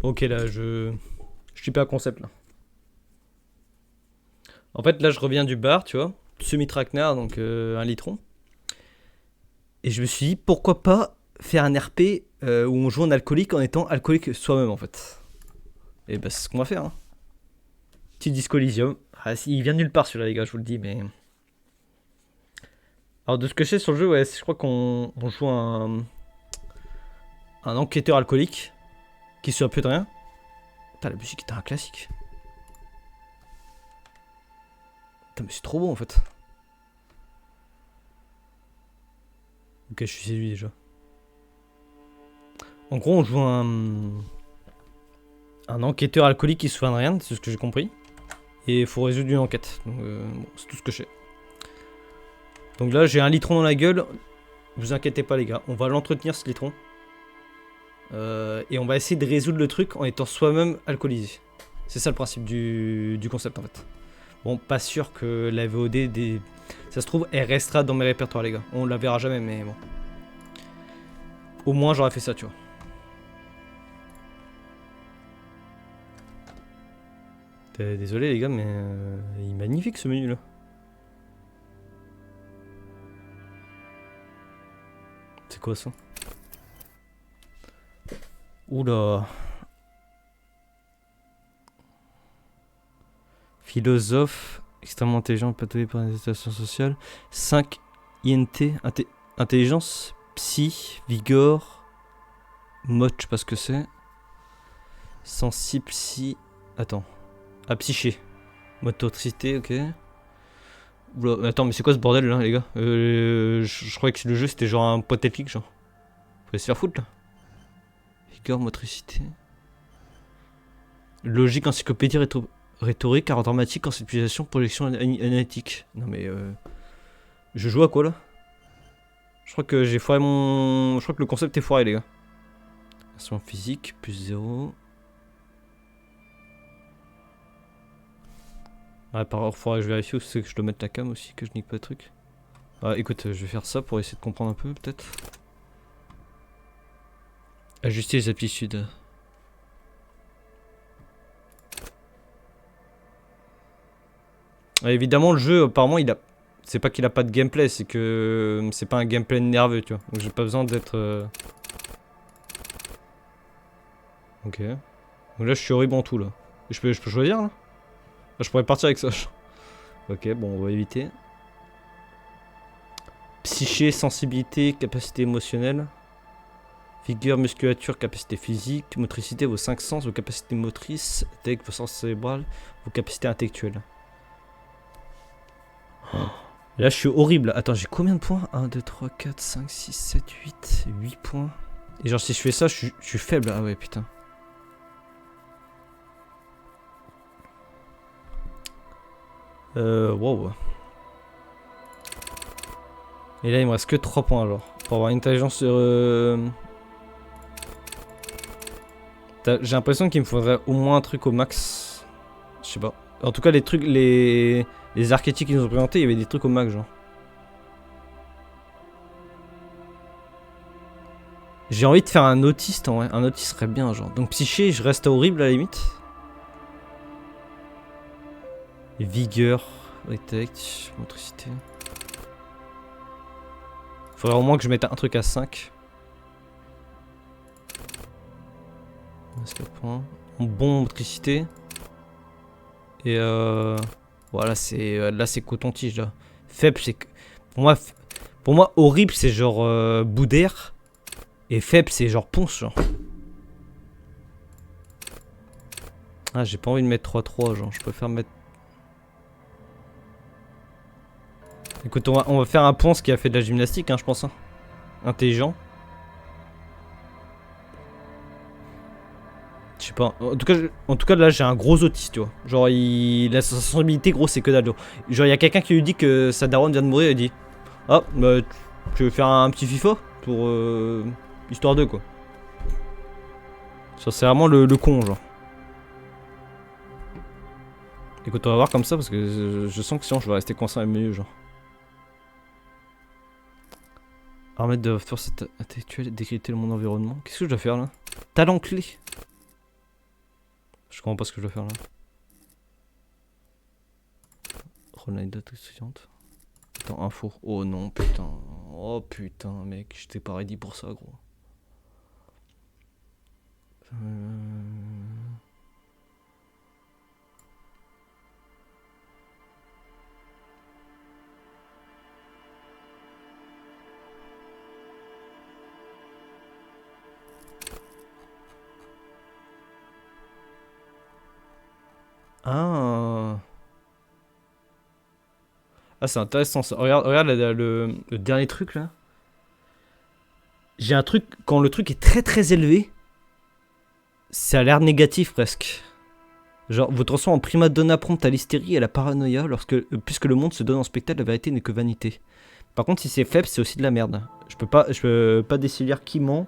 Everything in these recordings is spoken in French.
Ok, là, je suis pas à concept, là. En fait, là, je reviens du bar, tu vois. Semi-traquenard, donc un litron. Et je me suis dit, pourquoi pas faire un RP où on joue en alcoolique en étant alcoolique soi-même, en fait. Et bah, c'est ce qu'on va faire, hein. Petit disco Elysium. Ah, il vient de nulle part, celui-là, les gars, je vous le dis, mais... Alors, de ce que je sais sur le jeu, ouais, je crois qu'on joue un enquêteur alcoolique qui se un peu de rien. Putain, la musique était un classique. Putain, mais c'est trop bon, en fait. Ok, je suis séduit, déjà. En gros, on joue un enquêteur alcoolique qui se souvient de rien, c'est ce que j'ai compris. Et il faut résoudre une enquête. Donc, bon, c'est tout ce que je sais. Donc là, j'ai un litron dans la gueule. Vous inquiétez pas, les gars. On va l'entretenir, ce litron. Et on va essayer de résoudre le truc en étant soi-même alcoolisé. C'est ça le principe du concept, en fait. Bon, pas sûr que la VOD des... Ça se trouve, elle restera dans mes répertoires, les gars. On la verra jamais, mais bon. Au moins, j'aurais fait ça, tu vois. Désolé, les gars, mais il est magnifique, ce menu, là. C'est quoi, ça? Oula. Philosophe, extrêmement intelligent, patouillé par les situations sociales. 5 INT, intelligence, psy, vigor, mot, je sais pas ce que c'est. Sensible, psy. Attends. Ah, psyché. Motricité, ok. Oula, attends, mais c'est quoi ce bordel là, les gars? Je croyais que le jeu c'était genre un point and click, genre. Faut se faire foutre là. Vigor, motricité. Logique, encyclopédie, rhétorique, art dramatique, conceptualisation, projection analytique. Non mais je joue à quoi là? Je crois que j'ai foiré mon... Je crois que le concept est foiré, les gars. Action physique, plus 0. Ouais, par contre, faudrait que je vérifie où c'est que je dois mettre la cam aussi, que je nique pas de truc. Ah, écoute, je vais faire ça pour essayer de comprendre un peu, peut-être. Ajuster les aptitudes. Ah, évidemment, le jeu, apparemment, il a... C'est pas qu'il a pas de gameplay, c'est que... C'est pas un gameplay nerveux, tu vois. Donc j'ai pas besoin d'être... Ok. Donc là, je suis horrible en tout, là. Je peux choisir, là? Ah, je pourrais partir avec ça. Ok, bon, on va éviter. Psyché, sensibilité, capacité émotionnelle. Vigueur, musculature, capacité physique. Motricité, vos 5 sens, vos capacités motrices. Tech, vos sens cérébrales, vos capacités intellectuelles. Oh. Là, je suis horrible. Attends, j'ai combien de points? 1, 2, 3, 4, 5, 6, 7, 8 points. Et genre, si je fais ça, je suis faible. Ah ouais, putain. Wow. Et là, il me reste que 3 points, genre. Pour avoir une intelligence... J'ai l'impression qu'il me faudrait au moins un truc au max. Je sais pas. En tout cas, les trucs... Les archétypes qu'ils nous ont présentés, il y avait des trucs au max, genre. J'ai envie de faire un autiste, en vrai. Un autiste serait bien, genre. Donc, psyché, je reste horrible, à la limite. Vigueur, intellect, motricité. Faudrait au moins que je mette un truc à 5. Bon motricité. Et voilà, c'est là c'est coton-tige là. Faible, c'est pour moi horrible c'est genre bout d'air. Et faible c'est genre ponce genre. Ah, j'ai pas envie de mettre 3-3, genre je préfère mettre... Écoute, on va faire un ponce qui a fait de la gymnastique, hein, je pense. Hein. Intelligent. Je sais pas. En tout cas là, j'ai un gros autiste, tu vois. Genre, la sensibilité, gros, c'est que dalle. Genre, il y a quelqu'un qui lui dit que sa daronne vient de mourir et il dit: ah, bah, tu veux faire un petit FIFA pour histoire 2 quoi. Ça, c'est vraiment le con, genre. Écoute, on va voir comme ça parce que je sens que sinon je vais rester coincé dans le milieu, genre. Armée de force intellectuelle, décrypter le monde environnement. Qu'est-ce que je dois faire là? Talent clé. Je comprends pas ce que je dois faire là. Reline date suivante. Attends, un four. Oh non, putain. Oh putain, mec, j'étais pas ready pour ça, gros. Ah. Ah, c'est intéressant ça. Regarde le dernier truc là. J'ai un truc, quand le truc est très très élevé, ça a l'air négatif presque. Genre, vous transformez en prima donna prompte à l'hystérie et à la paranoïa puisque le monde se donne en spectacle, la vérité n'est que vanité. Par contre, si c'est faible, c'est aussi de la merde. Je peux pas déceler qui ment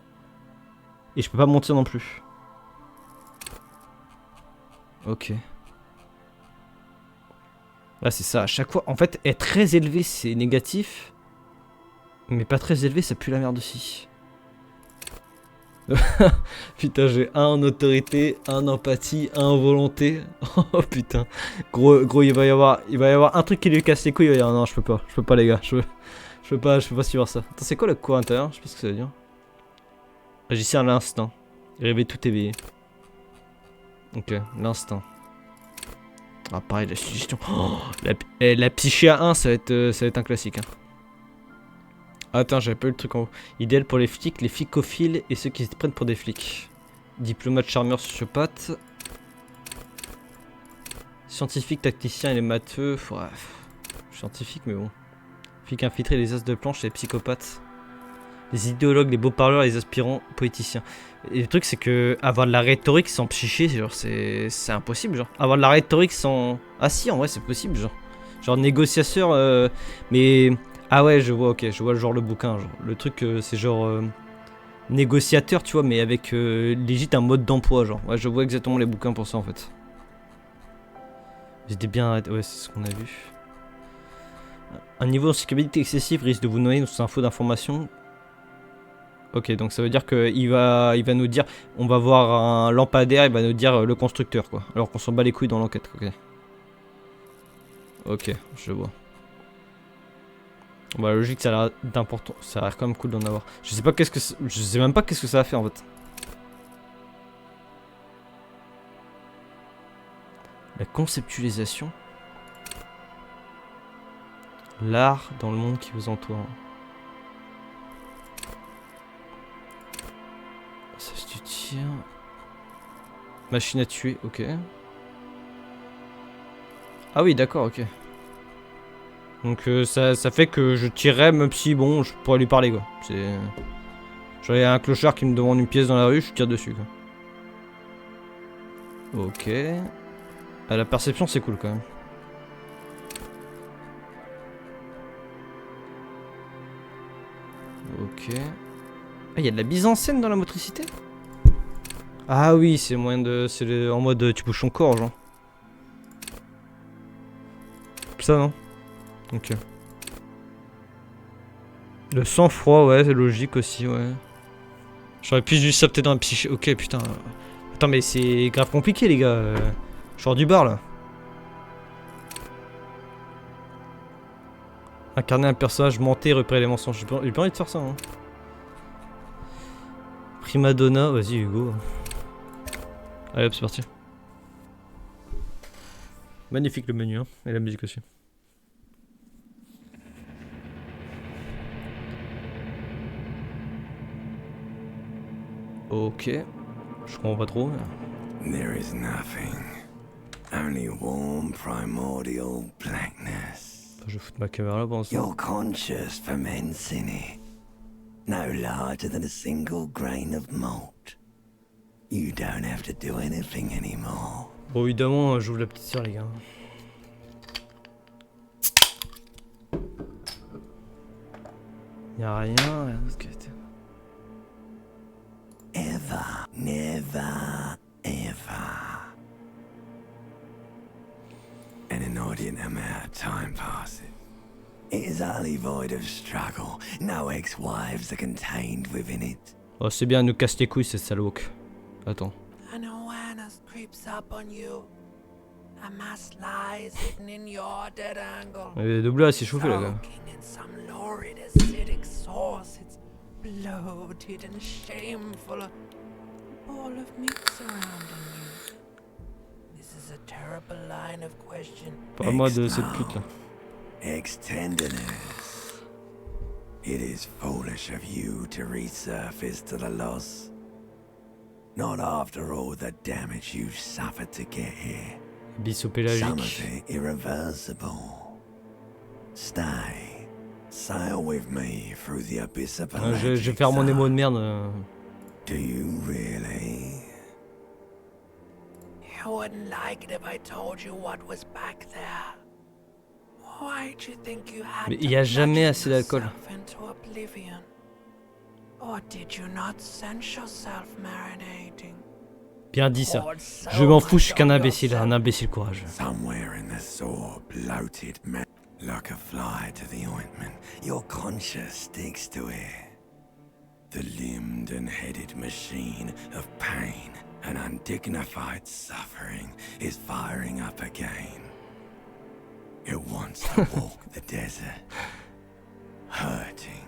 et je peux pas mentir non plus. Ok. Là, c'est ça. À chaque fois, en fait, être très élevé, c'est négatif. Mais pas très élevé, ça pue la merde aussi. Putain, j'ai un en autorité, un en empathie, un en volonté. Oh putain. Gros, il va y avoir un truc qui lui casse les couilles. Il va y avoir, non, je peux pas les gars. Je peux pas suivre ça. Attends, c'est quoi le cours intérieur? Je sais pas ce que ça veut dire. Agissez à l'instinct. Rêver tout éveillé. Ok, l'instinct. Ah pareil, la suggestion. Oh, la psyché à 1, ça va être un classique. Hein. Attends, j'avais pas eu le truc en haut. Idéal pour les flics, les flicophiles et ceux qui se prennent pour des flics. Diplomate, charmeur, sociopathe. Scientifique, tacticien et les matheux. Ouais, scientifique, mais bon. Flics infiltrés, les as de planche et les psychopathes. Les idéologues, les beaux parleurs, les aspirants politiciens. Et le truc, c'est que avoir de la rhétorique sans psyché, genre, c'est impossible, genre. Avoir de la rhétorique sans. Ah si, en vrai, c'est possible, genre. Genre négociateur, mais. Ah ouais, je vois, ok, je vois genre le bouquin, genre. Le truc, c'est genre négociateur, tu vois, mais avec légit un mode d'emploi, genre. Ouais, je vois exactement les bouquins pour ça, en fait. J'étais bien arrêté, ouais, c'est ce qu'on a vu. Un niveau d'encyclopédie excessif risque de vous noyer sous un faux d'information. Ok, donc ça veut dire qu'il va nous dire, on va voir un lampadaire, il va nous dire le constructeur, quoi. Alors qu'on s'en bat les couilles dans l'enquête, ok. Ok, je vois. Bah, logique, ça a l'air d'important. Ça a l'air quand même cool d'en avoir. Je sais même pas qu'est-ce que ça va faire en fait. La conceptualisation. L'art dans le monde qui vous entoure. Ça se du tir. Machine à tuer, ok. Ah oui, d'accord, ok. Donc ça fait que je tirerais, même si bon, je pourrais lui parler quoi. C'est. J'aurais un clochard qui me demande une pièce dans la rue, je tire dessus quoi. Ok. Ah, la perception c'est cool quand même. Ok. Ah, il y a de la mise en scène dans la motricité? Ah oui, c'est moyen de. C'est en mode tu bouges ton corps, genre. Ça non? Ok. Le sang-froid, ouais, c'est logique aussi, ouais. J'aurais pu juste ça peut-être dans un psyché. Ok, putain. Attends, mais c'est grave compliqué, les gars. Je sors du bar là. Incarner un personnage, mentir, repérer les mensonges. J'ai pas envie de faire ça. Hein. Prima donna, vas-y, Hugo. Allez hop, c'est parti. Magnifique le menu, hein. Et la musique aussi. Ok. Je comprends pas trop. There is nothing. Only warm primordial blackness. Je vais foutre ma caméra là pour l'instant. Your conscience ferments in it. No larger than a single grain of malt. You don't have to do anything anymore. Bon, évidemment, j'ouvre la petite sœur, les gars. Y'a rien d'autre que... Ever, never, ever. An inordinate amount of time passes. It is utterly void of struggle. No ex-wives are contained within it. Oh, c'est bien, elle nous casse les couilles, cette salope. Attends. An awareness creeps up on you. A mass lies hidden in your dead angle. Le doubleur s'est chauffé là quand même. Soaking in some lurid acidic sauce. It's bloated and shameful. A ball of meat surrounding you. This is a terrible line of question. Parle-moi de cette pute là. Ex-tenderness. It is foolish of you to resurface to the loss. Not after all the damage you've suffered to get here. Some of Bissopélagique. it irreversible. Stay. Sail with me through the abyss of Je vais faire mon émo de merde. Do you really? You wouldn't like it if I told you what was back there. Why'd you think you had Mais il y a jamais assez d'alcool. into oblivion? Or did you not sense yourself marinating? Bien dit ça. Je m'en fous, je suis qu'un imbécile courageux. Somewhere in the sore, bloated like a fly to the ointment, your conscience sticks to it. The limbed and headed machine of pain and undignified suffering is firing up again. It wants to walk the desert, hurting,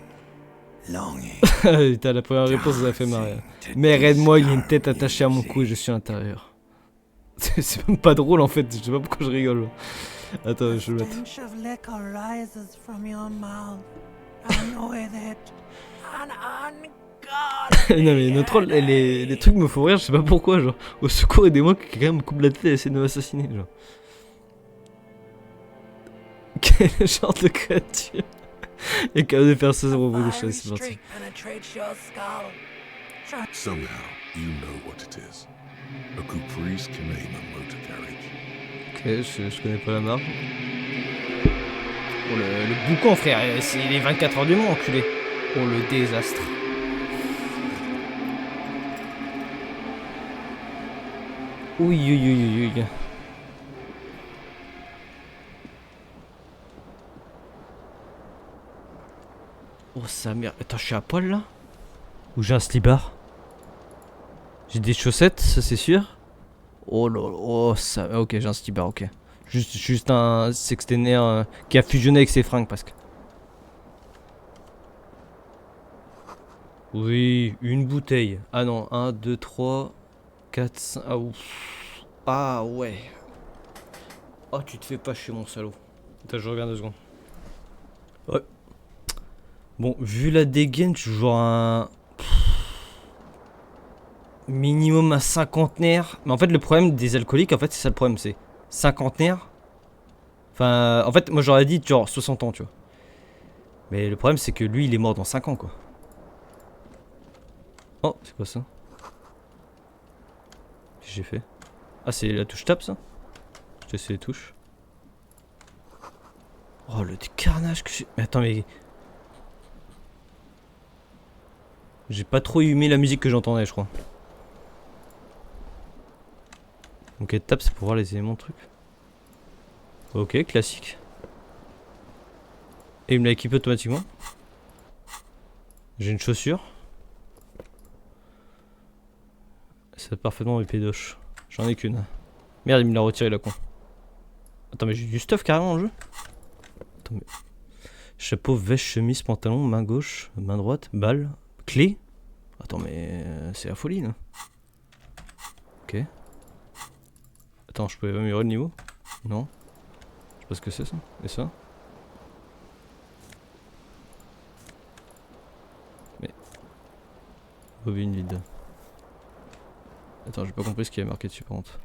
longing. Putain, la première réponse, ça a fait marrer. Mais aide-moi, il y a une tête attachée à mon cou et je suis à l'intérieur. C'est même pas drôle en fait, je sais pas pourquoi je rigole. Attends, je vais le mettre. Non mais notre rôle, les trucs me font rire, je sais pas pourquoi, genre. Au secours, aidez-moi, quelqu'un me coupe la tête et essaie de m'assassiner, genre. Quel genre de créature est capable de faire ça sur mon bout de chaise, c'est parti. Somehow, you know what it is. A caprice can aim a motor carriage. Ok, je connais pas la marque. Oh le boucan frère, c'est les 24 heures du Mans enculé. Oh le désastre. Oui oui oui oui. Oh sa mère, attends je suis à poil là? Ou j'ai un slibard? J'ai des chaussettes, ça c'est sûr. Oh là là, oh ça, ok j'ai un slibard, ok. Juste un sexténaire qui a fusionné avec ses fringues presque. Oui, une bouteille. Ah non, 1, 2, 3, 4, 5. Ah ouf. Ah ouais. Oh tu te fais pas chier mon salaud. Attends je regarde 2 secondes. Ouais. Bon, vu la dégaine, je suis genre un... minimum un cinquantenaire. Mais en fait le problème des alcooliques, en fait c'est ça le problème, c'est cinquantenaire. Enfin, en fait moi j'aurais dit genre 60 ans tu vois. Mais le problème c'est que lui il est mort dans 5 ans quoi. Oh, c'est quoi ça? Qu'est-ce que j'ai fait? Ah c'est la touche tab ça? Je te laisse les touches. Oh le carnage que j'ai... Mais attends mais... J'ai pas trop aimé la musique que j'entendais je crois. Ok, tab c'est pour voir les éléments de truc. Ok, classique. Et il me l'a équipé automatiquement. J'ai une chaussure. C'est parfaitement mes pédoches. J'en ai qu'une. Merde, il me l'a retiré la con. Attends, mais j'ai du stuff carrément en jeu. Attends, mais... Chapeau, veste, chemise, pantalon, main gauche, main droite, balle, clé. Attends, mais c'est la folie là. Ok. Attends, je peux améliorer le niveau? Non. Je sais pas ce que c'est ça. Et ça? Mais... bobine vide. Attends, j'ai pas compris ce qu'il y a marqué dessus par contre.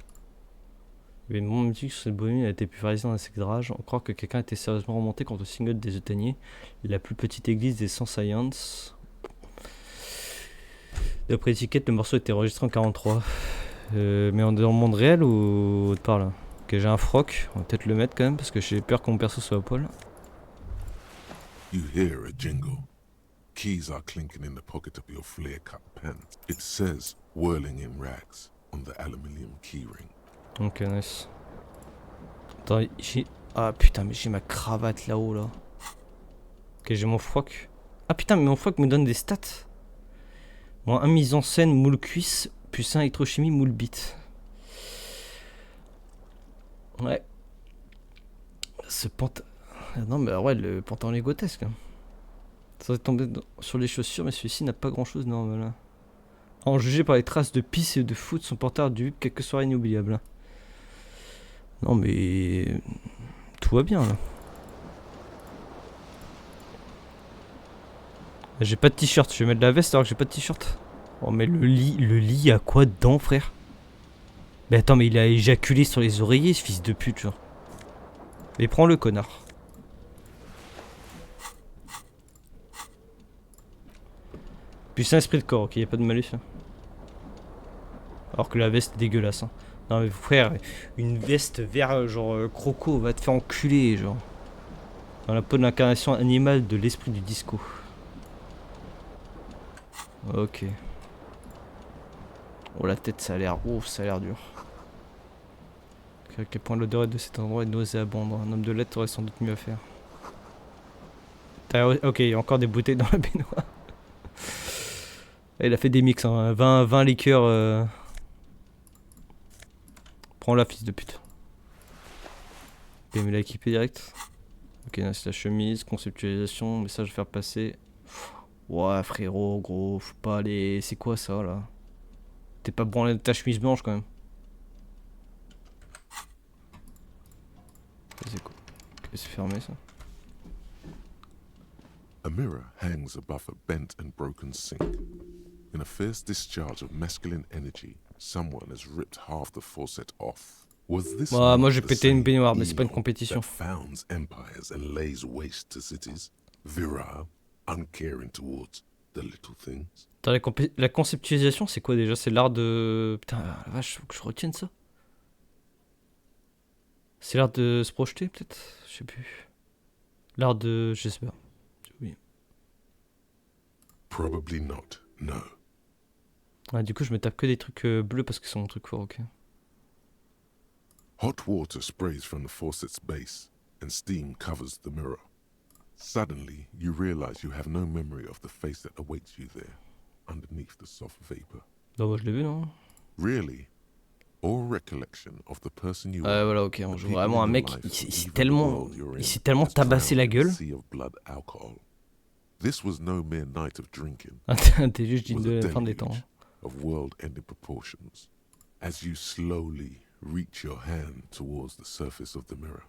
Il y avait une bombe mythique sur cette bobine, elle a été pulvérisée dans un éclairage. On croit que quelqu'un était sérieusement remonté quant au single des Eutaniers, la plus petite église des Sans Science. D'après l'étiquette, le morceau a été enregistré en 43. Mais on est dans le monde réel ou autre part là? Ok, j'ai un froc, on va peut-être le mettre quand même parce que j'ai peur que mon perso soit à poil. You hear a jingle. Keys are clinking in the pocket of your flare-cut pants. It says whirling in rags on the aluminium keyring. Ok, nice. Attends, j'ai... Ah putain, mais j'ai ma cravate là-haut là. Ok, j'ai mon froc. Ah putain, mais mon froc me donne des stats. Moins 1 mise en scène, moule cuisse, Plus 1 électrochimie moule bit. Ouais. Ce pantalon... Non mais ouais, le pantalon est grotesque. Hein. Ça va tomber sur les chaussures, mais celui-ci n'a pas grand-chose de normal. Hein. En jugé par les traces de pisse et de foot, son porteur a dû vivre quelques soirées inoubliables. Non mais... Tout va bien là. J'ai pas de t-shirt, je vais mettre de la veste alors que j'ai pas de t-shirt. Oh mais le lit a quoi dedans frère? Mais attends, mais il a éjaculé sur les oreillers ce fils de pute genre. Mais prends le connard. Puissant esprit de corps, ok, y'a pas de malus. Hein. Alors que la veste est dégueulasse. Hein. Non mais frère, une veste vert genre croco va te faire enculer genre. Dans la peau de l'incarnation animale de l'esprit du disco. Ok. Oh la tête ça a l'air dur. À quel point l'odeur de cet endroit est nauséabonde. Un homme de lettres aurait sans doute mieux à faire. Ok, il y a encore des bouteilles dans la baignoire. Il a fait des mix, hein. 20 liqueurs. Prends-la, fils de pute. Ok, mais l'a équipé direct. Ok, là c'est la chemise, conceptualisation, message à faire passer. Ouais, frérot, gros, faut pas aller. C'est quoi ça là? T'es pas branlé de ta chemise blanche quand même. C'est quoi? Ok, c'est fermé ça. A mirror hangs above a bent and broken sink. In a fierce discharge of masculine energy, someone has ripped half the faucet off. Was this Moi j'ai pété une baignoire, mais c'est pas une compétition. Founds empires and lays waste to cities, virile, uncaring towards the little things. Attends, la conceptualisation, c'est quoi déjà? C'est l'art de... Putain, la vache, faut que je retienne ça. C'est l'art de se projeter, peut-être? Je sais plus. L'art de... Je sais pas. J'ai oublié. Probably not, no. Ah, du coup, je me tape que des trucs bleus parce que c'est mon truc fort, ok. Hot water sprays from the faucet's base, and steam covers the mirror. Suddenly, you realize you have no memory of the face that awaits you there, underneath the soft vapor. Non, moi je l'ai vu, non? Really? Or recollection of the person you Ouais, voilà, ok, on joue vraiment un mec, il s'est tellement tabassé la gueule. This was no mere night of drinking. T'es juste digne de la fin des temps. Of world-ending proportions, as you slowly reach your hand towards the surface of the mirror.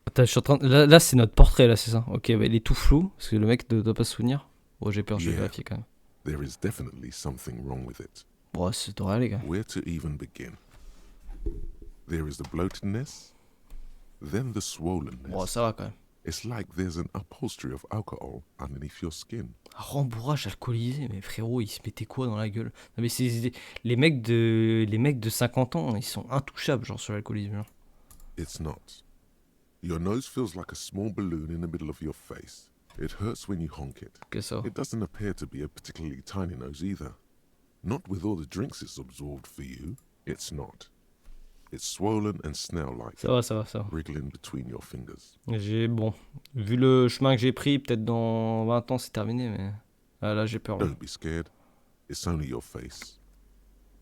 Attends, je suis en train de... Là c'est notre portrait, là, c'est ça? Ok, bah, il est tout flou, parce que le mec ne doit pas se souvenir. Oh, j'ai peur, je vais vérifier quand même. There is definitely something wrong with it. Bon, ça devrait aller, gars. Where to even begin? There is the bloatedness, then the swollenness. Bon, ça va quand même. It's like there's an upholstery of alcohol underneath your skin. Rembourrage alcoolisé, mais frérot, il se mettait quoi dans la gueule? Non mais c'est les mecs de 50 ans, ils sont intouchables genre sur l'alcoolisme. Genre. It's not. Your nose feels like a small balloon in the middle of your face. It hurts when you honk it. Que ça. It doesn't appear to be a particularly tiny nose either. Not with all the drinks it's absorbed for you. It's not. It's swollen and snail-like. Ça va. Wriggling between your fingers. Bon, vu le chemin que j'ai pris, peut-être dans 20 ans c'est terminé, mais là j'ai peur. Don't be scared. It's only your face.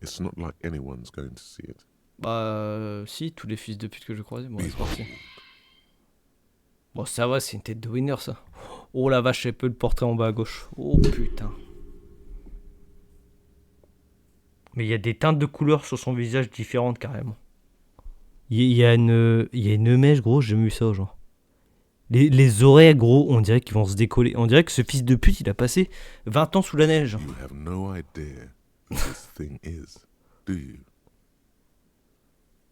It's not like anyone's going to see it. Bah si, tous les fils de pute que je croisais, bon c'est parti. Bon ça va, c'est une tête de winner ça. Oh la vache, j'ai peu le portrait en bas à gauche. Oh putain. Mais il y a des teintes de couleurs sur son visage différentes carrément. Il y a une mèche, gros, j'ai jamais vu ça, genre. Les oreilles, gros, on dirait qu'ils vont se décoller. On dirait que ce fils de pute, il a passé 20 ans sous la neige. You have no idea who this thing is, do you?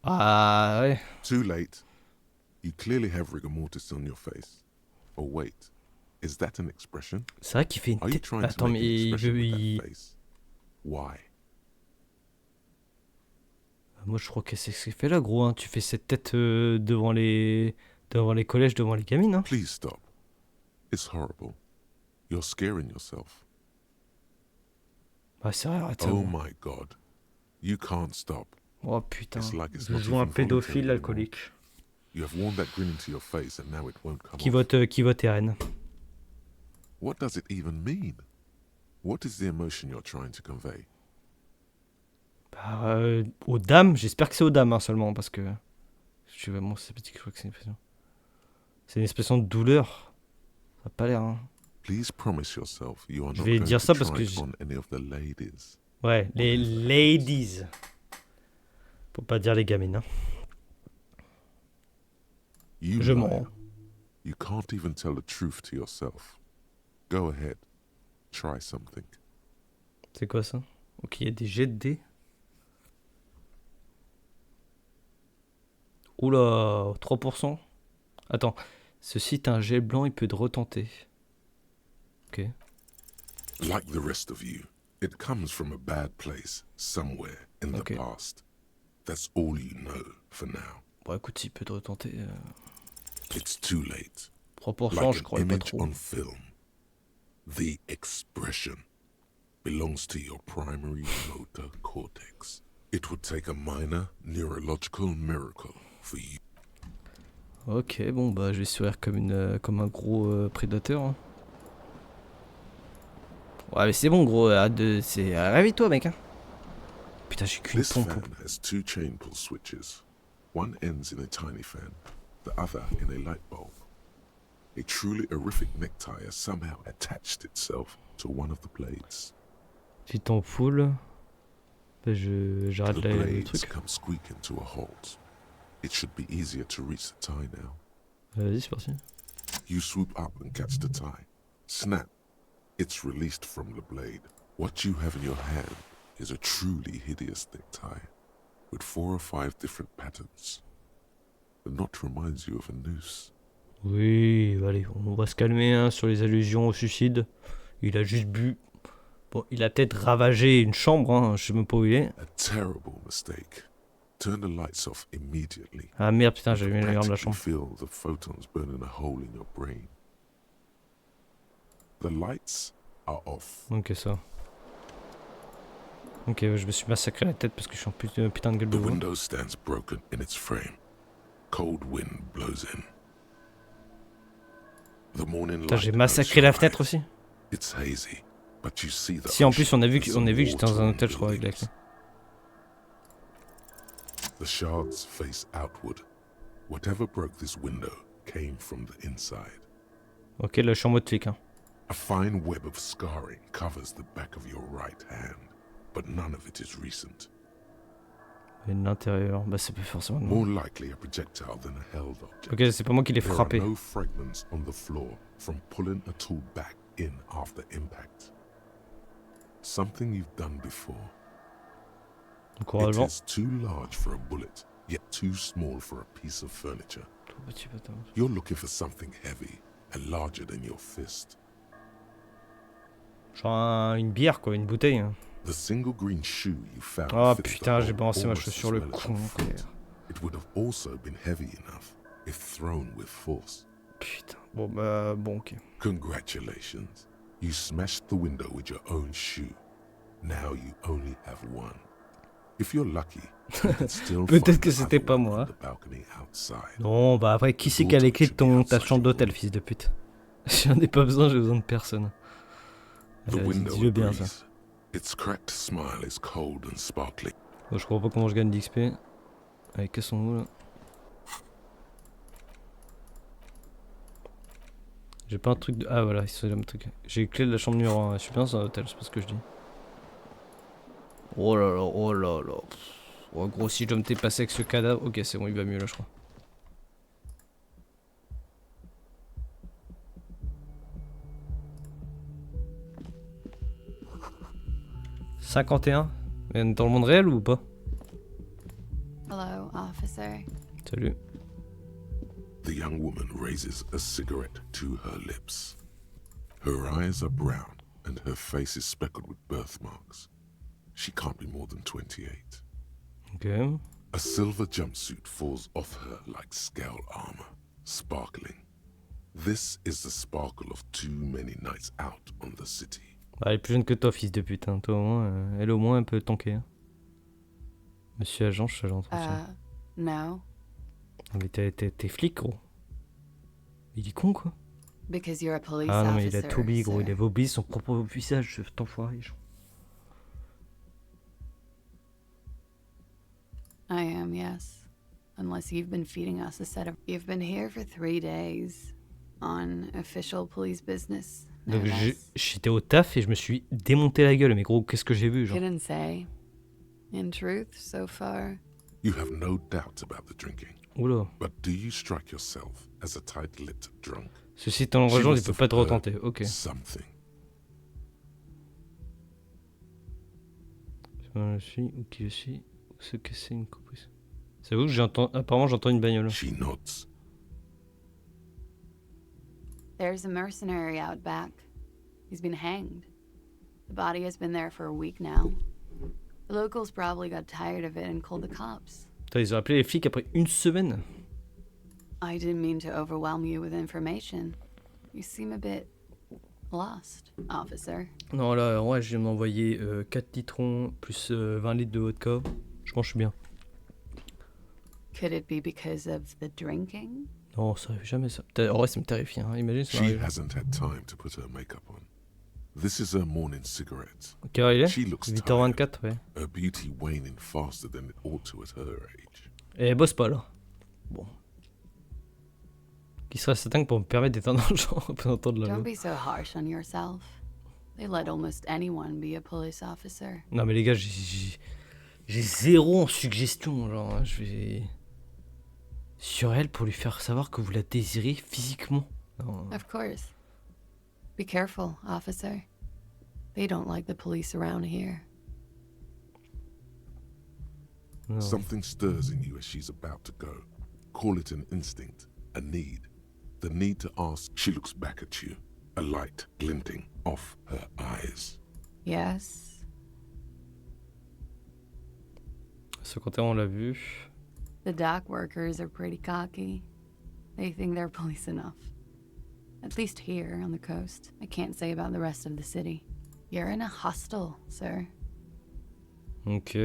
Ah ouais. Too late. You clearly have rigor mortis on your face. Oh wait, is that an expression? C'est vrai qu'il fait une Are you tête. trying Attends, to make mais an il expression veut. with that face? Why? Moi, je crois que c'est ce qu'il fait là, gros. Hein. Tu fais cette tête devant les collèges, devant les gamines. Hein. Please stop. It's horrible. You're scaring yourself. Bah, c'est vrai, arrête ça. Oh Bon. my God. You can't stop. Oh putain. It's like it's Je not joue un even pédophile voluntary alcoolique. You have worn that grin into your face and now it won't come Qui off. vote RN. What does it even mean? What is the emotion you're trying to convey? Bah, aux dames, j'espère que c'est aux dames hein, seulement, parce que... Je suis vraiment sceptique, je crois que c'est une expression. C'est une expression de douleur. Ça a pas l'air, hein. Please promise yourself you are Je not vais going dire to ça parce que... try it on any of the ladies. Ouais, les ladies. Faut pas dire les gamines, hein. You Je liar. mens. You can't even tell the truth to yourself. Go ahead. Try something. C'est quoi ça? Ok, il y a des jets de dés. Oula, 3%. Attends, ceci est un jet blanc, il peut te retenter. Ok. Like the rest of you, it comes from a bad place, somewhere in the Okay. past. That's all you know for now. Bon, écoute, s'il peut te retenter. It's too late. 3%, Like je an crois pas image trop. on film. The expression belongs to your primary motor cortex. It would take a minor neurological miracle for you. Ok, bon, bah, je vais sourire comme un gros prédateur. Hein. Ouais, mais c'est bon, gros. Réveille-toi, mec. Hein. Putain, j'ai qu'une This pompe. fan has two chain pull switches. One ends in a tiny fan, the other in a light bulb. A truly horrific necktie has somehow attached itself to one of the blades. Si t'en full, bah, j'arrête The le blades truc. come squeaking to a halt. It should be easier to reach the tie now. Vas-y, c'est parti. You swoop up and catch the tie. Snap. It's released from the blade. What you have in your hand is a truly hideous necktie with 4 or 5 different patterns. The knot reminds you of a noose. Oui, allez, on va se calmer hein, sur les allusions au suicide. Il a juste bu. Bon, il a peut-être ravagé une chambre, hein, je sais même pas où il est. A terrible mistake. Turn the lights off immediately. Ah merde, putain, You j'avais can mis la lumière de la practically chambre. feel the photons burning a hole in your brain. The lights are off. Ok, ça. Ok, je me suis massacré la tête parce que je suis en putain de gueule de The bois. window stands broken in its frame. Cold wind blows in. The morning Putain, light j'ai hurts massacré your la fenêtre eyes. aussi. It's hazy, but you see the Si en plus ocean on a vu and que some j'étais dans un war-torn hôtel, je crois, avec la clé. buildings. The shards face outward. Whatever broke this window came from the inside. Ok, là je suis en mode flic. Hein. A fine web of scarring covers the back of your right hand, but none of it is recent. Et de l'intérieur, bah c'est pas forcément. More likely a projectile than a held object. Ok, c'est pas moi qui l'ai There are frappé. no fragments on the floor from pulling a tool back in after impact. Something you've done before. It Encourageant. is too large for a bullet, yet too small for a piece of furniture. Tout petit bâtard. You're looking for something heavy and larger than your fist. Genre une bière quoi, une bouteille. Hein. The single green shoe you found Oh fits the putain, j'ai hole balancé ma almost chaussure as le well as con. your foot. Frère. It would have also been heavy enough if thrown with force. Putain. Bon bah bon ok. Congratulations. You smashed the window with your own shoe. Now you only have one. If you're lucky, you can still Peut-être find que the c'était other pas one moi. on the balcony outside. Non bah après qui c'est qui a les clés de ta chambre d'hôtel, fils de pute. J'en ai pas besoin, j'ai besoin de personne. The window Dis-le bien ça. agrees. Its cracked smile is cold and sparkling. Bon, je comprends pas comment je gagne d'XP. Allez, cassons-nous là. J'ai pas un truc de... Ah voilà, c'est le même truc. J'ai les clés de la chambre numéro 1. Je suis bien dans un hôtel, c'est pas ce que je dis. Oh là là, oh là là. Oh gros, si je dois me dépasser avec ce cadavre... Ok, c'est bon, il va mieux là, je crois. « 51 » dans le monde réel ou pas? Hello, officer. Salut. The young woman raises a cigarette to her lips. Her eyes are brown and her face is speckled with birthmarks. She can't be more than 28. Ok. A silver jumpsuit falls off her like scale armor, sparkling. This is the sparkle of too many nights out on the city. Bah, elle est plus jeune que toi, fils de putain. Toi, au moins, elle, au moins, un peu tanker. Hein. Monsieur agent, je suis agent d'entretien. No. Ah, mais t'es flic, gros. Il est con, quoi. Because you're a police Ah non, mais il officer, a tout oublié, gros. Il sir. avait oublié son propre visage, cet enfoiré. Genre. I am, yes. Unless you've been feeding us a set of... You've been here for 3 days on official police business. No Donc less. j'étais au taf et je me suis démonté la gueule. Mais gros, qu'est-ce que j'ai vu, genre. Couldn't say. In truth, so far, You have no doubt about the drinking. Oula. But do you strike yourself as a tight-lipped drunk? Ceci étant She rejoint, il must peut have pas te heard retenter. Ok. Something. Je suis, ou qui je suis, ou ce que c'est une comprise. C'est où que j'entends. Apparemment, j'entends une bagnole. She nods. there's a mercenary out back. He's been hanged. The body has been there for a week now. The locals probably got tired of it and called the cops. Putain, ils ont appelé les flics après une semaine. I didn't mean to overwhelm you with information. You seem a bit lost, officer. Non, là, ouais, je viens de m'envoyer 4 litrons plus 20 litres de vodka. Je pense que je suis bien. Could it be because of the drinking? Non, ça arrive jamais ça. En vrai, ça me terrifie. Hein. Imagine, ça She m'arrive. hasn't had time to put her makeup on. This is her morning cigarette. Quelle heure il est She looks 8h24, ouais. Her beauty waning faster than it ought to at her age. Et elle bosse pas là. Bon. Qui serait certain que pour me permettre d'éteindre l'argent représentant de la Don't loi. be so harsh on yourself. They let almost anyone be a police officer. Non mais les gars, j'ai zéro en suggestion. Genre, hein, je vais sur elle pour lui faire savoir que vous la désirez physiquement. Non. Of course. Be careful, officer. They don't like the police around here. Non. Something stirs in you as she's about to go. Call it an instinct, a need. The need to ask. She looks back at you, a light glinting off her eyes. Yes. Ce côté on l'a vu. The dock workers are pretty cocky. They think they're police enough. At least here on the coast. I can't say about the rest of the city. You're in a hostel, sir. Ok.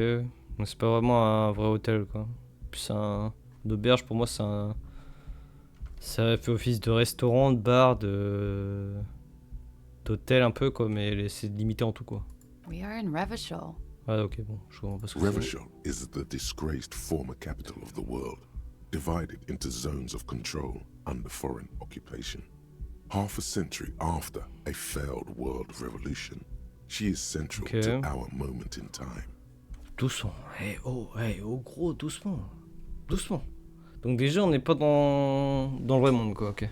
Donc c'est pas vraiment un vrai hôtel quoi. Puis c'est un d'auberge pour moi c'est un. Ça fait office de restaurant, de bar, d'hôtel un peu quoi, mais c'est limité en tout quoi. We are in Revachol. Ah ok bon, je comprends pas ce que c'est. Revachol is the disgraced former capital of the world, divided into zones of control under foreign occupation. Half a century after a failed world revolution, she is central Okay. to our moment in time. Doucement. Hey oh gros, doucement. Doucement. Donc déjà on n'est pas dans le vrai monde quoi, ok.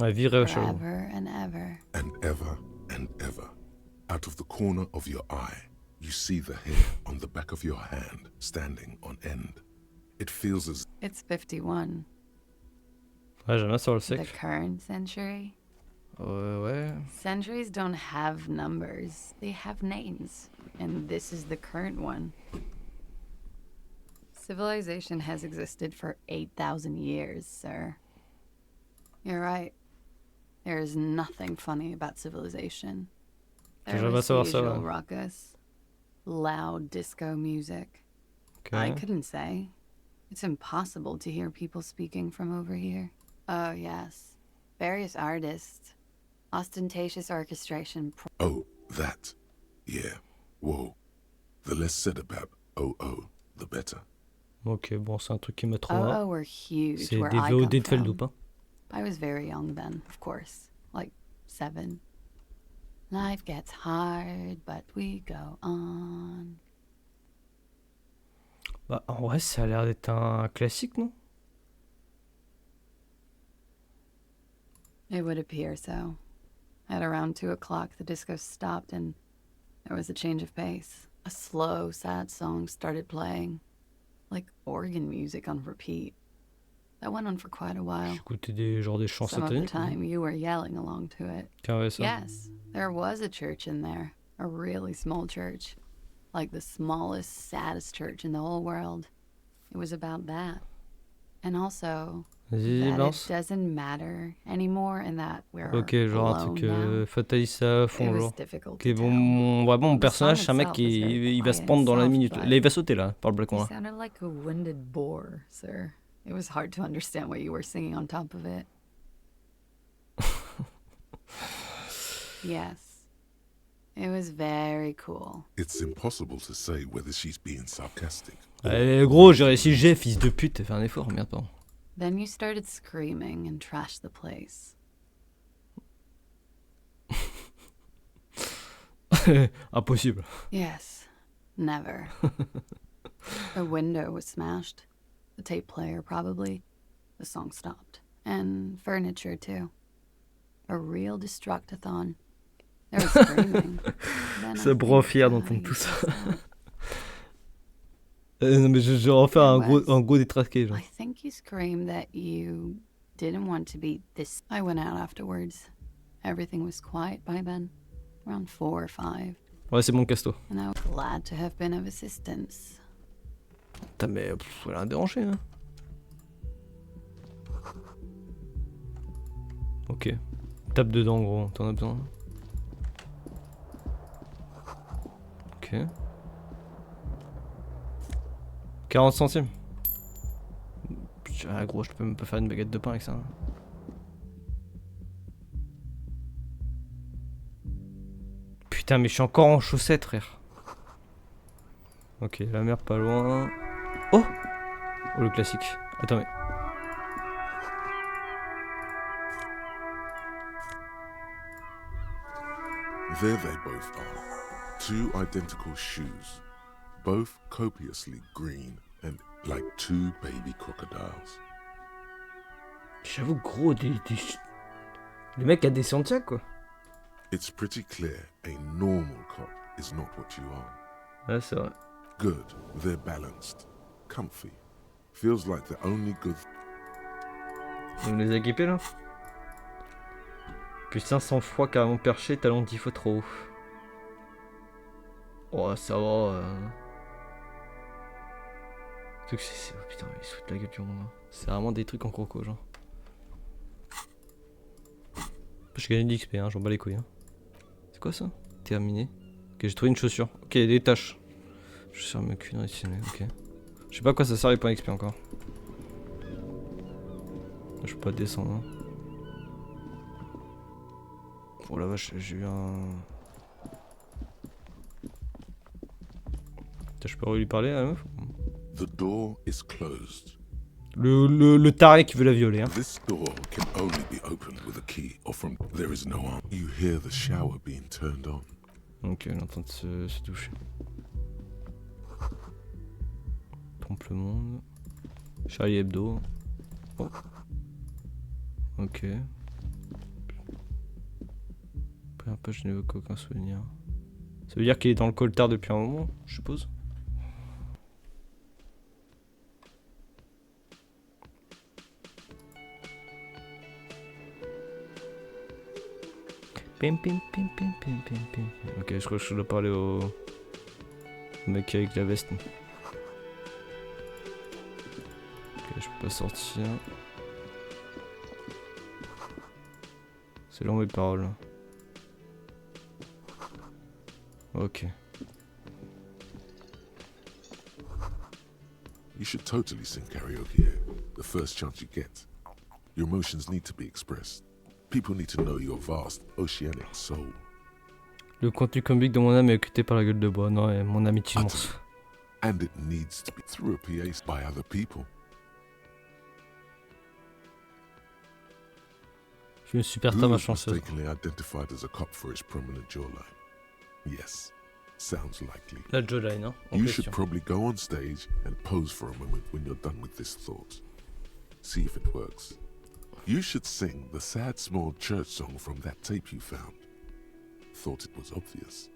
Ouais, viré chelou. Forever and ever. And ever, out of the corner of your eye, you see the hair on the back of your hand standing on end. It feels as It's 51. Ouais, j'aime bien ça le The sec. current century. Ouais. Centuries don't have numbers, they have names. And this is the current one. Civilization has existed for 8,000 years, sir. You're right. There is nothing funny about civilization. There J'aimerais was the savoir ça, usual ouais. ruckus, loud disco music. Ok. I couldn't say. It's impossible to hear people speaking from over here. Oh, yes. Various artists. Ostentatious orchestration. oh, that. Yeah. Whoa. The less said about oh, the better. Ok, bon, c'est un truc qui me trauma. Oh, were huge C'est where des I VOD come de Feldup, from. hein. I was very young then, of course. Like 7. Life gets hard, but we go on. Bah, en vrai, ça a l'air d'être un classique, non? It would appear so. At around 2 o'clock, the disco stopped and there was a change of pace. A slow, sad song started playing, like organ music on repeat. That went on for quite a while. J'écoutais des chants Some of the sataniques. time, you were yelling along to it. Tiens, ouais, ça. Yes, there was a church in there, a really small church, like the smallest, saddest church in the whole world. It was about that. And also, Vas-y, that it lance. doesn't matter anymore and that we're Ok, genre un alone truc now. fataliste à It fond, was genre. difficult Ok, to bon, tell. vraiment, mon The personnage, song c'est un mec itself qui was very il va se quiet prendre and dans la soft, minute. but Là, il va sauter, là, par le balcon, You là. sounded like a winded boar, sir. It was hard to understand what you were singing on top of it. Yes. It was very cool. It's impossible to say whether she's being sarcastic. Eh gros, j'ai réussi le jet, fils de pute, fais un effort, merde, pardon. Then you started screaming and trashed the place. Impossible. Yes. Never. A window was smashed. The tape player, probably. The song stopped. And furniture, too. A real destructathon. There was screaming. Then Ça I me rend think, fier d'entendre you tout ça. passed out. Non mais je vais refaire un gros détraqué genre. I think you screamed that you didn't want to be this. I went out afterwards. Everything was quiet by then. Around 4 or 5. Ouais, c'est bon, casse-toi. And I was glad to have been of assistance. Putain, mais elle a dérangé, hein. Ok. Tape dedans, gros, t'en as besoin. Ok. 40 centimes. Ah, gros, je peux même pas faire une baguette de pain avec ça. Putain, mais je suis encore en chaussettes, frère. Ok, la mer pas loin. Oh! Oh, le classique. Attends, mais. There they both are. Two identical shoes. Both copiously green and like two baby crocodiles. J'avoue, gros, le mec a des Santiago, quoi. It's pretty clear a normal cop is not what you are. Ouais, c'est vrai. Good, they're balanced. Comfy. Feels like the only good... Vous les équipez là? Putain, sans froid, carrément perché, talon 10 fois trop haut. Oh, ça va. Oh, putain, ils se foutent de la gueule du monde. C'est vraiment des trucs en croco, genre. J'ai gagné de l'XP, hein, j'en bats les couilles. Hein. C'est quoi ça? Terminé. Ok, j'ai trouvé une chaussure. Ok, des tâches. Chaussure macune réditionnée, ok. Je sais pas à quoi ça sert les points XP encore. Je peux pas descendre. Hein. Oh la vache, j'ai eu un... Putain, je peux lui parler à la meuf? The door is closed. Le taré qui veut la violer, hein. This door can only be opened with a key or from... There is no arm. You hear the shower being turned on. Ok, elle est en train de se doucher. Trompe le monde. Charlie Hebdo. Oh. Ok. Première page, je n'évoque aucun souvenir. Ça veut dire qu'il est dans le coltard depuis un moment, je suppose. Pim pim pim pim pim pim pim. Ok, je crois que je dois parler au mec avec la veste. Ok, je peux pas sortir. C'est long mes paroles. Ok. You should totally sing karaoke here, the first chance you get. Your emotions need to be expressed. People need to know your vast, oceanic soul. Le contenu comique de mon âme est occulté par la gueule de bois. Non, et mon amitié immense. And it needs to be through a PA by other people. Je suis une super Who tama was chanceuse. mistakenly identified as a cop for his prominent jawline? Yes, sounds likely. La jawline, hein, en You question. should probably go on stage and pose for a moment when you're done with this thought. See if it works. You should sing the sad small church song from that tape you found. Thought it was obvious.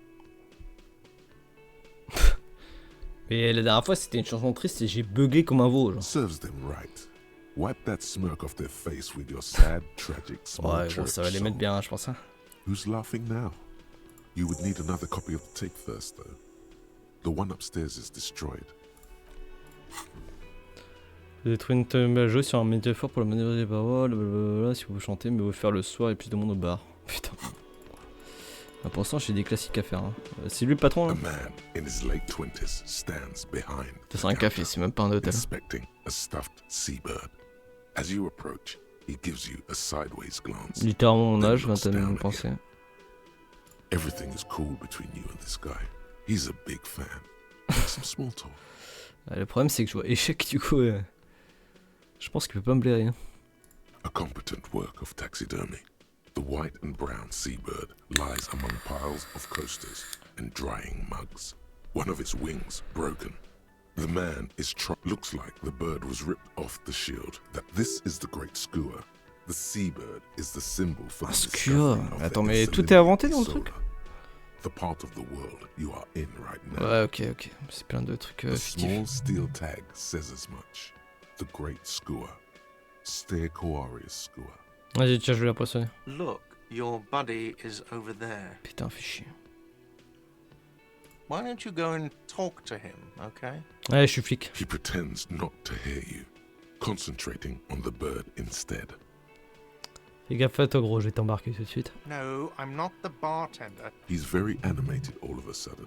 Et la dernière fois, c'était une chanson triste et j'ai bugué comme un veau, genre. Serves them right. Wipe that smirk off their face with your sad, tragic small Ouais, bon, church ça va les mettre song. bien, je pense. Hein. Who's laughing now? You would need another copy of the tape first, though. The one upstairs is destroyed. Vous avez trouvé une thème à jouer sur un métaphore pour la manière des paroles, blablabla. Si vous chantez, mais vous faire le soir et plus de monde au bar. Putain. Ah, pour l'instant, j'ai des classiques à faire. Hein. C'est lui le patron A là? man in his late 20s stands behind C'est the un café, counter, c'est même pas un hôtel. inspecting a stuffed seabird. As you approach, he gives you a sideways glance. Littéralement mon then âge, looks 21 down ans again. pensée. Everything is cool between you and this guy. He's a big fan. Make some small talk. Le problème c'est que je vois échec du coup. Je pense qu'il peut pas me blairer. Hein. A competent work of taxidermy. The white and brown seabird lies among piles of coasters and drying mugs. One of its wings broken. The man is looks like the bird was ripped off the shield. That this is the great skua. The seabird is the symbol for the Skua. discovery of Attends, the mais tout est Elysium inventé dans le truc? The part of the world you are in right now. Ouais, ok. C'est plein de trucs The fictifs. small steel tag says as much. The great skua. Stegoarius skua. Vas-y, tiens, je vais la poissonner. Look, your buddy is over there. Putain, fais chier. Why don't you go and talk to him, okay? Ouais, je suis flic. He pretends not to hear you, concentrating on the bird instead. Fais gaffe à toi, gros, je vais t'embarquer tout de suite. No, I'm not the bartender. He's very animated all of a sudden.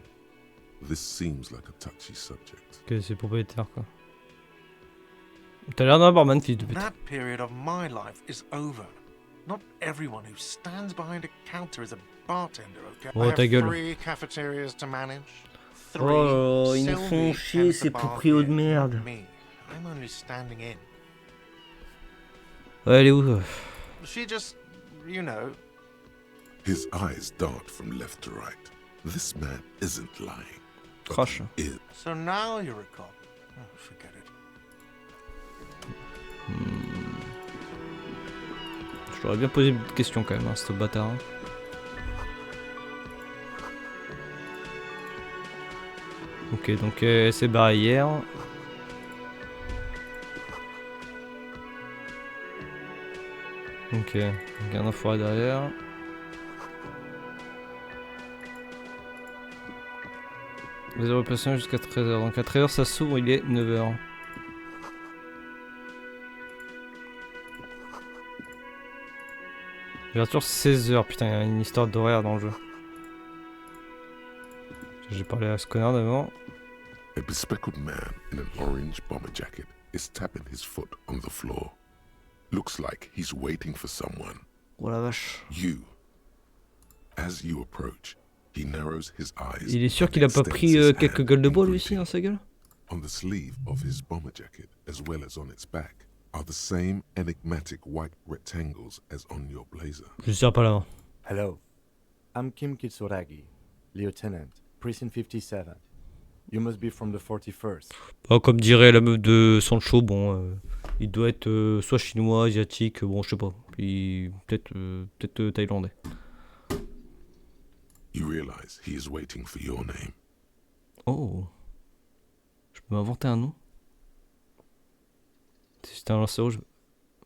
This seems like a touchy subject. Que c'est propriétaire, quoi. T'as l'air d'un barman, fils de pute. That period of my life is over. Not everyone who stands behind a counter is a bartender, okay? Oh, I ta have gueule. 3 cafeterias to manage. 3. Oh, ils nous Sylvie font chier, and ces the bar proprios de here. merde. Me, I'm only standing in. Ouais, elle est où? She just, you know, His eyes dart from left to right. This man isn't lying. but Crash. he is. so now you're a cop. Oh, forget it. Je t'aurais bien posé une petite question quand même, hein, ce bâtard. Ok, donc c'est barré hier. Ok, donc un enfoiré derrière. Réserve patient jusqu'à 13h. Donc à 13h ça s'ouvre, il est 9h. Ouverture 16h, putain, il y a une histoire d'horaire dans le jeu. J'ai parlé à ce connard d'avant. A bespectacled man in an orange bomber jacket is tapping his foot on the floor. Looks like he's waiting for someone. Oh la vache. You. As you approach, he narrows his eyes. Il est sûr and qu'il a pas extends pris his quelques hand gueules de in bois lui aussi greeting. dans sa gueule? On the sleeve of his bomber jacket, as well as on its back, are the same enigmatic white rectangles as on your blazer. Je sers pas là-bas. Hello. I'm Kim Kitsuragi, Lieutenant, Precinct 57. You must be from the 41st. Oh, comme dirait la meuf de Sancho, bon, il doit être soit chinois, asiatique, bon, je sais pas. Puis peut-être thaïlandais. You realize he is waiting for your name. Oh. Je peux m'inventer un nom? Si c'était un lanceur rouge.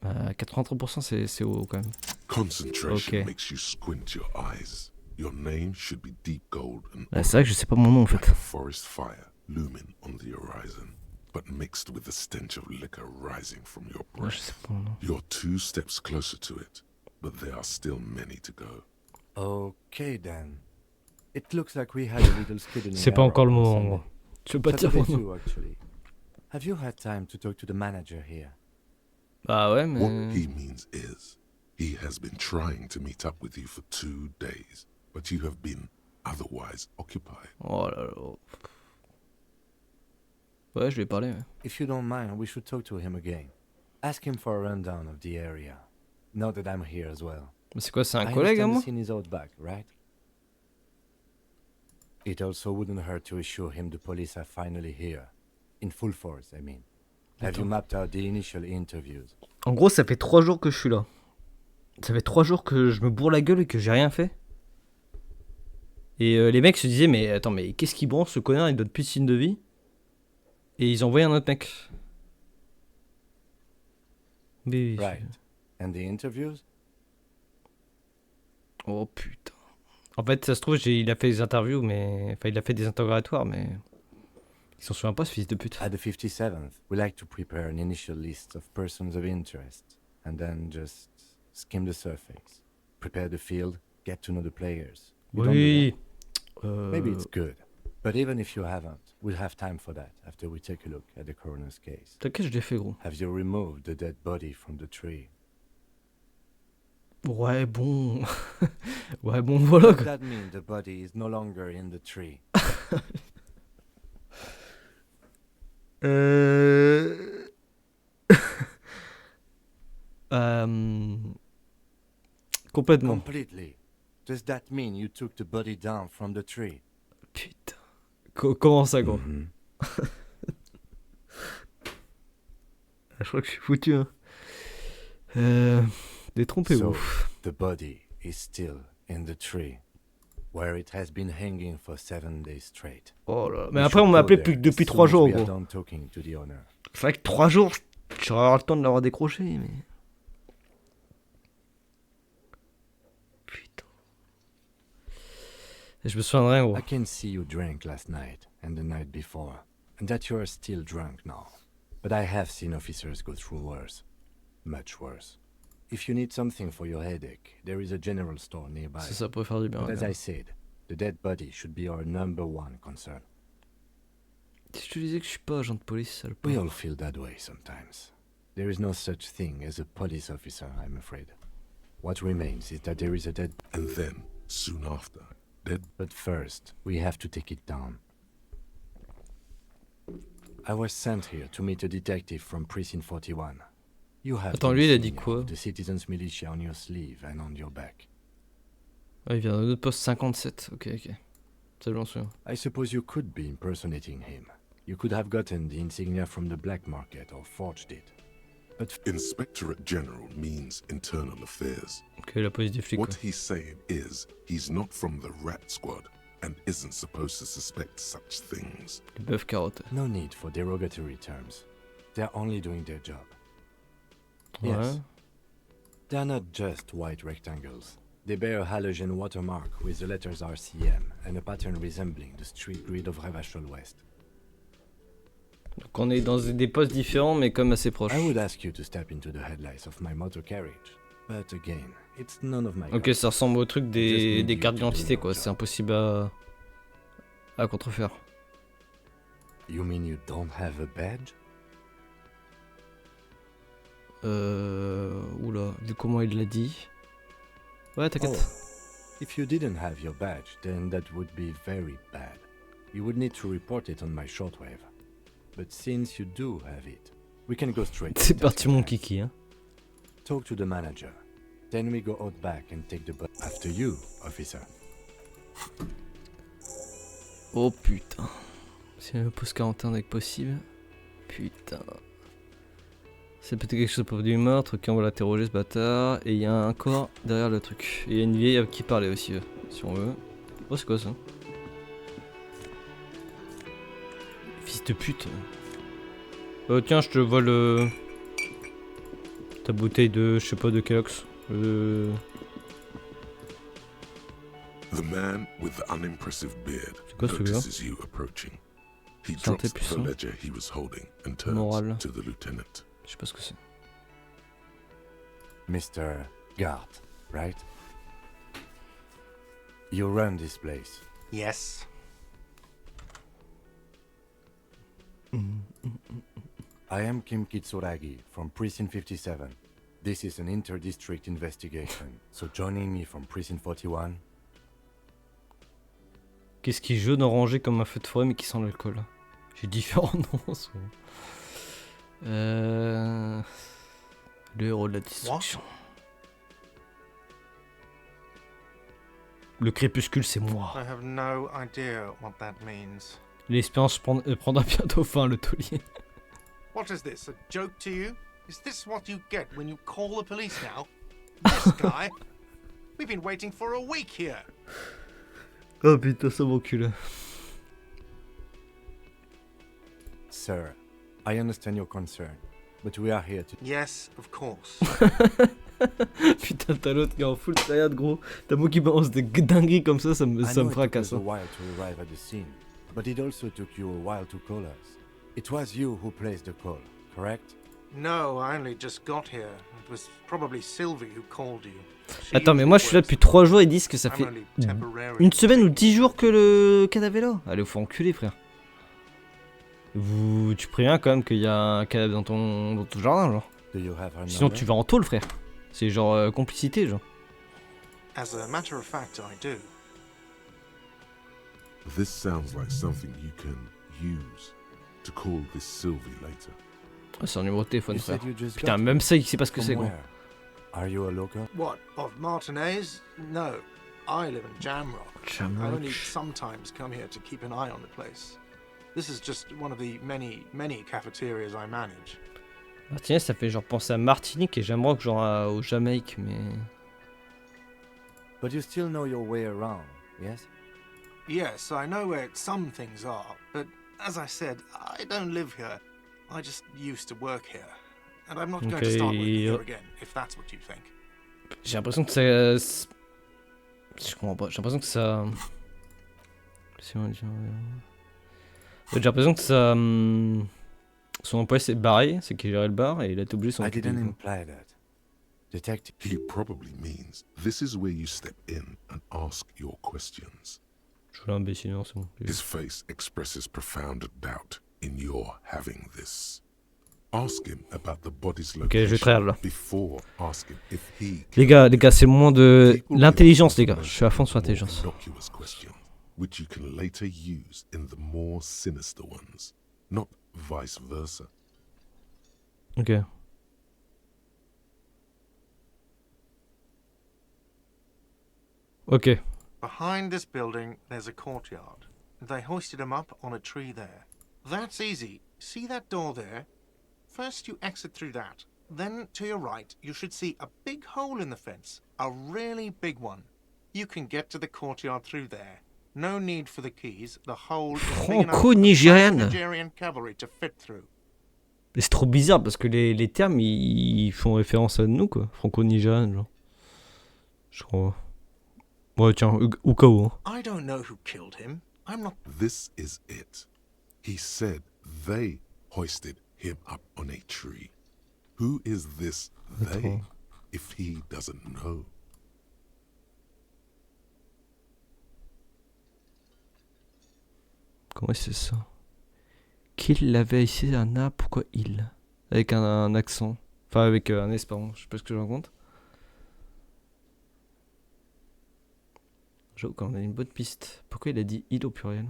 83% c'est haut quand même. Concentration Okay. makes you squint your eyes. Your name should be deep gold and C'est vrai que je sais pas mon nom en like fait. a forest fire looming on the horizon, but mixed with the stench of liquor rising from your Ouais, je breath. sais pas mon nom. You're 2 steps closer to it, but there are still many to go. Okay then. It looks like we had a little skidding. C'est pas encore le moment, en gros. Je veux pas dire mon Saturday nom. too, actually. Have you had time to talk to the manager here? Ah ouais, What mais. he means is, he has been trying to meet up with you for 2 days, but you have been otherwise occupied. Oh là là. Ouais, je vais parler. Ouais. If you don't mind, we should talk to him again. Ask him for a rundown of the area. Now that I'm here as well. Mais c'est quoi, c'est un I collègue à understand moi? the scene is out back, right? It also wouldn't hurt to assure him the police are finally here. In full force, I mean. Have you mapped out the initial interviews? En gros, ça fait 3 jours que je suis là. Ça fait 3 jours que je me bourre la gueule et que j'ai rien fait. Et les mecs se disaient, mais attends, mais qu'est-ce qu'il branche ce connard, il donne plus de signe de vie. Et ils envoient un autre mec. Mais... Right. And the interviews? Oh putain. En fait, ça se trouve, il a fait des interviews, mais... Enfin, il a fait des interrogatoires, mais... Il s'en souvient pas, ce fils de pute. At the 57th, we like to prepare an initial list of persons of interest, and then just skim the surface. Prepare the field, get to know the players. You don't do Oui. that? Maybe it's good. But even if you haven't, we'll have time for that after we take a look at the coroner's case. T'inquiète, je l'ai fait, gros. Have you removed the dead body from the tree? Ouais, bon. Ouais, bon, voilà. Does Quoi. that mean the body is no longer in the tree? Complètement. Completely. Does that mean you took the body down from the tree? Putain. Comment ça, gros? Mhm. Je crois que je suis foutu, hein. Détrompez-vous. So, the body is still in the tree, where it has been hanging for 7 days straight. Oh là là. Mais We après, on should m'a go appelé there depuis as 3 soon as jours, we are gros. done talking to the owner. C'est vrai que 3 jours, j'aurais avoir le temps de l'avoir décroché, mais... Putain. Et je me souviendrai, gros. I can see you drank last night and the night before, and that you are still drunk now. But I have seen officers go through worse. Much worse. If you need something for your headache, there is a general store nearby. Ça peut faire du bien. But as Regarde. I said, the dead body should be our #1 concern. Si je te disais que je suis pas agent de police, sale We pauvre. all feel that way sometimes. There is no such thing as a police officer, I'm afraid. What remains is that there is a dead... And then, soon after, dead But first, we have to take it down. I was sent here to meet a detective from Precinct 41. You have Attends, the lui, il a dit insignia quoi? of the Citizens Militia on your sleeve and on your back. Ah, il vient de notre poste 57. Ok, ok. Ça, je m'en souviens. I suppose you could be impersonating him. You could have gotten the insignia from the black market or forged it. But Inspectorate General means internal affairs. Ok, la police des flics, quoi. What he's saying is he's not from the rat squad and isn't supposed to suspect such things. Les bœufs carottes. no need for derogatory terms. They're only doing their job. Ouais. Yes. They're not just white rectangles. They bear a halogen watermark with the letters RCM and a pattern resembling the street grid of Ravachol West. Donc on est dans des postes différents, mais comme assez proches. I would ask you to step into the headlights of my motor carriage, but again, it's none of my Ok, concern. ça ressemble au truc Just des need cartes you to do d'identité, your quoi. job. C'est impossible à contrefaire. You mean you don't have a badge? Oula, vu comment il l'a dit. Ouais, t'inquiète. Oh. If you didn't have your badge, then that would be very bad. You would need to report it on my shortwave. But since you do have it, we can go straight. to C'est the parti, task mon force. kiki, hein. Talk to the manager. Then we go out back and take the bus. After you, officer. Oh putain. C'est le poste 41 avec possible. Putain. C'est peut-être quelque chose pour du meurtre. Ok, on va l'interroger, ce bâtard. Et il y a un corps derrière le truc. Et il y a une vieille qui parlait aussi, si on veut. Oh, c'est quoi ça? Fils de pute. Tiens, je te vole ta bouteille de, je sais pas de Kellogg's. The man with the unimpressive beard C'est quoi celui-là? notices you approaching. He Santé drops the puissant. ledger he was holding and turns Moral. to the lieutenant. Je sais pas ce que c'est. Mr. Gart, right? You run this place. Yes. I am Kim Kitsuragi from Precinct 57. This is an inter-district investigation, so joining me from Precinct 41. Qu'est-ce qui jaune orangé comme un feu de forêt mais qui sent l'alcool? J'ai différents noms souvent. Le héros de la destruction. Le crépuscule, c'est moi. I have no idea what that means. L'espérance prendra bientôt fin, le taulier. What is this, a joke to you? Is this what you get when you call the police now? This guy? We've been waiting for a week here. Oh putain, ça m'encule. Sir, I understand your concern, but we are here to... Yes, of course. Putain, t'as l'autre qui est en full triade, gros. T'as moi qui balance des dingueries comme ça me I know it took fracasse. us a while to arrive at the scene, but it also took you a while to call us. It was you who placed the call, correct? No, I only just got here. It was probably Sylvie who called you. She Attends, mais usually moi je suis là works depuis from 3 home. jours, ils disent que ça I'm fait only temporarily une semaine ou taking 10 jours care que le cadavre est là. Allez, faut enculer, frère. Tu préviens quand même qu'il y a un cadavre dans ton jardin, genre. Do you have her Sinon number? tu vas en tôle, frère. C'est genre complicité, genre. As a matter of fact, I do. This sounds like something you can use to call this Sylvie later. Ah, c'est un numéro de téléphone, You frère. said you just Putain, got même here. ça, il sait pas ce que From c'est, gros. where? Are you a local? What, of Martinez? No. I live in Jamrock. I only Jamrock. sometimes come here to keep an eye on the place. This is just one of the many cafeterias I manage. Martinez, ça fait genre penser à Martinique et Jamrock, genre au Jamaïque, mais. But you still know your way around, yes? Yes, I know where some things are, but as I said, I don't live here. I just used to work here. And I'm not going to start working here again, if that's what you think. J'ai l'impression que ça. Je comprends pas. J'ai l'impression que ça. J'ai l'impression que ça. Son employé s'est barré, c'est qu'il gérait le bar et il a été obligé de s'en I occuper. didn't imply that. Detective. He probably means this is where you step in and ask your questions. Je suis l'imbécile, non, c'est bon. His face expresses profound doubt in your having this. Ask him about the body's Ok, je vais location trahir là. before asking if he Les gars, c'est le moment de l'intelligence, les gars. Je suis à fond sur l'intelligence. innocuous questions, which you can later use in the more sinister ones, not vice versa. Ok. Ok. Behind this building, there's a courtyard. They hoisted him up on a tree there. That's easy. See that door there? First you exit through that. Then, to your right, you should see a big hole in the fence. A really big one. You can get to the courtyard through there. No need for the keys. The hole is big enough for the Franco-nigériane. Nigerian cavalry to fit through. Mais c'est trop bizarre parce que les termes ils font référence à nous, quoi. Franco-nigériane, genre. Je crois. Ouais, tiens, au cas où. Hein. I don't know who killed him. I'm not. This is it. He said they hoisted him up on a tree. Who is this they, if he doesn't know? Comment c'est ça? Qu'il l'avait ici, Anna, pourquoi il? Avec un accent. Enfin, avec un S, pardon, je sais pas ce que je raconte. J'avoue qu'on a une bonne piste. Pourquoi il a dit il au pluriel?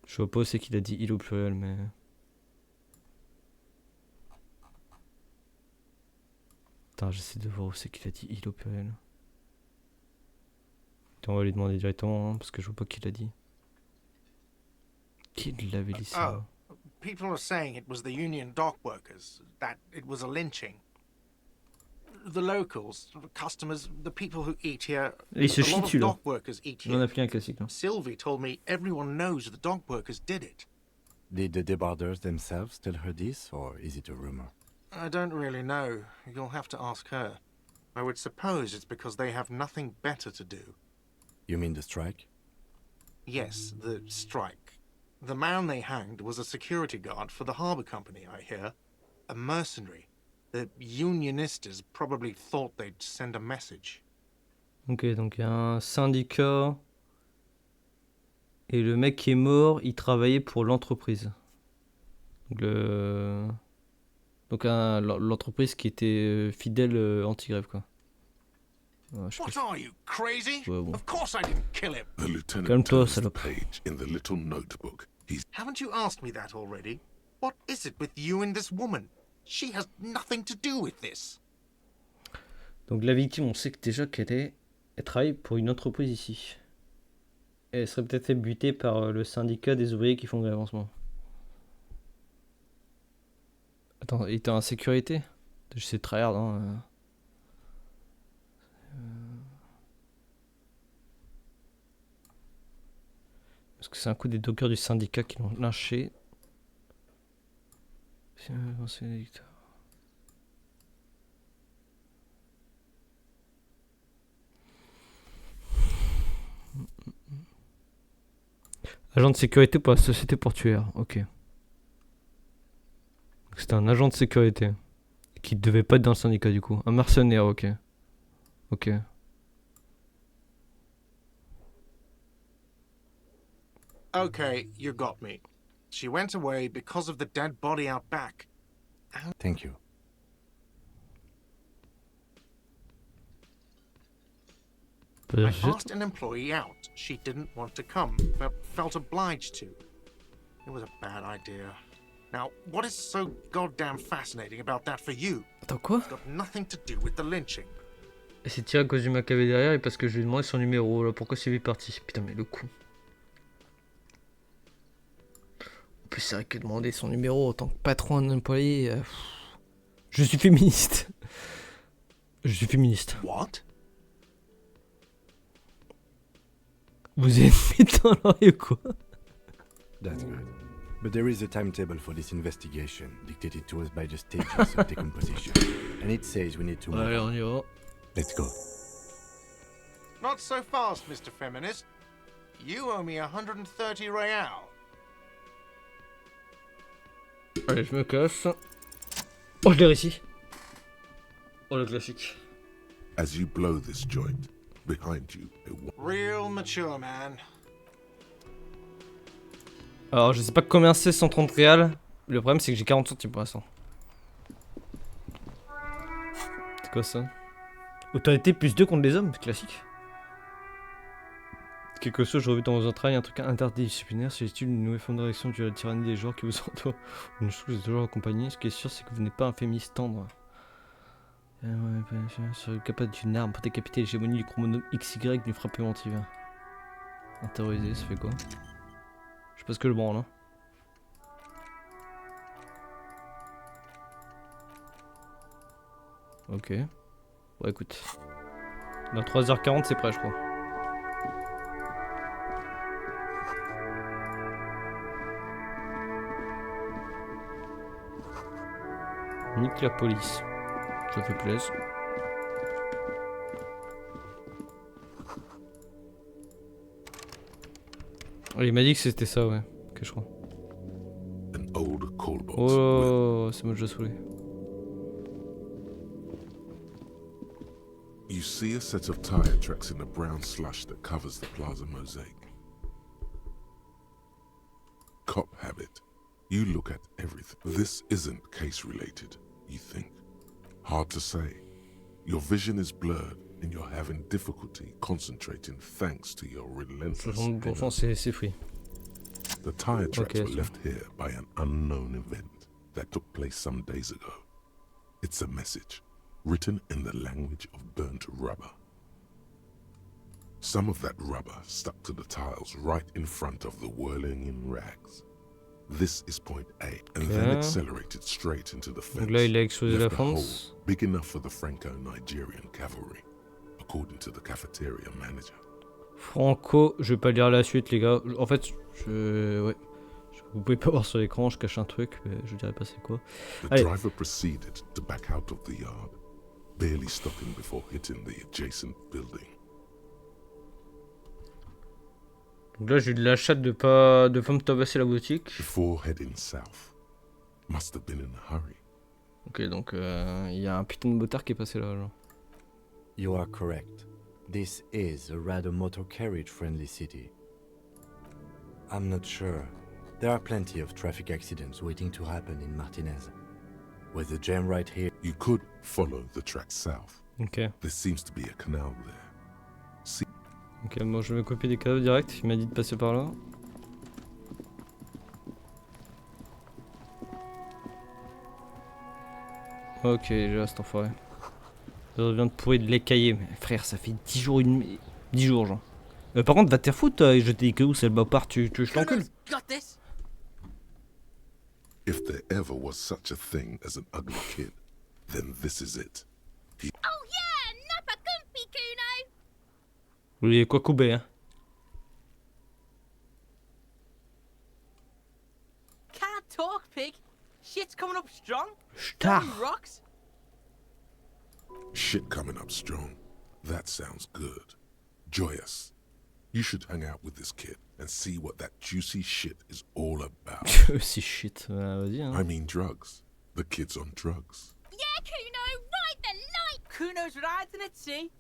Je vois pas où c'est qu'il a dit il au pluriel, mais. Attends, j'essaie de voir où c'est qu'il a dit il au pluriel. Attends, on va lui demander directement, hein, parce que je vois pas qui l'a dit. Qui l'avait dit ça? Oh, people are saying it was the union dock workers, that it was a lynching. The locals, the customers, the people who eat here, Et il se a chie lot of dessus là. dock workers eat On en here. a pris un classique là. Sylvie told me everyone knows the dock workers did it. Did the deboarders themselves tell her this, or is it a rumor? I don't really know. You'll have to ask her. I would suppose it's because they have nothing better to do. You mean the strike? Yes, the strike. The man they hanged was a security guard for the harbour company, I hear. A mercenary. The unionistas probably thought they'd send a message. Ok, donc il y a un syndicat. Et le mec qui est mort, il travaillait pour l'entreprise. Donc l'entreprise qui était fidèle anti-grève, quoi. Ouais, je sais What pas. are you, crazy? Ouais, bon. Of course I didn't kill him. The lieutenant Calme-toi, turns the salope. page in the little notebook. He's Haven't you asked me that already? What is it with you and this woman? She has nothing to do with this. Donc la victime, on sait que déjà elle travaille pour une entreprise ici. Et elle serait peut-être fait buter par le syndicat des ouvriers qui font grève en ce moment. Attends, il était en sécurité? C'est tryhard, hein. Parce que c'est un coup des dockers du syndicat qui l'ont lynché. Agent de sécurité pour la société portuaire. Ok. C'était un agent de sécurité. Qui devait pas être dans le syndicat du coup. Un mercenaire, ok. Ok. Okay, you got me. She went away because of the dead body out back. Thank you. I asked an employee out. She didn't want to come, but felt obliged to. It was a bad idea. Now, what is so goddamn fascinating about that for you? Attends, quoi? It's got nothing to do with the lynching. Et c'est tiré à cause du mec qu'il y avait derrière et parce que je lui ai demandé son numéro. Là, pourquoi c'est lui parti? Putain, mais le coup. En plus, c'est vrai que demander son numéro en tant que patron d'un employé. Je suis féministe. Je suis féministe. What? Vous êtes mis dans l'oreille ou quoi? That's good. But there is a timetable for this investigation, dictated to us by the stages of decomposition. And it says we need to move Allez, on. on y va. Let's go. Not so fast, Mr. Feminist. You owe me 130 real. Allez, je me casse. Oh, je l'ai réussi. Oh, le classique. As you blow this joint, behind you, Real mature, man. Alors, je sais pas combien c'est 130 réals. Le problème, c'est que j'ai 40 centimes pour l'instant. C'est quoi ça? Autorité plus 2 contre les hommes, c'est classique. Quelque chose, je revu dans vos entrailles, un truc interdisciplinaire, c'est l'étude d'une nouvelle forme de réaction due à la tyrannie des genres qui vous entoure. Une chose, vous êtes toujours accompagné. Ce qui est sûr, c'est que vous n'êtes pas un féministe tendre. Serait capable d'une arme pour décapiter l'hégémonie du chromosome XY d'une frappe préventive. Intérioriser, ça fait quoi? Je sais pas ce que je branle, hein. Ok. Bon, écoute. Dans 3h40, c'est prêt, je crois. Nique la police. Ça fait plaisir. Il m'a dit que c'était ça, ouais. Que je crois. an old call box. Oh, ça m'a déjà saoulé. You see a set of tire tracks in the brown slush that covers the plaza mosaic. Cop habit. You look at everything. This isn't case related, you think. Hard to say. Your vision is blurred and you're having difficulty concentrating thanks to your relentless 60% c'est free. The tire tracks Okay, were so- left here by an unknown event that took place some days ago. It's a message, written in the language of burnt rubber. Some of that rubber stuck to the tiles right in front of the whirling in rags. This is point A, and then Okay. accelerated straight into the fence. Donc là, il a explosé la left a hole fence. big enough for the Franco-Nigerian cavalry, according to the cafeteria manager. Franco, je vais pas lire la suite, les gars. En fait, ouais. Vous pouvez pas voir sur l'écran, je cache un truc, mais je dirais pas c'est quoi. The Allez. driver proceeded to back out of the yard, barely stopping before hitting the adjacent building. Donc là, j'ai eu de la chatte de pas me tabasser la boutique. Before heading south. Must have been in a hurry. Ok, donc il y a un putain de motard qui est passé là. Genre. You are correct. This is a rather motor carriage friendly city. I'm not sure. There are plenty of traffic accidents waiting to happen in Martinez. With the jam right here. You could follow the track south. Ok. There seems to be a canal there. Ok, moi je vais copier des cadeaux direct. Il m'a dit de passer par là. Ok, j'ai là cet enfoiré. Ça vient de pourrir de l'écailler. Mais frère, ça fait 10 jours, 10 jours, genre. Par contre, va te faire foutre, toi. Je t'ai dit que où c'est le bas-part, tu je t'encule. If there ever was such a thing as an ugly kid, then this is it. Vous voulez quoi couper, hein? Can't talk, pig. Shit's coming up strong. Star. Rocks. Shit coming up strong. That sounds good. Joyous. You should hang out with this kid and see what that juicy shit is all about. C'est shit. Vas-y. Hein. I mean drugs. The kid's on drugs. Yeah, Kuno, ride the light. Kuno's riding it, see?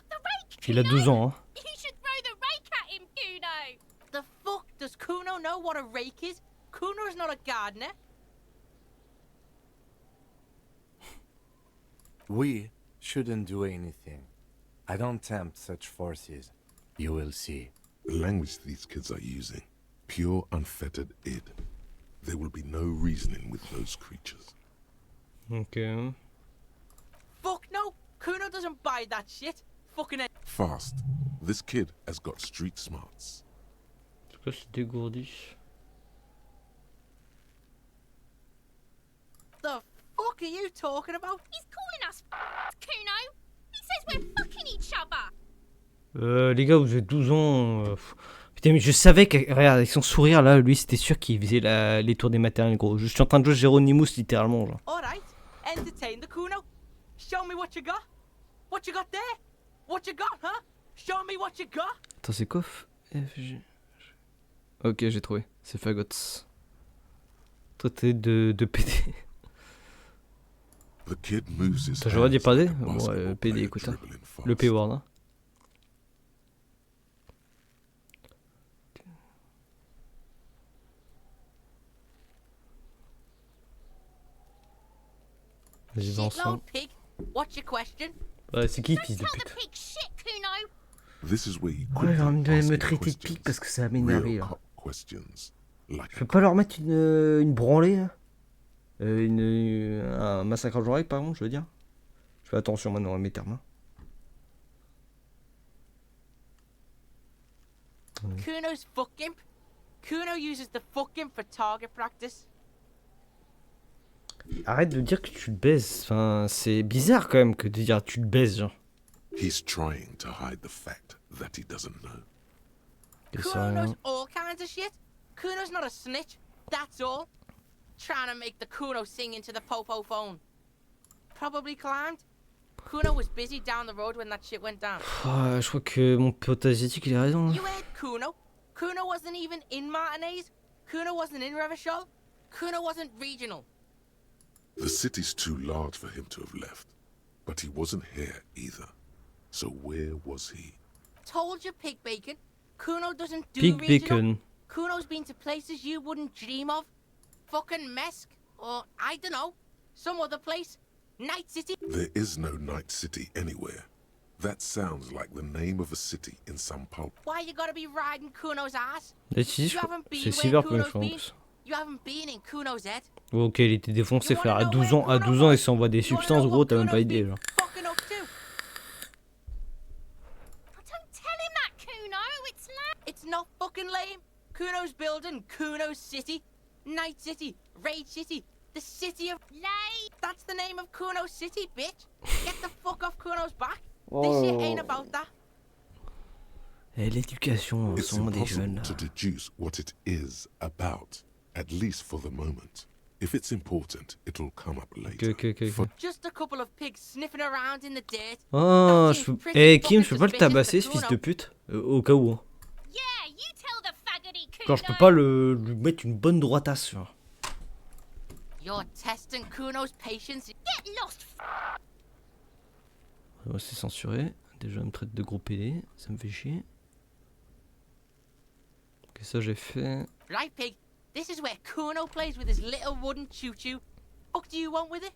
The rake, Il a Kuno. 12 ans. Hein. You should throw the rake at him, Kuno. The fuck does Kuno know what a rake is? Kuno's not a gardener. We shouldn't do anything. I don't tempt such forces. You will see. The language these kids are using, pure unfettered id. There will be no reasoning with those creatures. Ok. Fuck no! Kuno doesn't buy that shit. Fucking Fast. This kid has got street smarts. C'est quoi ce dégourdi? The fuck are you talking about? He's calling us Kuno. He says we're fucking each other. Les gars, vous avez 12 ans. Putain, mais je savais que. Regarde, avec son sourire là, lui, c'était sûr qu'il faisait les tours des maternelles, gros. Je suis en train de jouer Géronimous littéralement, genre. Alright, entertain the Kuno. Show me what you got. What you got there? What you got, huh? Show me what you got. Attends, c'est quoi F, G... Ok, j'ai trouvé. C'est Fagots. Traité de PD. The kid moves his Attends, j'aurais dit hands pas D. like a Bon, basketball PD, player écoute. Hein. dribbling fast. Le P-word, hein. Vas-y, va ensemble. Shitload pig. What's your question? Ouais, c'est qui, Don't fils de tell the pute? pig shit, Kuno. This is where you Ouais, quickly j'ai envie de ask me it traiter de questions. pique parce que ça va m'énerver, Real là. cop questions. Like Je peux pas leur mettre une branlée, là un massacre à genre par exemple, je veux dire. Je fais attention maintenant à mes termes. Hein. Kuno's fuck imp. Kuno uses the fuck imp for target practice. Arrête de dire que tu le baises. Enfin, c'est bizarre quand même que de dire tu le baises, genre. he's trying to hide the fact that he doesn't know. Que ça, Kuno knows hein. all kinds of shit. Kuno's not a snitch. That's all. Trying to make the Kuno sing into the popo phone. Probably climbed. Kuno was busy down the road when that shit went down. Je crois que mon pote asiatique il a raison. Hein. You heard Kuno? Kuno wasn't even in Martinez. Kuno wasn't in Revachol. Kuno wasn't regional. The city's too large for him to have left, but he wasn't here either. So where was he? Told you, Pig Bacon. Kuno doesn't do Pig regional. bacon. Kuno's been to places you wouldn't dream of. Fucking Mesk, or I don't know, some other place. Night City. There is no Night City anywhere. That sounds like the name of a city in some pulp. Why you gotta be riding Kuno's ass? C'est You haven't been c'est where cyberpunk, je Kuno's crois, en been. plus. You haven't been in Kuno's head. Ouais, ok, il était défoncé, frère. À 12 ans, il s'envoie des substances, gros, t'as même pas idée, genre. Fucking up too. Don't tell him that, Kuno. It's lame. It's not fucking lame. Kuno's building Kuno's City. Night City. Raid City. The city of... Lame. That's the name of Kuno City, bitch. Get the fuck off Kuno's back. This Oh. shit ain't about that. Et l'éducation, It's sont des impossible jeunes. to deduce what it is about, at least for the moment. If it's important, it'll come up later. Ok. For Just a couple of pigs sniffing around in the dirt. Oh, That je seems peux... pretty Eh, Kim, fucking je peux pas le suspicious to tabasser, ce fils Kuno. de pute. Au cas où. Hein. Yeah, you tell the faggoty Kuno. Genre, je peux pas lui mettre une bonne droitasse, genre. You're testing Kuno's patience. Get lost. Ouais, c'est censuré. Déjà, elle me traite de gros PD. Ça me fait chier. Ok, ça, j'ai fait. Right, pig. This is where Kuno plays with his little wooden choo-choo. What do you want with it?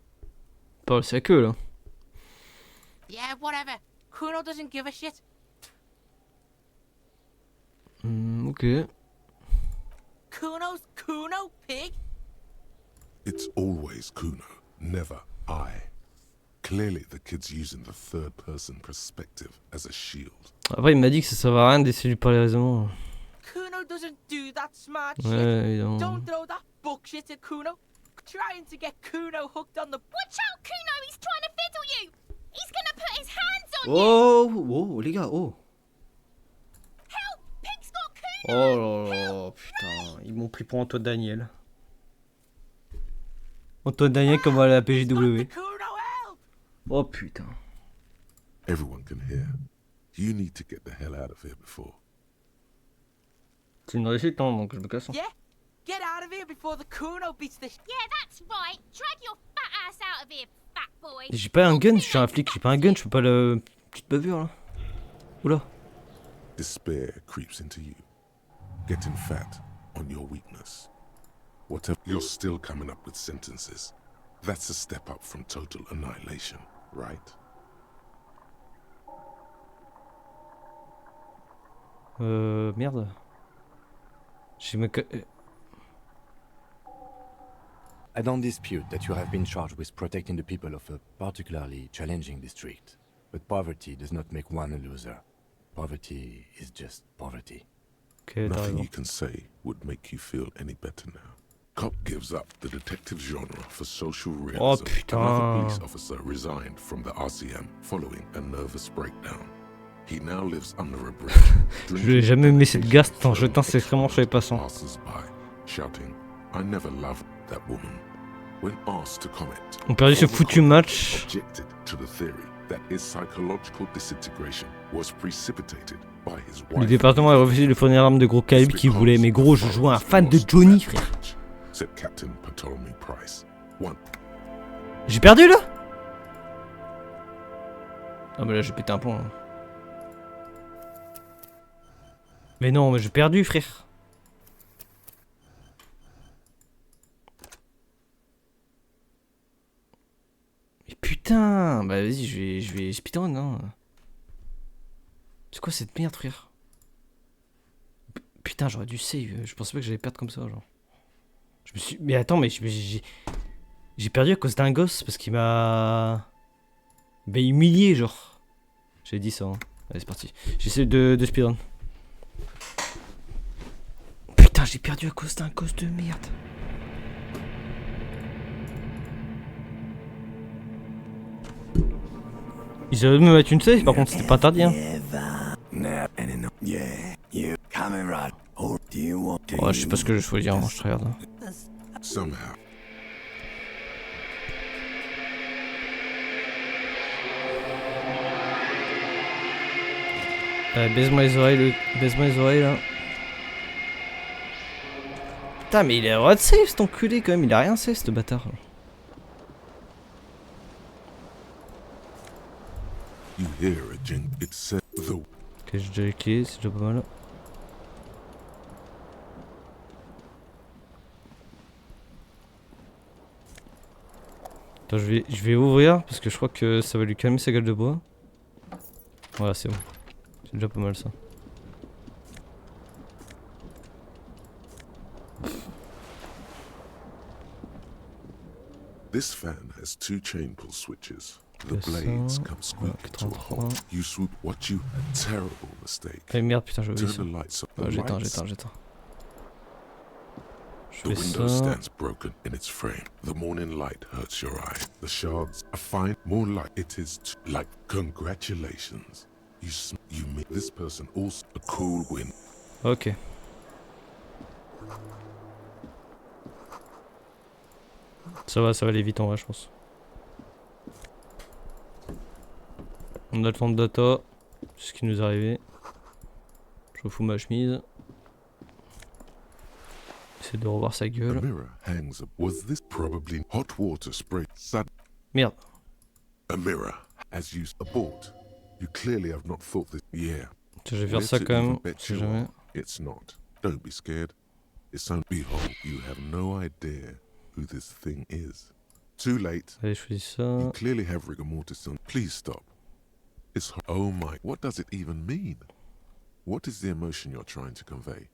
Parle, c'est à queue, là. Yeah, whatever. Kuno doesn't give a shit. Ok. Kuno's Kuno, pig. it's always Kuno, never I. Clearly, the kid's using the third-person perspective as a shield. Après, il m'a dit que ça servait à rien d'essayer de lui parler raisonnement. Kuno doesn't do that smart shit. Ouais, évidemment. Don't throw that bullshit at Kuno. Trying to get Kuno hooked on the... Watch out, Kuno. He's trying to fiddle you. He's gonna put his hands on you. Oh, les gars, oh. Help! Pig's got Oh Kuno. là là, putain. Ils m'ont pris pour Antoine Daniel. Antoine Daniel comme à la PGW. Kuno, help! Oh putain. Everyone can hear. You need to get the hell out of here before. C'est une réussite, hein, donc je me casse. Yeah? Get out of here before the Kuno beats the... Yeah, that's right. Drag your fat ass out of here, fat boy. J'ai pas un gun, je suis un flic, j'ai pas un gun, je peux pas le... Petite bavure là. Oula. Despair creeps into you, getting fat on your weakness. Whatever, you're still coming up with sentences. That's a step up from total annihilation, right? Merde. J'ai me... I don't dispute that you have been charged with protecting the people of a particularly challenging district. But poverty does not make one a loser. Poverty is just poverty. Ok, t'as Nothing raison. you can say would make you feel any better now. Cop gives up the detective genre for social realism. Oh putain. Another police officer resigned from the RCM following a nervous breakdown. He now lives under a bridge. Je vais jamais aimé cette gaste en jetant ses excréments sur les passants. Passers-by, shouting, I never loved that woman. When asked to comment, On perdu ce foutu match. objected to the theory that his psychological disintegration was precipitated by his wife. Le département a refusé de fournir l'arme de gros calibre qu'il voulait. Mais gros, je joue un fan de Johnny, frère. Said Captain Ptolemy Price. One. J'ai perdu là. Ah mais là j'ai pété un plomb. Hein. Mais non, mais j'ai perdu, frère. Mais putain, bah vas-y, je vais speedrun, hein. C'est quoi cette merde, frère? Putain, j'aurais dû save. Je pensais pas que j'allais perdre comme ça, genre. Je me suis... Mais attends, mais j'ai perdu à cause d'un gosse parce qu'il m'a... Bah humilié, genre. J'ai dit ça, hein. Allez, c'est parti. J'essaie de speedrun. Putain, j'ai perdu à cause d'un gosse de merde. Ils auraient dû me mettre une save, par contre, c'était pas interdit, hein. Ouais, je sais pas ce que je choisir, moi, je regarde. Hein. Somehow. Baise-moi les oreilles, là. Putain, mais il a le droit de save, cet enculé, quand même. Il a rien save, ce bâtard. You hear a jing. It said the. Ok, j'ai déjà les clés, c'est déjà pas mal. Attends, je vais ouvrir parce que je crois que ça va lui calmer sa gueule de bois. Voilà, c'est bon. C'est déjà pas mal ça. This fan has two chain pull switches. The blades come squeak to a halt. You swoop what you a terrible mistake. Ah merde, putain, je vais Turn ça. the lights up. Ah, j'éteins. Je The fais window ça. stands broken in its frame. The morning light hurts your eye. The shards are fine. More like it is like congratulations. You meet this person also a cool win. Ok. Ça va aller vite en vrai, je pense. On a le temps de data. C'est ce qui nous est arrivé. Je refous ma chemise. Essaye de revoir sa A gueule. mirror hangs up. Was this probably hot water spray? Merde. A mirror. As you abort. You clearly have not thought this. Yeah. Je vais faire ça quand même. Si jamais. It's not. Don't be scared. It's only behold. You have no idea who this thing is. Too late. Allez, je choisis ça. You clearly have rigor mortis on. Please stop. It's oh my. What does it even mean? What is the emotion you're trying to convey?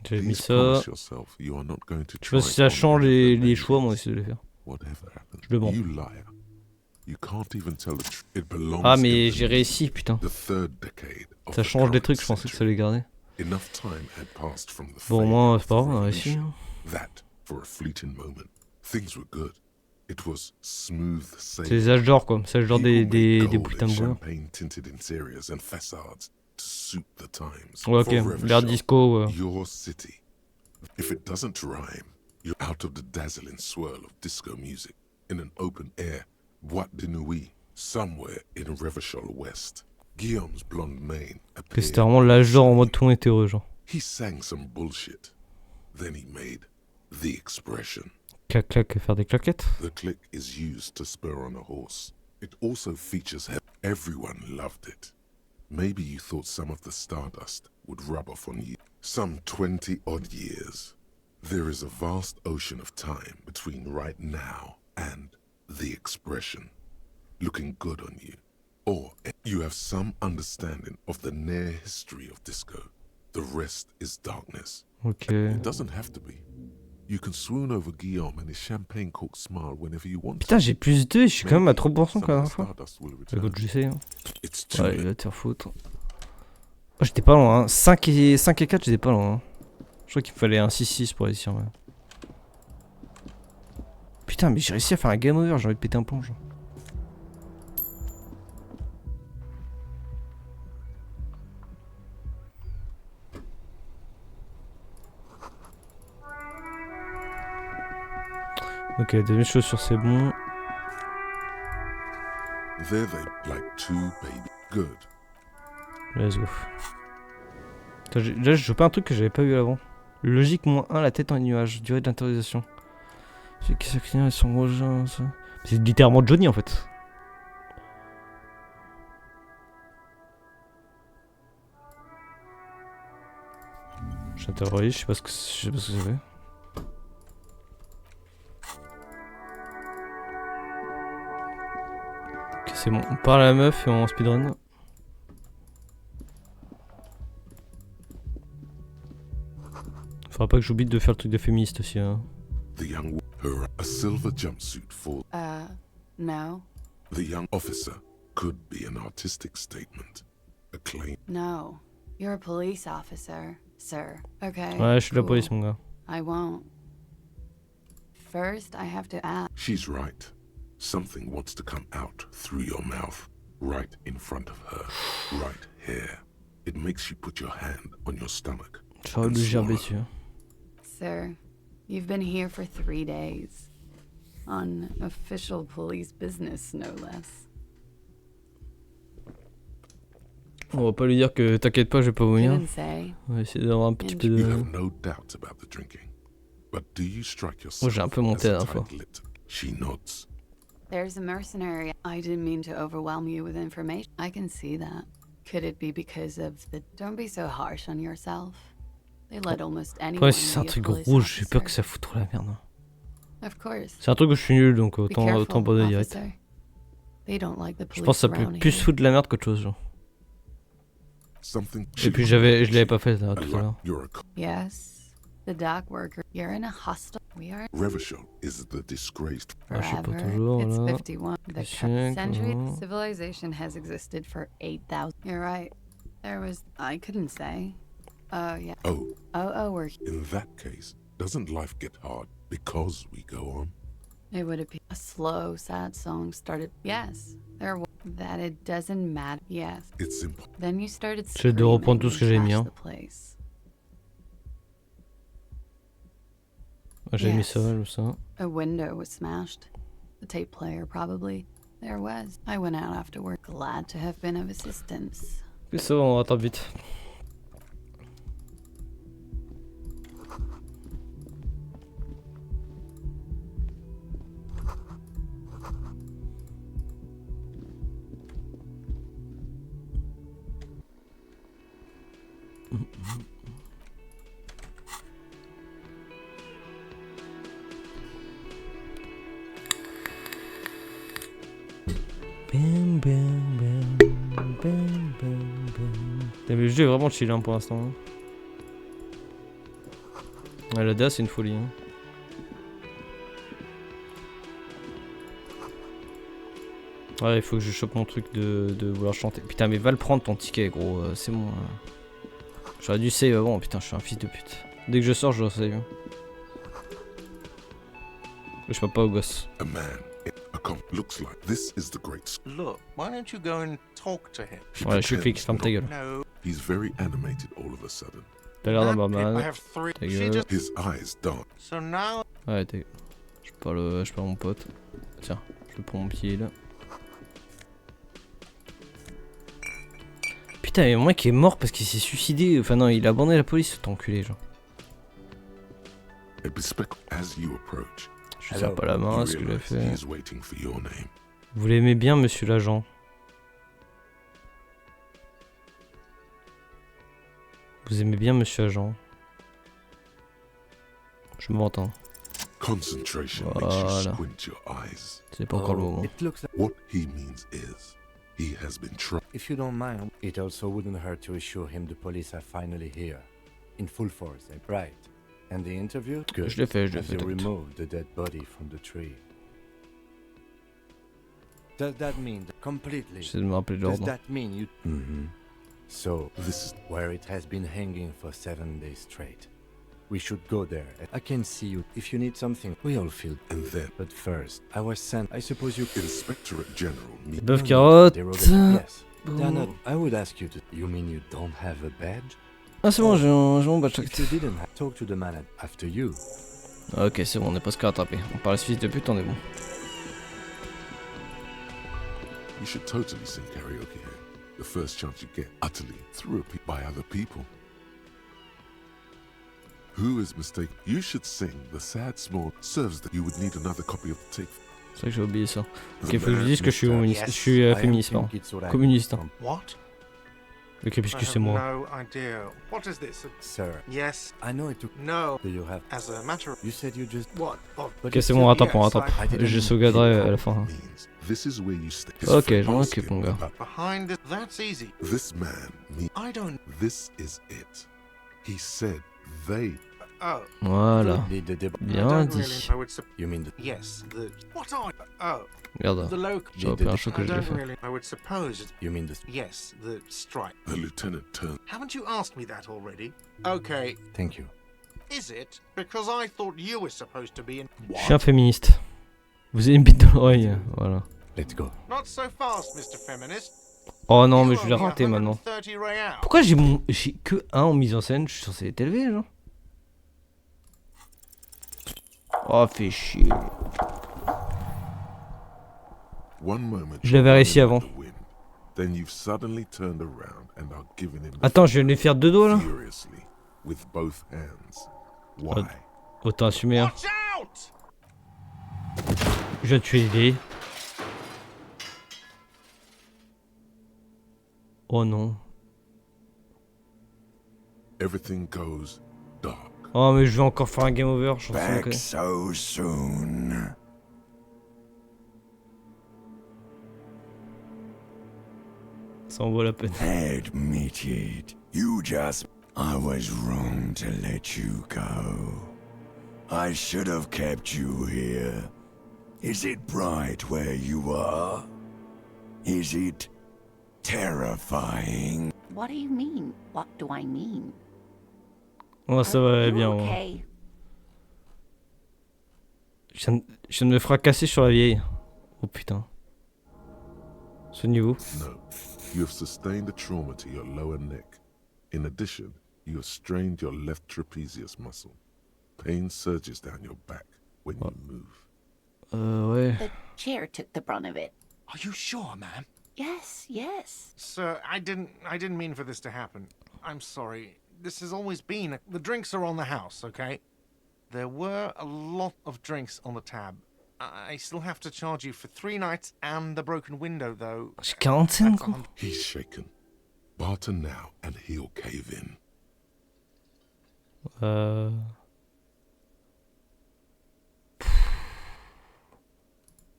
J'ai mis Please ça. promise yourself you are not going to Je sais pas try si ça on change whatever les that choix, moi, is. essayer de le faire. Whatever happens. Je demande. You liar. You can't even tell the truth. It belongs Ah, in mais the j'ai réussi, putain. the third decade of Ça the change des current trucs, je pensais que ça century. allait garder. Enough time had passed from the Bon, fame moi, of c'est pas grave, the on a réussi. revolution Hein. that, for a fleeting moment, things were good. It was smooth C'est sailing. les âges d'or, quoi. C'est l'âge d'or des People made putains gold de and bois. champagne-tinted interiors and facades to suit the times. Ouais, ok. Forever L'air shall disco. Your city. If it doesn't rhyme, you're out of the dazzling swirl of disco music in an open air. Boîte de nuit, somewhere in Revachol West. Guillaume's blonde mane Que c'était appeared. vraiment l'âge d'or en mode tout le monde était heureux, genre. He sang some bullshit. Then he made the expression. Clac clac, faire des claquettes. The click is used to spur on a horse. It also features everyone loved it. Maybe you thought some of the stardust would rub off on you. Some 20 odd years. There is a vast ocean of time between right now and the expression. Looking good on you. Or you have some understanding of the near history of disco. The rest is darkness. Ok. It doesn't have to be. You can swoon over Guillaume and his champagne cork smile whenever you want. Putain, j'ai plus 2 et je suis quand même à 3% Some quand of même. the stardust will Écoute, return. je sais. Hein. It's too Ouais, il late. va te faire foutre. Oh, j'étais pas loin, hein. 5 et 4, j'étais pas loin. Hein. Je crois qu'il me fallait un 6-6 pour réussir. Ouais. Putain, mais j'ai réussi à faire un game over, j'ai envie de péter un plomb. Genre. Ok, deuxième chaussure, c'est bon. There they like two baby. Good. Let's go. Attends, là, je joue pas un truc que j'avais pas vu avant. Logique -1, la tête en nuage. Durée de l'interrogation. C'est qui ça client et son gros genre, ça. C'est littéralement Johnny en fait. J'interroge, je sais pas ce que ça fait. Ok, c'est bon, on parle à la meuf et on speedrun. Faudra pas que j'oublie de faire le truc de féministe aussi. Hein. The young her a silver jumpsuit for No. the young officer could be an artistic statement. A claim. No. You're a police officer, sir. Okay. Ouais, je suis de la cool. police, mon gars. I won't. First, I have to ask. She's right. Something wants to come out through your mouth, right in front of her, right here. It makes you put your hand on your stomach. J'aurais dû gerber dessus. Sir, you've been here for 3 days. On official police business, no less. On va pas lui dire que t'inquiète pas, je vais pas vomir. Didn't say. On va essayer d'avoir un petit peu You de. have no doubts about the drinking. But do you strike yourself? Oh, j'ai un peu monté as la a dernière fois. tight-lipped? She nods. There's a mercenary. I didn't mean to overwhelm you with information. I can see that. Could it be because of the... Don't be so harsh on yourself. They let almost anyone Ouais, si c'est un be a truc police rouge, j'ai peur que officer. ça fout trop la merde. Of course. C'est un truc où je suis nul, donc Be autant careful, pas de direct. officer. They don't like the Je pense que ça police peut around plus here. foutre de la merde qu'autre chose. Genre. Something. Et puis je l'avais pas fait là, tout à l'heure. You're a cop. Yes. The dock worker. You're in a hostel. We are Revachol is the disgraced. Ah, je sais pas forever. toujours, It's là. 51. The Cinq, century voilà. civilization has existed for 8,000. You're right. There was... I couldn't say. Oh, yeah. Oh, We're... in that case, doesn't life get hard because we go on? It would appear a slow, sad song started. Yes, there was that. It doesn't matter. Yes. It's simple. Then you started J'essaie de reprendre tout screaming ce que j'ai and mis, trashed hein. the place. J'ai mis Yes. ça, tout ça. A window was smashed. The tape player probably. There was. I went out afterward, glad to have been of assistance. Et ça va, on rattrape vite. Bam, bam, bam, bam, bam, bam. Putain, mais le jeu est vraiment chill hein, pour l'instant. Hein. Ouais, la DA c'est une folie. Hein. Ouais, il faut que je chope mon truc de vouloir chanter. Putain, mais va le prendre ton ticket, gros. C'est bon. J'aurais dû save avant. Putain, je suis un fils de pute. Dès que je sors, je dois save. Je peux pas au gosse. A man, a cop looks like this is the great. Look, why don't you go and talk to him? He Ouais, je suis pretends flic, ferme ta not- gueule. No. He's very animated all of a sudden. T'as l'air d'un that barman. I have 3. Ta She gueule. just... His eyes dart. So now... Ouais, t'es. Je parle à mon pote. Tiens, je prends mon pied là. Putain, il y a un mec qui est mort parce qu'il s'est suicidé. Enfin non, il a abandonné la police, cet enculé, genre. As you approach, Je sais pas la main, ce que j'ai he fait. is waiting for your name. Vous l'aimez bien, monsieur l'agent? Vous aimez bien, monsieur l'agent? Je m'entends. Concentration makes Voilà. you squint your eyes. C'est pas encore le moment. It looks like, What he means is, he has been trying. if you don't mind, it also wouldn't hurt to assure him the police are finally here. In full force, right? And the interview? Good. Je l'ai fait, Have you t'inquiète. removed the dead body from the tree? Does that mean completely? J'essaie de me rappeler de Does l'ordre. that mean you? Mm-hmm. So This is where it has been hanging for 7 days straight. We should go there. I can see you. If you need something, we all feel. and then But first, I was sent. I suppose you. Inspectorate General meet. Bœuf carotte. Yes. They're not. I would ask you to. You mean you don't have a badge? Ah c'est bon, j'ai mon badge. If you didn't, talk to the man after you. Ok, c'est bon, on est presque rattrapé. On parle fils de pute, on est bon. You should totally sing karaoke here. The first chance you get, utterly through by other people. Who is mistaken? You should sing the sad small serves that you would need another copy of the tape. C'est vrai que j'ai oublié ça. Ok, The faut que je man dise que je suis communiste. Je suis I féministe, pardon. think it's what I Communiste. from- What? Ok, I puisque have c'est moi. no idea. What is this? Sir, Yes. I know it took. No. Do you have? As a matter of You said you just. what? Of But Ok, it's c'est still- bon, rattrape, on yes, rattrape. I didn't Je sauvegarderai à la fin. Means this is where you stay. Ok, je m'en occupe, mon gars. behind it. That's easy. This man, me. I don't. This is it. He said they. Oh. Voilà. The I Bien don't dit. really. I would. You mean the. Yes. The. What are? Oh. Regarde, The local. j'ai repris un choc que I je l'ai don't fait. really. I would suppose. It's, You mean the. yes. The stripe. The lieutenant turned. Haven't you asked me that already? Okay. Thank you. Is it? Because I thought you were supposed to be in. Je suis un féministe. Vous avez une bite dans l'oreille, voilà. Let's go. Not so fast, Mr. Feminist. Oh non, mais You je l'ai owe me raté maintenant. 130 reals. Pourquoi j'ai que 1 en mise en scène? Je suis censé être élevé, genre. Oh, fais chier. One moment. Je l'avais réussi you're avant. running with the wind, then you've suddenly turned around and are giving him. Attends, je vais lui faire 2 doigts là. Furiously, with both hands. Why? Autant assumer. Hein. Watch out! Je vais tuer les. Oh non. Everything goes dark. Oh, mais je vais encore faire un game over. Je suis en train de Back déconner. so soon. Ça en vaut la peine. Admit it. You just. I was wrong to let you go. I should have kept you here. Is it bright where you are? Is it terrifying? What do you mean? What do I mean? Oh, ça va aller bien. Moi. Okay. Je viens de me fracasser sur la vieille. Oh putain. Soignez-vous. No. You have sustained a trauma to your lower neck. In addition, you have strained your left trapezius muscle. Pain surges down your back when you move. Ouais. The chair took the brunt of it. Are you sure, ma'am? Yes, yes. Sir, I didn't mean for this to happen. I'm sorry. This has always been. The drinks are on the house, okay? There were a lot of drinks on the tab. I still have to charge you for 3 nights and the broken window, though. J'ai 45 That's ans. 100. He's shaken. Barter now and he'll cave in.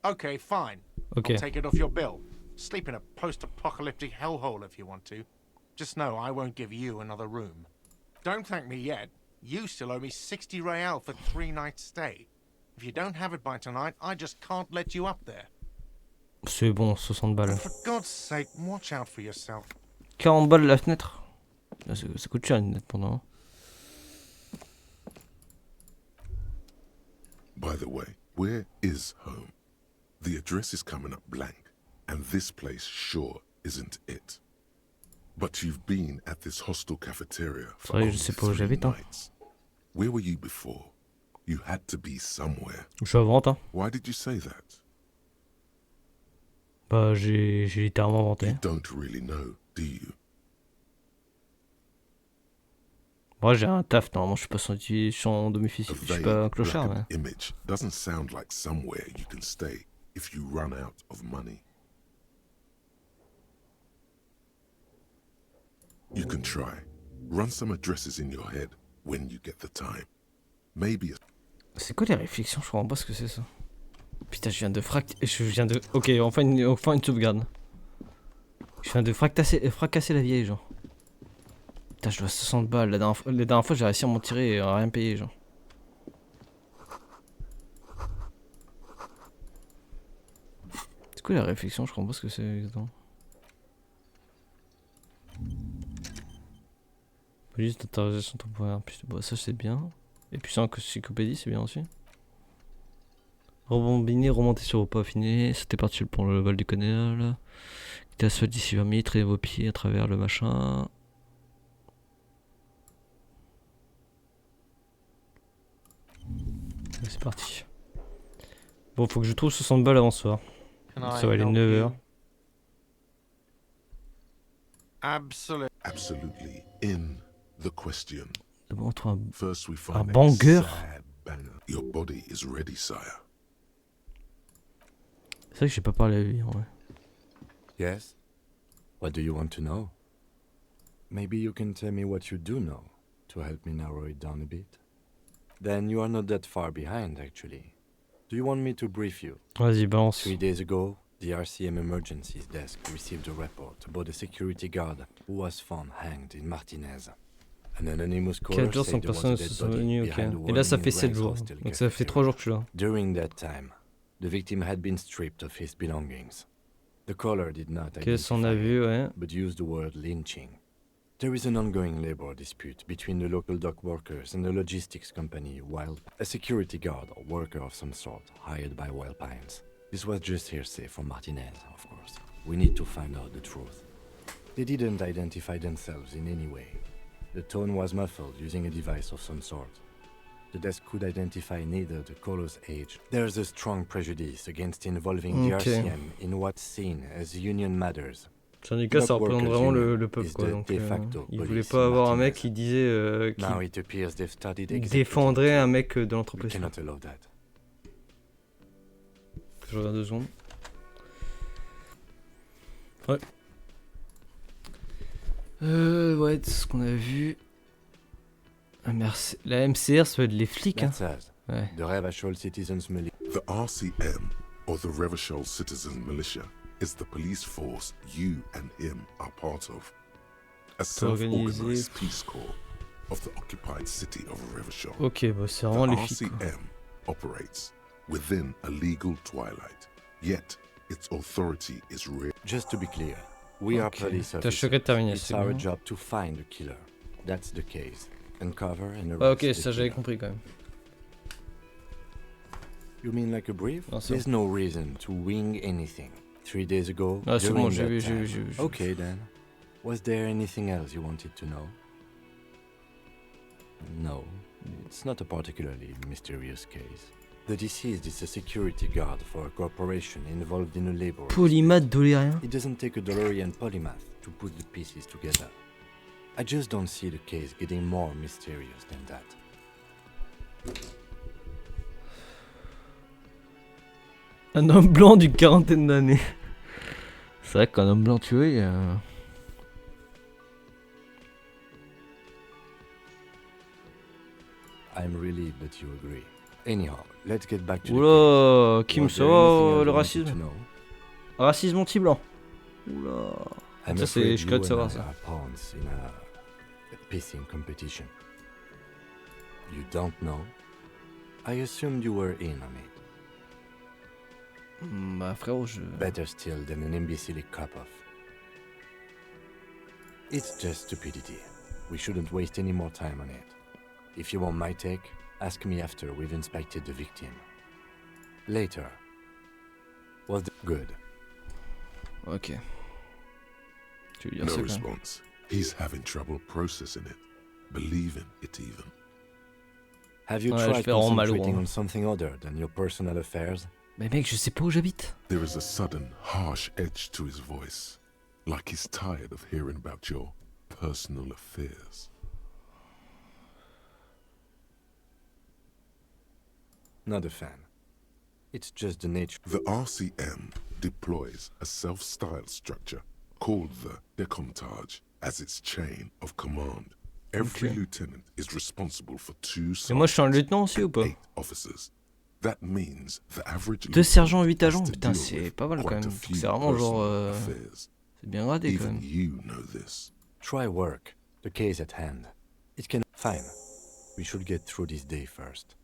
Okay, fine. Ok. I'll take it off your bill. Sleep in a post-apocalyptic hellhole if you want to. Just know I won't give you another room. Don't thank me yet. You still owe me 60 real for 3 nights stay. If you don't have it by tonight, I just can't let you up there. C'est bon, 60 balles. For God's sake, watch out for yourself. 40 balles la fenêtre. Ah, ça coûte cher une fenêtre pendant. By the way, where is home? The address is coming up blank, and this place sure isn't it. But you've been at this hostel cafeteria for Ouais, je only sais pas où 3 j'habite, hein. nights. Where were you before? You had to be somewhere. Je suis à vente, hein. Why did you say that? Bah, j'ai littéralement You inventé. don't really know, do you? Moi j'ai un taf, normalement je suis en A domicile, je suis vague, pas un clochard. blackened Mais... image doesn't sound like somewhere you can stay if you run out of money. You can try. Run some addresses in your head when you get the time. Maybe a C'est quoi les réflexions? Je comprends pas ce que c'est ça. Putain, je viens de... Ok, enfin une sauvegarde. Je viens de fracasser la vieille, genre. Putain, je dois 60 balles. La dernière fois, j'ai réussi à m'en tirer et à rien payer, genre. C'est quoi la réflexion? Je comprends pas ce que c'est exactement. Police d'interrogation temporaire. Bon, ça c'est bien. Et puis c'est encyclopédie, c'est bien aussi. Rebobiner, remonter sur vos pas affinés. C'était parti pour le vol du canal. Quittez l'asphalte d'ici 20 minutes, traînez vos pieds à travers le machin. C'est parti. Bon, faut que je trouve 60 balles avant ce soir. Ça va aller 9h. absolutely in the question. D'abord, on trouve First we un find a banger. sad banger. Your body is ready, sire. C'est vrai que j'ai pas parlé à lui en vrai. Yes? What do you want to know? Maybe you can tell me what you do know to help me narrow it down a bit. Then you are not that far behind, actually. Do you want me to brief you? Vas-y, balance. 3 days ago, the RCM Emergencies Desk received a report about a security guard who was found hanged in Martinez. An anonymous caller 4 jours sans said que there was personne a ne se dead soit body venu, ok. behind a Et là, ça Warning fait 7 Rights jours. hostel Donc ça fait 3 cafeteria. jours que je suis là. During that time, the victim had been stripped of his belongings. The caller did not Qu'est-ce qu'on a identify vu, him, ouais. but used the word lynching. There is an ongoing labor dispute between the local dock workers and the logistics company Wild, a security guard or worker of some sort hired by Wild Pines. This was just hearsay from Martinez, of course. We need to find out the truth. They didn't identify themselves in any way. The tone was muffled using a device of some sort. The desk could identify neither the caller's age. There's a strong prejudice against involving the Okay. RCM in what's seen as union matters. Le syndicat, ça représente vraiment le peuple, quoi. Donc, il voulait pas avoir un mec qui disait Now it appears they've started qu'il executing défendrait un too. mec de We l'entreprise. cannot allow that. Je reviens 2 secondes. Ouais. Ouais, c'est ce qu'on a vu. La MCR, ça va être les flics, hein. That's us. Ouais. The Revachol Citizens Militia. The RCM, or the Revachol Citizen Militia, is the police force you and him are part of. A self-organized organisé. peace corps of the occupied city of Revachol. Ok, bah c'est The vraiment les flics, quoi. RCM operates within a legal twilight, yet its authority is real. Just to be clear, we are Ok. police Tâche officers. secrète terminée, It's c'est our bien. job to find the killer. That's the case. Uncover and arrest Ah, ok, the ça j'avais killer. compris quand même. You mean like a brief? Non, c'est There's no reason to wing anything. 3 days ago, Ah, c'est during bon, j'ai that vu, time. j'ai vu. Okay then. Was there anything else you wanted to know? No, it's not a particularly mysterious case. The deceased is a security guard for a corporation involved in a labor. Polymath dolérien. It doesn't take a DeLorean polymath to put the pieces together. I just don't see the case getting more mysterious than that. Un homme blanc d'une quarantaine d'années. C'est vrai qu'un homme blanc tué, il y a... I'm relieved that you agree. Anyhow, let's get back to the Oula, case. Kim, Was ça there va anything else le you wanted to racisme? know? Racisme anti-blanc. Oula. I'm Ça, c'est- afraid je you code and savoir I ça. are pawns in a pissing competition. You don't know? I assumed you were in on it. Bah frérot, je... Better still than an imbecile cop-off. It's just stupidity. We shouldn't waste any more time on it. If you want my take, ask me after we've inspected the victim. Later. Was the good? Ok. Tu veux dire No ça quand même. response. He's having trouble processing it, believing it even. Have you Ouais, je tried fais vraiment mal au concentrating rond. on something other than your personal affairs? Mais mec, je sais pas où j'habite. There is a sudden, harsh edge to his voice, like he's tired of hearing about your personal affairs. Not a fan. It's just the nature. The RCM deploys a self-styled structure called the décomptage as its chain of command. Every Okay. lieutenant is responsible for 2 Et moi je suis un sergeants lieutenant aussi ou pas? 8 officers. That means the average 2 sergents, 8 lieutenant has agents, to putain deal c'est with pas mal quand quite même. a Donc few c'est vraiment genre... personal affairs. c'est bien gradé quand Even même. you know this. Try work. The case at hand. It can. Fine. We should get through this day first.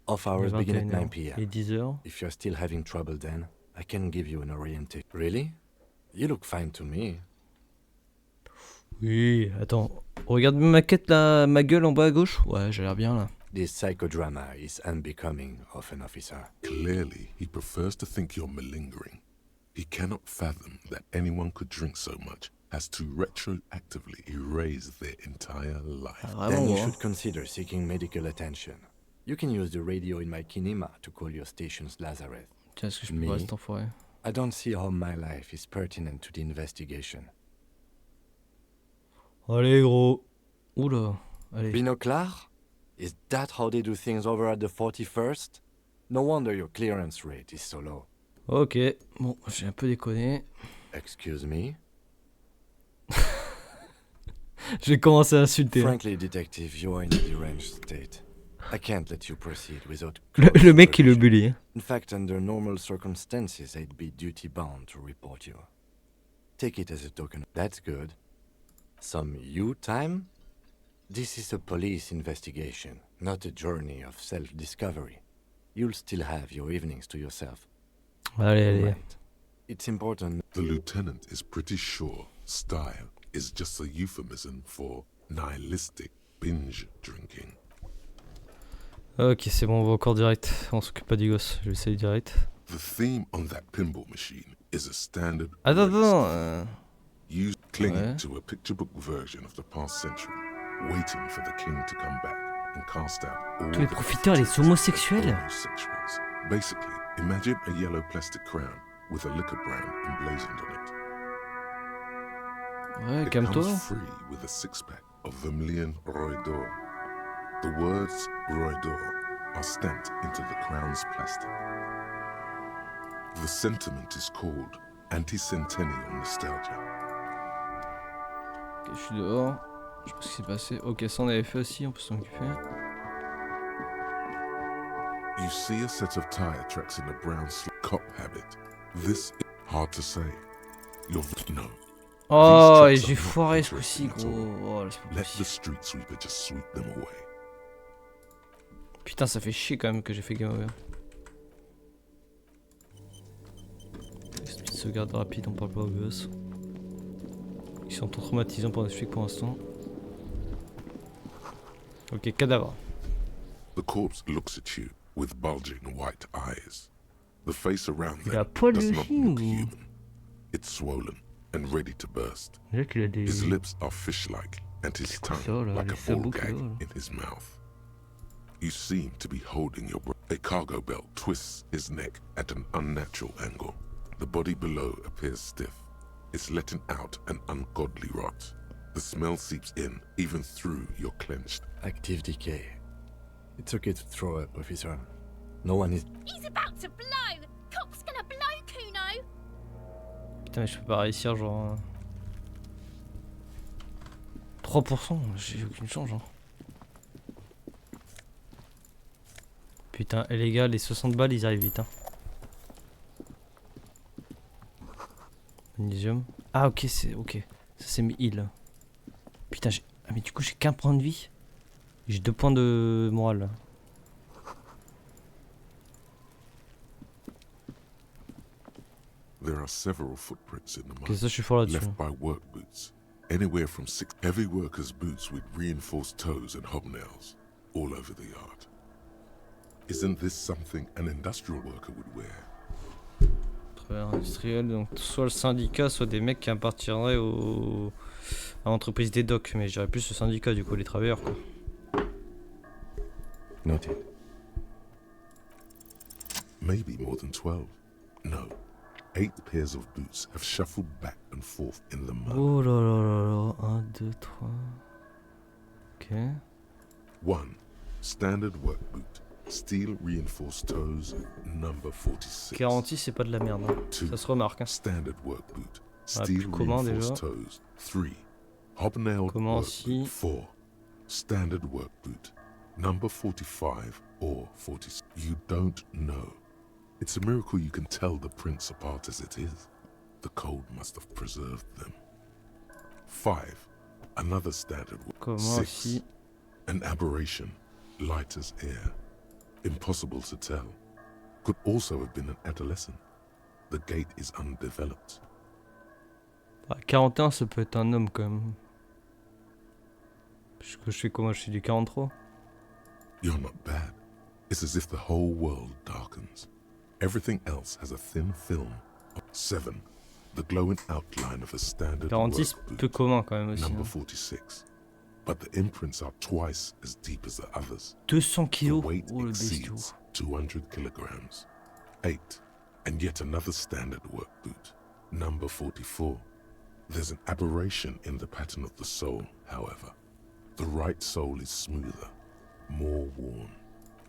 Off Il est hours begin at 21 9 heures. p.m. Il est 10 heures. If you're still having trouble then, I can give you an orientation. Really? You look fine to me. Oui, attends. Regarde ma quête là, ma gueule en bas à gauche. Ouais, j'ai l'air bien là. This psychodrama is unbecoming of an officer. Clearly, he prefers to think you're malingering. He cannot fathom that anyone could drink so much as to retroactively erase their entire life. Ah, Then vraiment you moi. should consider seeking medical attention. You can use the radio in my kinema to call your station's Lazareth. Tiens, est-ce que je peux Me? pas rester enfoiré? I don't see how my life is pertinent to the investigation. Allez gros. Oula. Allez. Binoclar? Is that how they do things over at the 41st? No wonder your clearance rate is so low. Ok. Bon, j'ai un peu déconné. Excuse me? J'ai commencé à insulter. Frankly, detective, you are in a deranged state. I can't let you proceed without Le mec qui le supervision. bully. In fact, under normal circumstances, I'd be duty-bound to report you. Take it as a token. That's good. Some you time? This is a police investigation, not a journey of self-discovery. You'll still have your evenings to yourself. Allez, allez. Right. It's important. The lieutenant is pretty sure style is just a euphemism for nihilistic binge drinking. Ok, c'est bon, on va encore direct. On s'occupe pas du gosse. Je vais essayer direct. The theme on that pinball machine is a standard Attends, race attends. used clinging Ouais. to a picture book version of the past century, waiting for the king to come back and cast out all Tous les the profiteurs, les defeated homosexuels. homosexuals. Basically, imagine a yellow plastic crown with a liquor brand emblazoned on it. Ouais, It calme-toi. comes free with a six-pack of Vermilion Roy d'Or. The words Roy d'Or are stamped into the crown's plastic. The sentiment is called anti-centennial nostalgia. Ok, je suis dehors. Je sais pas ce qui s'est passé. Ok, ça on avait fait aussi, on peut s'en occuper. You see a set of tire tracks in the brown cop habit. This is hard to say. You're no. Oh, et These j'ai tracks are foiré not ce coup-ci, interesting at gros. all. Oh, là, c'est pas Let the possible. street sweeper just sweep them away. Putain, ça fait chier quand même que j'ai fait game over. Cette petite sauvegarde rapide, on parle pas aux gosses. Ils sont trop traumatisants pour expliquer pour l'instant. Ok, cadavre. The corpse looks at you with bulging white eyes. The face around Il a them poil does de not chien look ou... human. It's swollen and ready to burst. Là qu'il a des... His lips are fish-like and his C'est quoi ça, tongue là, like les a sabots ball qu'il gag a, là? in his mouth. You seem to be holding your breath. A cargo belt twists his neck at an unnatural angle. The body below appears stiff. It's letting out an ungodly rot. The smell seeps in, even through your clenched. Active decay. It's okay to throw up, officer. No one is. He's about to blow. Cop's gonna blow, Kuno. Putain, mais je peux pas réussir, genre... 3%, j'ai aucune chance, genre. Putain, et les gars, les 60 balles, ils arrivent vite, hein. Elysium. Ah, ok, c'est... Ok. Ça, c'est mes heals. Putain, j'ai... Ah, mais du coup, j'ai qu'un point de vie. J'ai 2 points de morale, là. There are several footprints in the Ok, mud, ça, je suis fort là-dessus. left by work boots. Anywhere from 6 heavy workers' boots with reinforced toes and hobnails, all over the yard. Isn't this something an industrial worker would wear? Travailleur industriel, donc soit le syndicat, soit des mecs qui appartiendraient à l'entreprise des docks. Mais je dirais plus le syndicat, du coup, les travailleurs, quoi. Noted. Maybe more than 12. No. 8 pairs of boots have shuffled back and forth in the mud. Oh là là là là, 1, 2, 3. Ok. 1. Standard work boot. Steel reinforced toes, number 46. 46, c'est pas de la merde. Hein. 2. Ça se remarque. Hein. Standard work boot. Ah, Steel plus commun reinforced déjà. toes. 3. Hobnailed Comment work si- boot. 4. Standard work boot. Number 45 or 46. You don't know. It's a miracle you can tell the prints apart as it is. The cold must have preserved them. 5. Another standard work. Comment 6. si... An aberration, light as air. Impossible to tell. Could also have been an adolescent. The gate is undeveloped. Ah, 41, ça peut être un homme quand même. Parce que je sais comment je suis du 43. You're not bad. It's as if the whole world darkens. Everything else has a thin film. 7. The glowing outline of a standard 46, work peu boot. commun quand même aussi. Number Hein. 46. But the imprints are twice as deep as the others. 200 The kilos. weight Oh le bestiau. exceeds 200 kilograms. 8. And yet another standard work boot. Number 44. There's an aberration in the pattern of the sole, however. The right sole is smoother, more worn.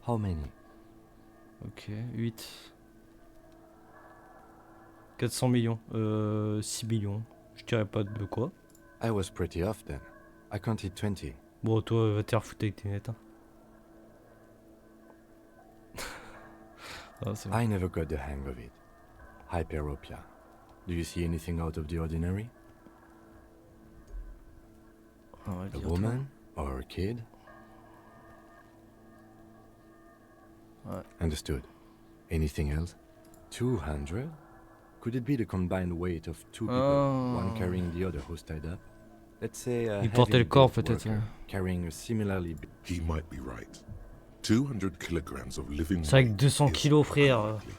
How many? Ok, 8. 400 millions. 6 millions. Je dirais pas de quoi. I was pretty off then. I counted 20. Bon, toi, va te faire foutre avec tes lunettes. Hein. Ah, c'est bon. I never got the hang of it. Hyperopia. Do you see anything out of the ordinary? On va A dire woman? Or a kid? Ouais. Understood. Anything else? 200? Could it be the combined weight of two people, one carrying the other who's tied up? Let's say a Il portait le corps heavy-built peut-être. worker carrying a similarly He might be right. 200 kilograms of living C'est vrai que weight 200 is kilos, frère. unlikely.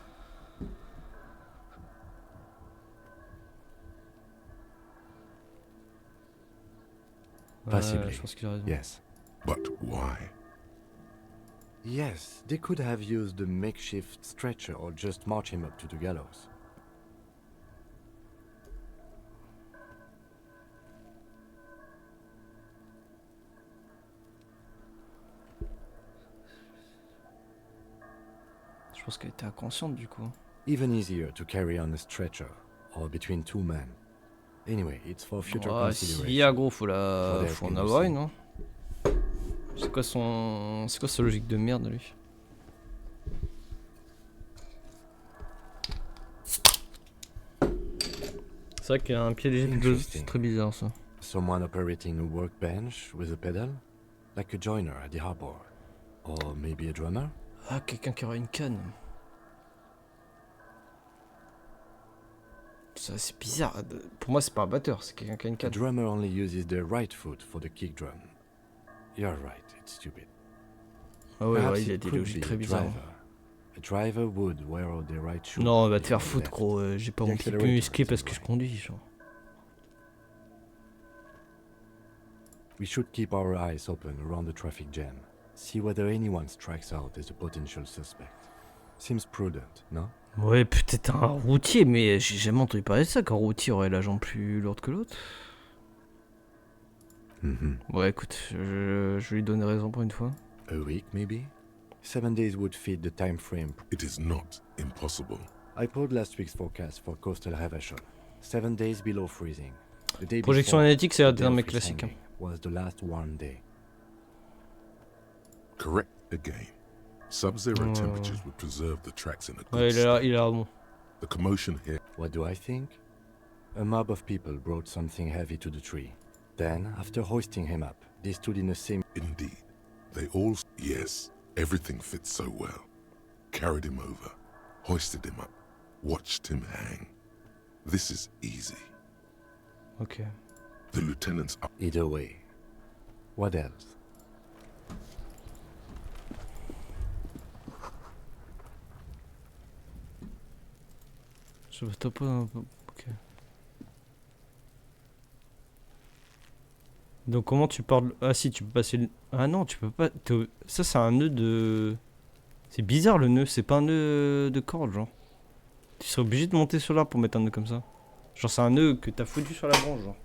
Possibly. Je pense qu'il a raison. Yes. But why? Yes, they could have used the makeshift stretcher or just march him up to the gallows. Je pense qu'elle était inconsciente du coup. Even easier to carry on a stretcher or between two men. Anyway, it's for future Ouais, consideration. si, ah, gros, faut Faudrait en appeler avoir aussi. une, hein. C'est quoi sa logique de merde, lui? C'est vrai qu'il a un pied léger, c'est très bizarre ça. Someone operating a workbench with a pedal? Like a joiner at the harbor. Or maybe a drummer? Ah, quelqu'un qui aura une canne. Ça, c'est bizarre. Pour moi, c'est pas un batteur, c'est quelqu'un qui a une A canne. drummer only uses the right foot for the kick drum. You're right, it's stupid. Ah ouais, Perhaps ouais, il a it des could logiques be très a bizarres. driver. A driver would wear the right shoe. Non, va te before faire the foutre, left. gros. J'ai pas The mon pied plus accelerator musclé is parce que je right. conduis, genre. We should keep our eyes open around the traffic jam. See whether anyone strikes out as a potential suspect. Seems prudent, no? Ouais, peut-être un routier, mais j'ai jamais entendu parler de ça, qu'un routier aurait la jambe plus lourde que l'autre. Ouais, écoute, je lui donne raison pour une fois. A week, maybe? 7 days would fit the time frame. It is not impossible. I pulled last week's forecast for coastal Havashon. 7 days below freezing. The day Projection before, analytique, c'est the day un of mec his classique. Hein. hanging was the last warm day. Correct again. Sub-zero Oh. temperatures would preserve the tracks in a good Ouais, state. il a bon. The commotion here. What do I think? A mob of people brought something heavy to the tree. Then, after hoisting him up, they stood in a same... Indeed. They all... Yes, everything fits so well. Carried him over. Hoisted him up. Watched him hang. This is easy. Ok. The lieutenant's up. Either way. What else? Je vais taper un peu. Ok. Donc comment tu parles... Ah si, tu peux passer... Ah non, tu peux pas... Ça, c'est un nœud de... C'est bizarre le nœud, c'est pas un nœud de corde, genre. Tu serais obligé de monter sur l'arbre pour mettre un nœud comme ça. Genre c'est un nœud que t'as foutu sur la branche, genre.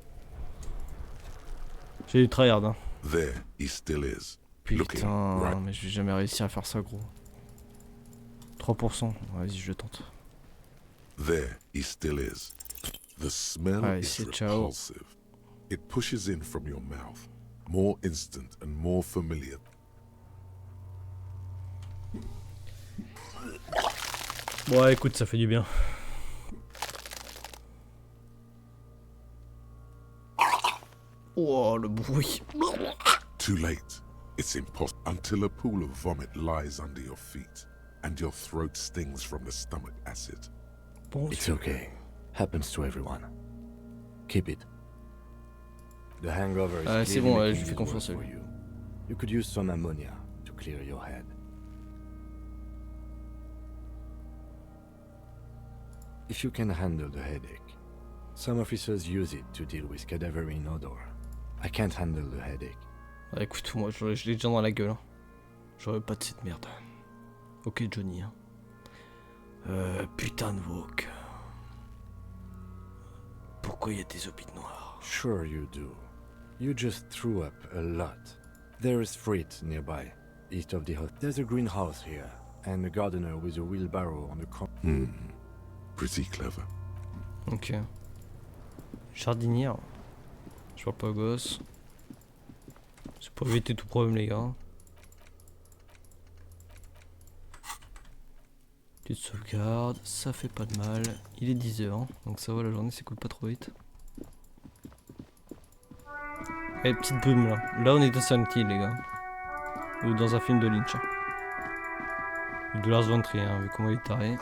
J'ai du tryhard, hein. There he still is. Looking Putain, right. mais je vais jamais réussir à faire ça, gros. 3%. Vas-y, je le tente. There he still is. The smell Allez, is c'est ciao. repulsive. It pushes in from your mouth, more instant and more familiar. Bon, écoute, ça fait du bien. Oh, le bruit. Too late. It's impossible until a pool of vomit lies under your feet and your throat stings from the stomach acid. Bon, It's okay. Happens to everyone. Keep it. The hangover is Ah, c'est clearly bon, making je lui fais it confiance worse à for lui. you. You could use some ammonia to clear your head. If you can handle the headache, some officers use it to deal with cadaverine odor. I can't handle the headache. Ah, écoute, moi, je l'ai déjà dans la gueule. Hein. J'aurais pas de cette merde. Ok, Johnny. Hein. Putain de woke. Pourquoi il y a des hôpitaux noirs? Sure you do. You just threw up a lot. There is freight nearby, east of the hospital. There's a greenhouse here, and a gardener with a wheelbarrow on the corner. Pretty clever. Ok. Jardinière. Je parle pas gosse. C'est pour éviter tout problème, les gars. Petite sauvegarde, ça fait pas de mal. Il est 10h, donc ça va, la journée s'écoule pas trop vite. Eh, petite brume là. Là, on est dans Silent Hill, les gars. Ou dans un film de Lynch. Ou de Lars von Trier, hein, vu comment il est taré.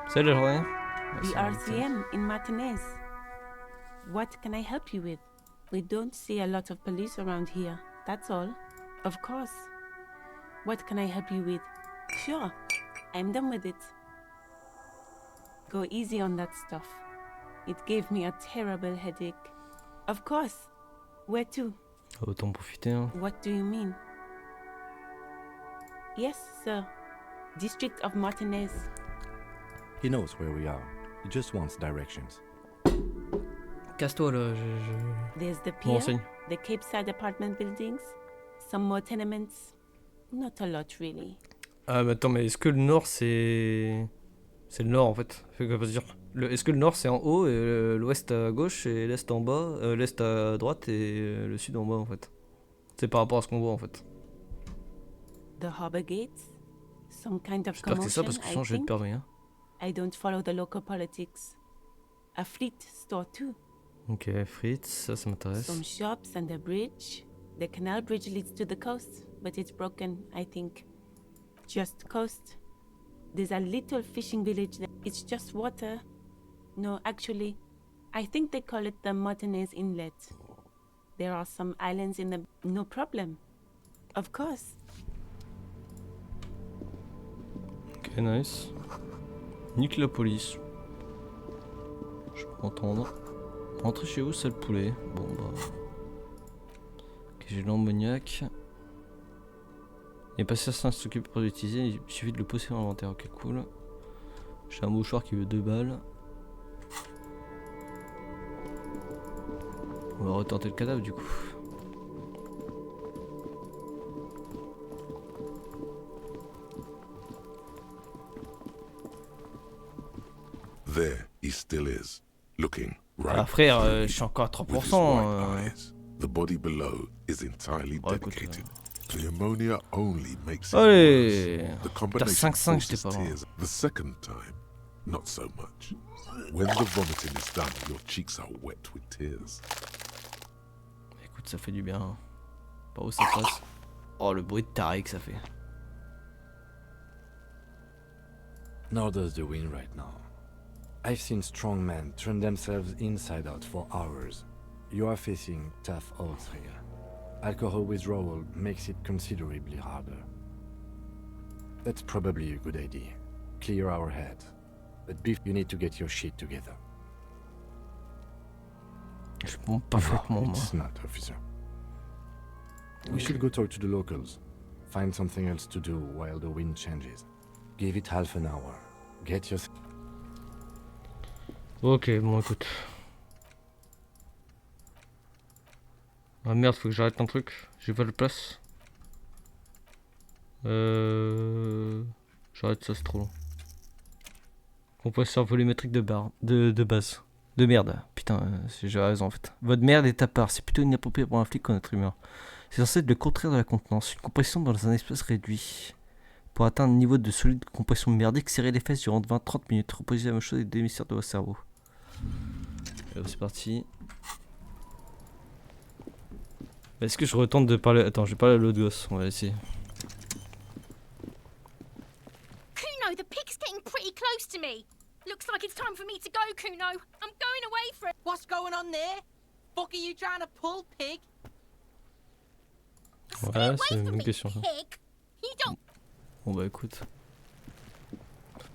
Salut la journée. Ouais, The ça va vite. RCM in Martinez. What can I help you with? We don't see a lot of police around here, that's all. Of course. What can I help you with? Sure, I'm done with it. Go easy on that stuff. It gave me a terrible headache. Of course. Where to? Autant profiter, hein. What do you mean? Yes, sir. District of Martinez. He knows where we are. He just wants directions. Casse-toi là, There's the je pier, m'enseigne. the Cape Side apartment buildings, some more tenements. Not a lot, really. Ah, mais attends, mais est-ce que le nord c'est. C'est le nord en fait. Fait que, dire, est-ce que le nord c'est en haut, et l'ouest à gauche et l'est en bas, l'est à droite et le sud en bas en fait? C'est par rapport à ce qu'on voit en fait. The harbor gates? Some kind of J'espère que c'est ça commotion, parce que I sinon je vais te think. perdre rien. I don't follow the local politics. A fleet store too. Ok, frites, ça m'intéresse. Some shops and a bridge. The canal bridge leads to the coast, but it's broken, I think. Just coast. There's a little fishing village there. It's just water. No, actually, I think they call it the Martinez Inlet. There are some islands in the... No problem. Of course. Ok, nice. Nique la police. Je peux entendre. Rentrer chez vous, c'est le poulet. Bon bah. Ok, j'ai l'ammoniac. Et pas certain de s'occuper pour l'utiliser, il suffit de le pousser dans l'inventaire. Ok, cool. J'ai un mouchoir qui veut 2 balles. On va retenter le cadavre du coup. There he still is, looking right. Ah frère, je suis encore à with his 3%. white eyes. The body below is entirely Ouais, écoute, dedicated. The ammonia only makes it Allez. worse. The Putain, combination 5-5, j'étais forces pas loin. tears. The second time, not so much. When the vomiting is done, your cheeks are wet with tears. Écoute, ça fait du bien. Par où ça passe? Oh, le bruit de taré que ça fait. Nor does the wind right now. I've seen strong men turn themselves inside out for hours. You are facing tough odds here. Alcohol withdrawal makes it considerably harder. That's probably a good idea. Clear our heads. But you need to get your shit together. Je pompe parfaitement, moi. It's not, officer. We should go talk to the locals. Find something else to do while the wind changes. Give it half an hour. Get your... Ok, bon écoute. Ah merde, faut que j'arrête un truc. J'ai pas de place. J'arrête ça, c'est trop long. Compresseur volumétrique de base. De merde. Putain, j'ai raison en fait. Votre merde est à part. C'est plutôt inapproprié pour un flic qu'un être humain. C'est censé être le contraire de la contenance. Une compression dans un espace réduit. Pour atteindre un niveau de solide compression merdique, serrez les fesses durant 20-30 minutes. Reposez la même chose et démissaire de votre cerveau. C'est parti. Est-ce que je retente de parler... Attends, je vais parler à l'autre gosse. On va essayer. Kuno, the pig's getting pretty close to me. Looks like it's time for me to go, Kuno. I'm going away for it. What's going on there? Fuck are you trying to pull, pig? Ouais, c'est une bonne question. Ça. Pig. You don't. Bon bah écoute.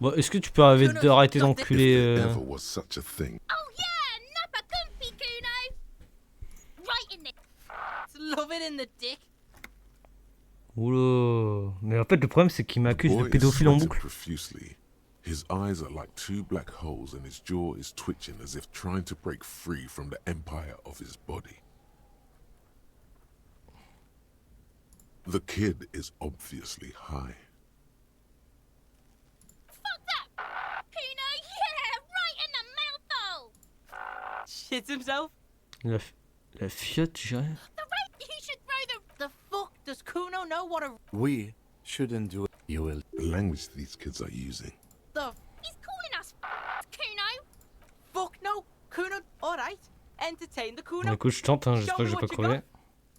Bon, est-ce que tu peux arrêter d'enculer Ever was such a thing. Oh yeah, nappa comfy, Kuno. Right in it. Love it in the dick. Oula. Mais en fait le problème c'est qu'il m'accuse de pédophile en boucle. Profusely. His eyes are like two black holes and his jaw is twitching as if trying to break free from the empire of his body. The kid is obviously high. Fuck that, Kuno. Yeah, right in the mouthhole. Shits himself. La fiotte, j'irais. The rate you should throw The fuck does Kuno know what a We shouldn't do it. You will. The language these kids are using. the He's calling us Kuno. fuck no? Kuno, alright. Entertain the Kuno. Écoute, je tente, hein, j'espère que je vais pas crever.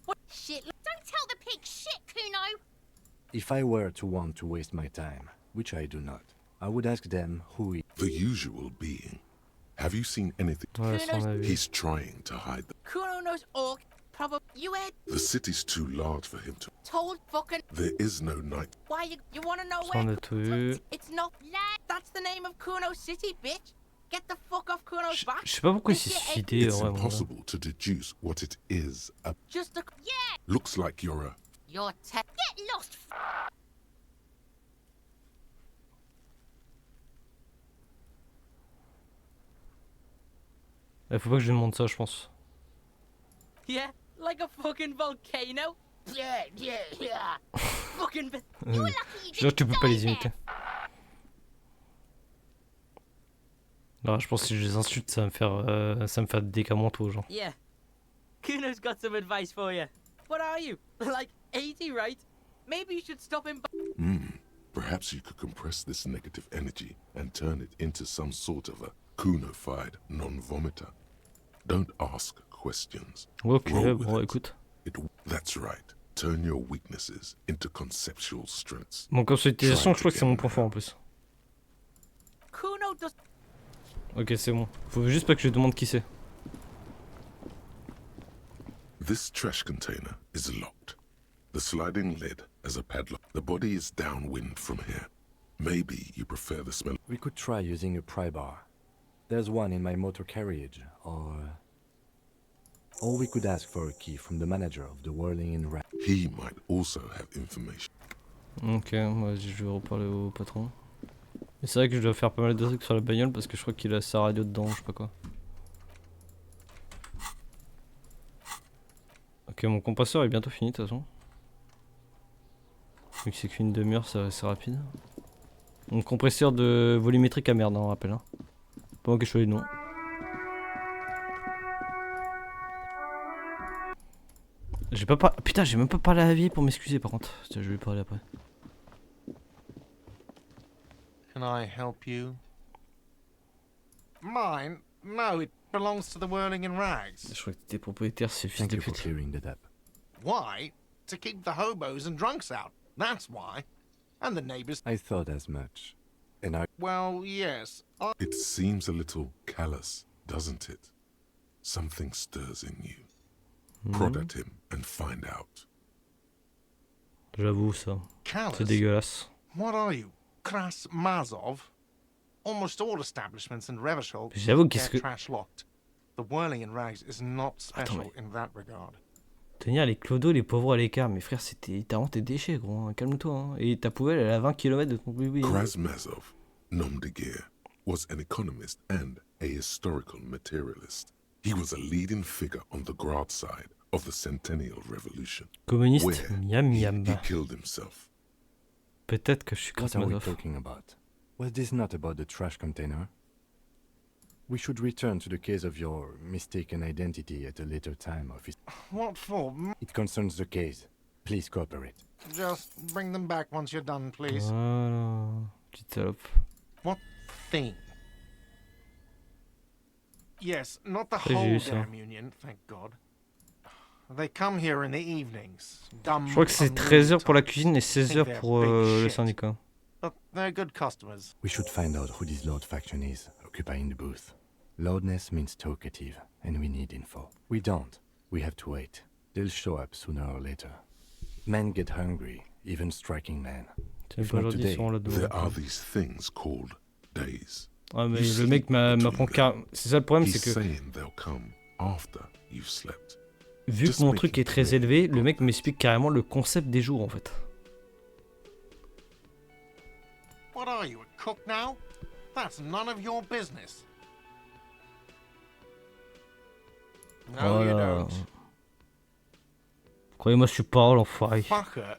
What shit? Don't tell the pig shit, Kuno. If I were to want to waste my time, which I do not, I would ask them who he... The usual being. Have you seen anything? Ouais, ça on a vu. He's trying to hide them. Kuno knows all. Probably you had The city's too large for him to. told fucking There is no night. why you wanna know Ça on where? a tout vu. It's not that. That's the name of Kuno City, bitch. Get the fuck off Kuno's back. Je sais pas pourquoi il s'est suicidé It's vraiment. impossible to deduce what it is. Just a Yeah, Looks like you're a. your tech. get lost. Faut pas que je lui demande ça, je pense. Yeah, like a fucking volcano. Yeah, yeah, yeah. Fucking. You're lucky you Genre, didn't tu peux pas die les there. imiter. Non, je pense que si je les insulte, ça va me faire des décamantos, genre. Yeah. Kuno's got some advice for you. What are you? Like 80, right? Maybe you should stop him. Perhaps you could compress this negative energy and turn it into some sort of a Kuno-fied non-vomiter. Don't ask questions. Ok, Roll with bon, it. écoute. That's right. Turn your weaknesses into conceptual strengths. Bon, comme sollicitation, je crois que c'est mon point fort en plus. Kuno does. Ok, c'est bon. Faut juste pas que je lui demande qui c'est. This trash container is locked. The sliding lid has a padlock. The body is downwind from here. Maybe you prefer the smell. We could try using a pry bar. There's one in my motor carriage, or we could ask for a key from the manager of the Whirling in Rat. He might also have information. Ok, moi je vais reparler au patron. Mais c'est vrai que je dois faire pas mal de trucs sur la bagnole parce que je crois qu'il a sa radio dedans, je sais pas quoi. Ok, mon compresseur est bientôt fini de toute façon. Vu que c'est qu'une demi-heure, c'est rapide. Mon compresseur de volumétrique à merde, on rappelle. Hein. Pas moi qui ai choisi le nom. J'ai pas par... Putain, j'ai même pas parlé à la vieille pour m'excuser par contre. Tiens, je vais lui parler après. Can I help you? Mine? No, it belongs to the Whirling in Rags. Je crois que t'es propriétaire, c'est fils Thank de you for pute. clearing that up. Why? To keep the hobos and drunks out. That's why. And the neighbors. I thought as much. And I... Well, yes. It seems a little callous, doesn't it? Something stirs in you. Prod at him and find out. J'avoue ça. Callous? C'est dégueulasse. What are you? Kras Mazov? Almost all establishments in Revachol J'avoue get qu'est-ce que... trash locked. The Whirling in Rags is not special mais- in that regard. Tenir les clodos, les pauvres à l'écart. Mais frère, t'as vraiment tes déchets, gros. Hein. Calme-toi. Hein. Et ta poubelle, elle est à 20 km de ton bébé. Hein. Krasmazov, nom de guerre, was an economist and a historical materialist. He was a leading figure on the Grad side of the Centennial Revolution, Communiste, where miam miam. he killed himself. peut-être que je suis What are we Krasnodov. talking about? Was this not about the trash container? We should return to the case of your mistaken identity at a later time, officer. What for? It concerns the case. Please cooperate. Just bring them back once you're done, please. Voilà. Petite salope. What thing? Yes, not the J'ai whole eu ça. damn union, thank God. They come here in the evenings. Dumb, Je crois que c'est unruly 13h pour la types. cuisine et Think 16h they're pour big le shit. syndicat. But they're good customers. We should find out who this Lord faction is, occupying the booth. Loudness means talkative, and we need info. We don't. We have to wait. They'll show up sooner or later. Men get hungry, even striking men. Tiens, If not aujourd'hui, ils today, seront là-dedans. There are these things called days. Ah, mais You le sleep mec m'apprend between car. them. C'est ça le problème, He's c'est que saying they'll come after you've slept. vu que mon truc est très élevé, le mec m'explique carrément le concept des jours en fait. What are you, a cook now? That's none of your business. No, you Voilà. don't. Croyez-moi, je suis pas l'enfoiré. Fucker,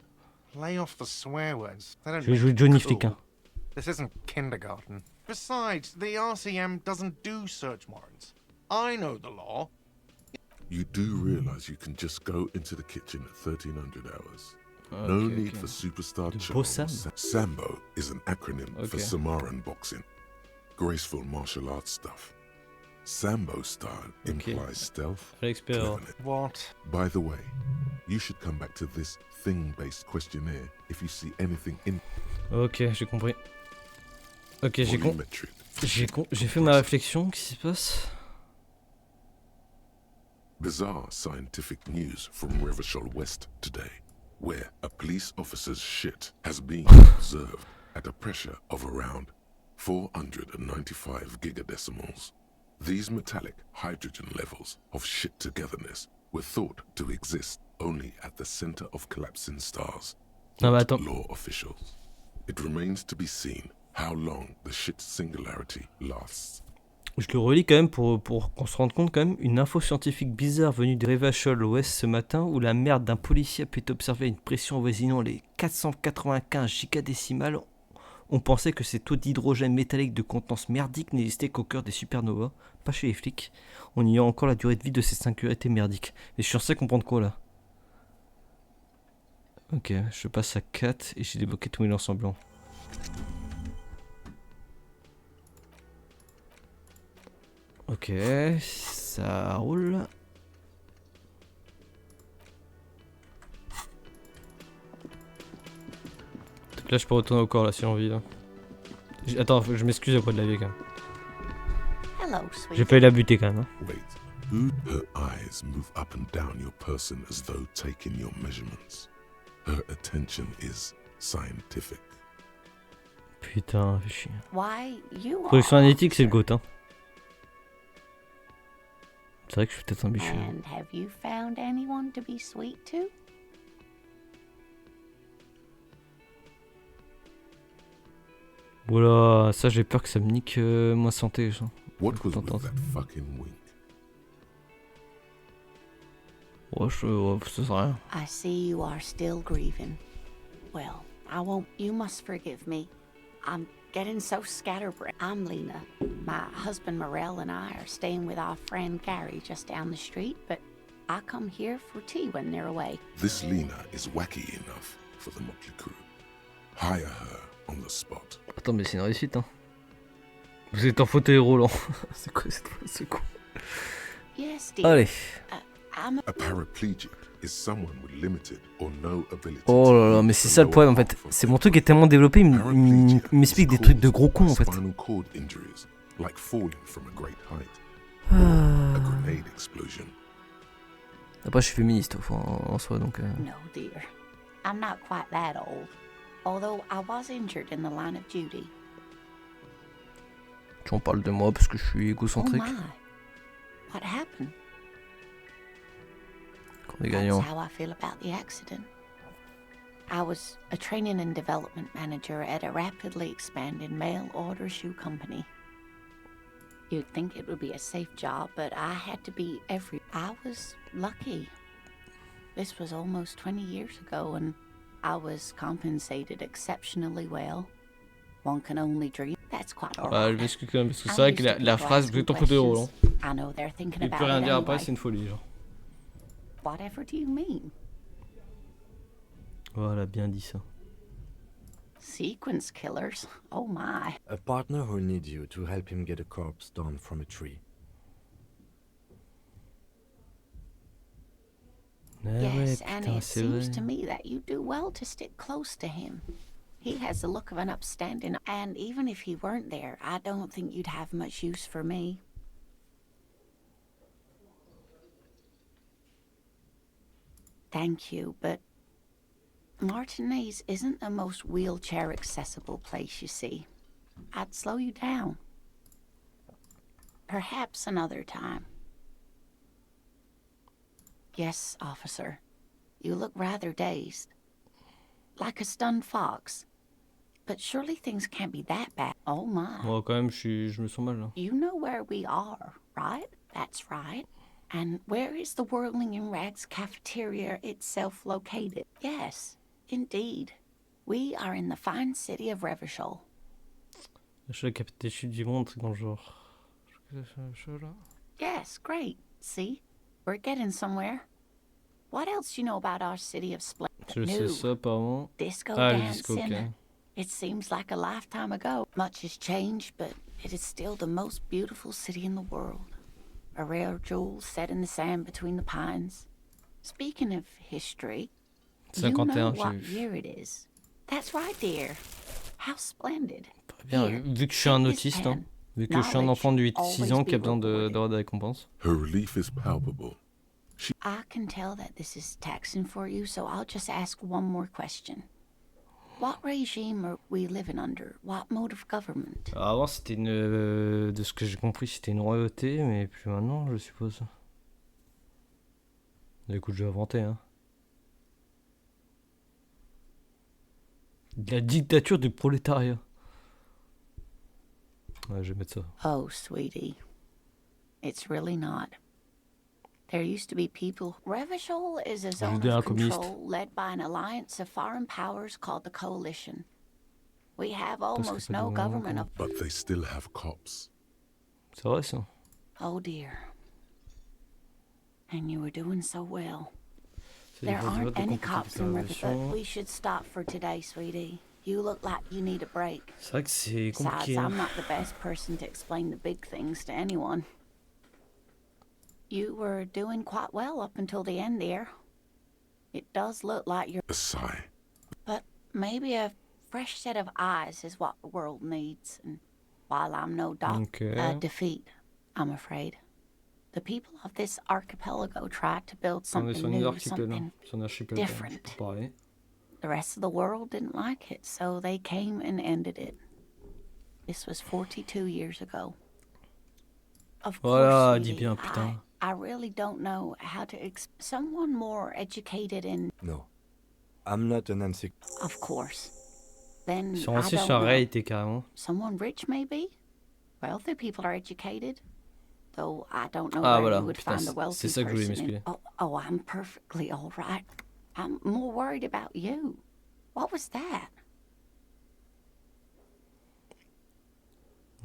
lay off the swear words. They don't Je vais make jouer you Johnny cool. Flick. Hein. This isn't kindergarten. Besides, the RCM doesn't do search warrants. I know the law. You do realize you can just go into the kitchen at 1300 hours. No Ok, need ok. for superstar beau charms. Sam. Sambo is an acronym for Ok. Samaran boxing. Graceful martial arts stuff. Sambo style implies stealth, À l'expert. cleverness. What? By the way, you should come back to this thing-based questionnaire if you see anything in Ok, j'ai compris. Ok, volumetric. j'ai fait ma réflexion. Qu'est-ce qui se passe? Bizarre scientific news from Revachol West today, where a police officer's shit has been observed at a pressure of around 495 gigadecimals. These metallic hydrogen levels of shit togetherness were thought to exist only at the center of collapsing stars. Non, mais Not attends. law officials. It remains to be seen how long the shit singularity lasts. Je le relis quand même pour qu'on se rende compte quand même. Une info scientifique bizarre venue de Revachol Ouest ce matin où la merde d'un policier a pu observer une pression avoisinant les 495 gigadécimales. On pensait que ces taux d'hydrogène métallique de contenance merdique n'existaient qu'au cœur des supernovas, pas chez les flics. On ignore encore la durée de vie de ces singularités merdiques. Mais je suis censé comprendre quoi là? Ok, je passe à 4 et j'ai débloqué tous mes lanceurs blancs. Ok, ça roule. Donc là je peux retourner au corps là si j'ai envie là. Attends, je m'excuse à pas de la vie quand même. Hello, J'ai sweetie. failli la buter quand même. Hein. Wait, who? Her eyes move up and down your person as though taking your measurements. Her attention is scientific. Putain, fais chier. Why, you Production are. analytique c'est le GOAT hein. C'est vrai que je suis peut-être ambitieux. And have you found anyone to be sweet to? Voilà, ça j'ai peur que ça me nique ma santé. Ça. What was Attends. with that fucking wink? Ouais, ça sert à rien. I see you are still grieving. Well, I won't. You must forgive me. I'm getting so scatterbrained. I'm Lena. My husband Morel and I are staying with our friend Gary just down the street, but I come here for tea when they're away. This Lena is wacky enough for the motley crew. Hire her on the spot. Attends, mais c'est une réussite hein. Vous êtes en fauteuil roulant. C'est quoi cette phrase? C'est con. Yes, dear. Allez. I'm A paraplegic is someone with limited or no ability. Oh là là, to mais use c'est the ça le problème en lower fait. half of C'est their mon truc est tellement développé, il Paraplegia m'explique is des trucs de caused gros cons by en fait. Spinal cord injuries, like falling from a great height. Ah. A grenade explosion. Après, je suis féministe en soi donc. No, dear. I'm not quite that old. Although I was injured in the line of duty. Tu en parles de moi parce que je suis Oh égocentrique. my. What happened? Qu'on est That's gagnant. how I feel about the accident. I was a training and development manager at a rapidly expanding mail order shoe company. You'd think it would be a safe job, but I had to be I was lucky. This was almost 20 years ago, and I was compensated exceptionally well. One can only dream. That's quite Ah, alright. je m'excuse quand même, parce que I'm c'est vrai used que to la people phrase asking peut ton côté drôle. Hein. questions. I know they're thinking Et plus about rien it dire après, anyway. c'est une folie, genre. Whatever do you mean? Voilà, bien dit ça. Sequence killers? Oh my. A partner who needs you to help him get a corpse down from a tree. Ah ouais, Yes, and putain, it c'est seems vrai. to me that you do well to stick close to him. He has the look of an upstanding, and even if he weren't there, I don't think you'd have much use for me. Thank you, but Martinez isn't the most wheelchair-accessible place, you see. I'd slow you down. Perhaps another time. Yes, officer. You look rather dazed. Like a stunned fox. But surely things can't be that bad. Oh my. Bon, quand même, je me sens mal là. You know where we are, right? That's right. And where is the Whirling in Rags cafeteria itself located? Yes, indeed. We are in the fine city of Revachol. Je suis la capitale des chutes du monde, c'est dans le genre. Yes, great. See? We're getting somewhere. What else do you know about our city of splendor? Je sais ça, apparemment. Disco Ah, le dancing. disco, ok. It seems like a lifetime ago. Much has changed, but it is still the most beautiful city in the world. A rare jewel set in the sand between the pines. Speaking of history, you know 51, what j'ai vu. year it is. That's right, dear. How splendid. Très bien, Here, vu que je suis un take this autiste, hein, pen. vu que je suis un enfant de 8-6 Knowledge ans qui a always besoin be rewarded. d'avoir des récompenses. Her relief is palpable. I can tell that this is taxing for you, so I'll just ask one more question. What regime are we living under? What mode of government? Alors avant, c'était une. De ce que j'ai compris, c'était une royauté, mais plus maintenant, je suppose. Écoute, je vais inventer, hein. La dictature du prolétariat. Ouais, je vais mettre ça. Oh, sweetie. It's really not. There used to be people. Revachol is a zone deviens of communiste. control led by an alliance of foreign powers called the Coalition. We have almost fait no des government of. But they still have cops. C'est vrai ça. Oh dear. And you were doing so well. C'est There des aren't votes de any cops in River, but compétition. we should stop for today, sweetie. You look like you need a break. C'est vrai que c'est Besides, compliqué. I'm Hein. not the best person to explain the big things to anyone. You were doing quite well up until the end there. It does look like you're... A sigh. But maybe a fresh set of eyes is what the world needs. And while I'm no Okay. defeat, I'm afraid. The people of this archipelago tried to build On est something sur une new, archipel, something sur un archipel. different. Pareil. The rest of the world didn't like it, so they came and ended it. This was 42 years ago. Of Voilà, course, dis bien, sweetie, putain. I really don't know how to someone more educated in... No. I'm not an Of course. Then Sur I un sur don't la know. réalité carrément. Someone rich, maybe? Wealthy people are educated. Though I don't know Ah, where voilà, you would putain, find a wealthy c'est ça que je voulais person in- m'excuser. Oh, I'm perfectly all right. I'm more worried about you. What was that?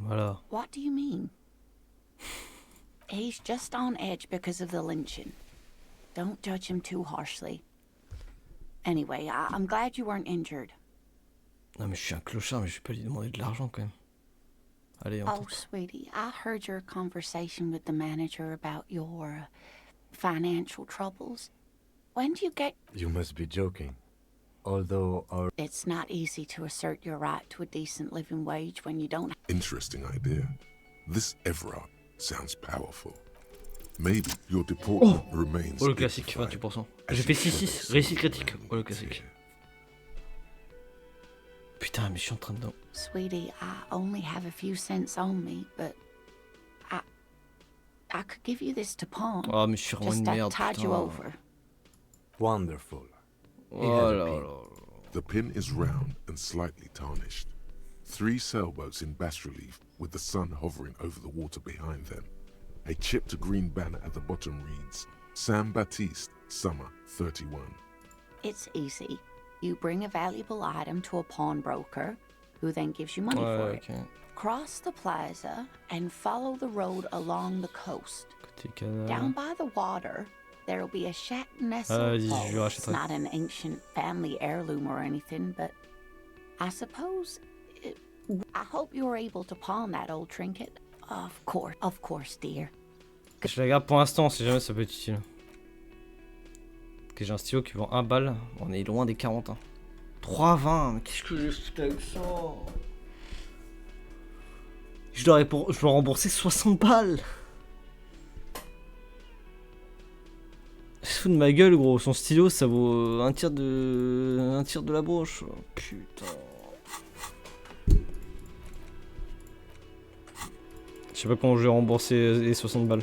Voilà. What do you mean? He's just on edge because of the lynching. Don't judge him too harshly. Anyway, I'm glad you weren't injured. Non mais je suis un clochard, mais je vais pas lui demander de l'argent quand même. Allez, on Oh, tente. sweetie, I heard your conversation with the manager about your financial troubles. When do you get... You must be joking. Although our... It's not easy to assert your right to a decent living wage when you don't... Interesting idea. This Everard sounds powerful. Maybe your deportment remains. Oh le classique, dignified, 28%. as J'ai you fait should 6-6, have réussite seen critique. when Oh le you classique. here. Putain, mais je suis en train de... Sweetie, I only have a few cents on me, but I could give you this to pawn. Oh mais je suis vraiment Just une to merde, tide you putain. over. Wonderful. Oh He has a là pin. là. The pin is round and slightly tarnished. 3 sailboats in bas relief with the sun hovering over the water behind them. A chipped green banner at the bottom reads, San Baptiste, summer 31. It's easy. You bring a valuable item to a pawnbroker, who then gives you money for it. Ok. Cross the plaza and follow the road along the coast. Côté canal. Down by the water, there'll be a shack Ah, nestled. vas-y, je lui Oh, it's rachèterai. not an ancient family heirloom or anything, but I suppose I hope you're able to pawn that old trinket. Of course, dear. Je la garde pour l'instant, si jamais ça peut être utile. Ok, j'ai un stylo qui vaut 1 balle. On est loin des 40. Hein. 3,20. Mais qu'est-ce que j'ai foutu avec ça? Je dois rembourser 60 balles. Je fous de ma gueule, gros. Son stylo, ça vaut un tiers de la broche. Oh, putain. Je sais pas comment je vais rembourser les 60 balles.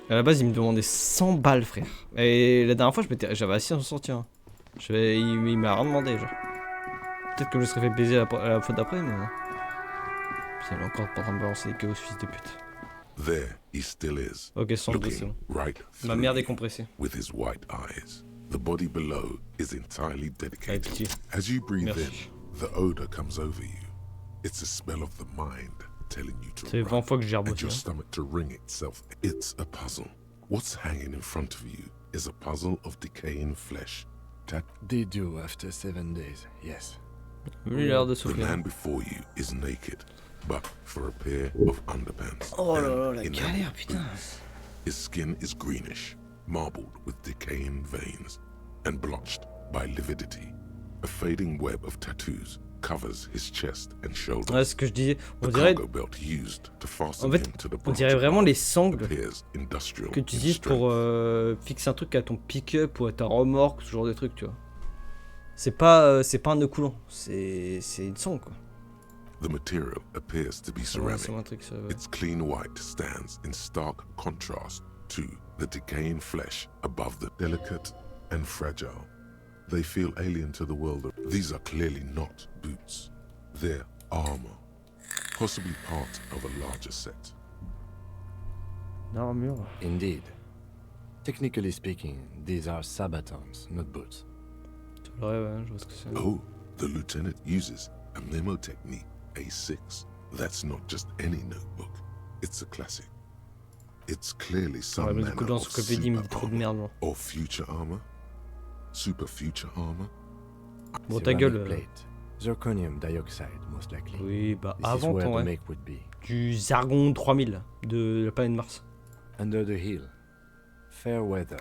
À la base, il me demandait 100 balles, frère. Et la dernière fois, j'avais assis à s'en sortir. Il m'a rien demandé, genre. Peut-être que je me serais fait baiser à la fois d'après, mais... Putain, il est encore pas en train de balancer des queues, ce fils de pute. There he still is, Ok, 102, c'est looking bon. right Ma through merde est you compressée. with his white eyes. The body below is entirely Avec dedicated. pitié. As you breathe Merci. in, the odor comes over you. It's a smell of the mind telling you Ça to fait 20 run, fois que j'ai and rebossé. your Hein. stomach to ring itself. It's a puzzle. What's hanging in front of you is a puzzle of decaying flesh. They do after 7 days, yes. Lui, il a l'air de The souffler. man before you is naked, but for a pair of underpants Oh là là, and la enameled galère, putain. boots. His skin is greenish, marbled with decaying veins, and blotched by lividity. A fading web of tattoos covers his chest and shoulders. Ouais, c'est ce que je disais. On The dirait, cargo belt used to fasten en fait, him to the on branch dirait vraiment les above sangles appears industrial que tu in utilises strength. pour fixer un truc à ton pick-up ou à ta remorque, ce genre de truc, tu vois. C'est pas un nœud coulant, c'est une sangle, quoi. The material appears to be Ouais, ceramic. c'est un truc, ça. Ouais. Its clean white stands in stark contrast to the decaying flesh above the delicate and fragile. They feel alien to the world. These are clearly not boots. They're armor, possibly part of a larger set. L'armure. Indeed. Technically speaking, these are sabatons, not boots. Ouais, ouais, je vois ce que c'est. Oh, the lieutenant uses a memo technique A6. That's not just any notebook. It's a classic. It's clearly Ouais, some mais du manner coup, dans of l'encyclopédie, il me dit super trop de armor. merde, moi. Or future armor? Super future armor? Bon, ta Ceramic gueule. plate. Zirconium dioxide, most likely. Oui, bah, This is avant, where ton, the ouais. make would be. Du Zargon 3000 de la planète Mars. Under the hill. Fairweather.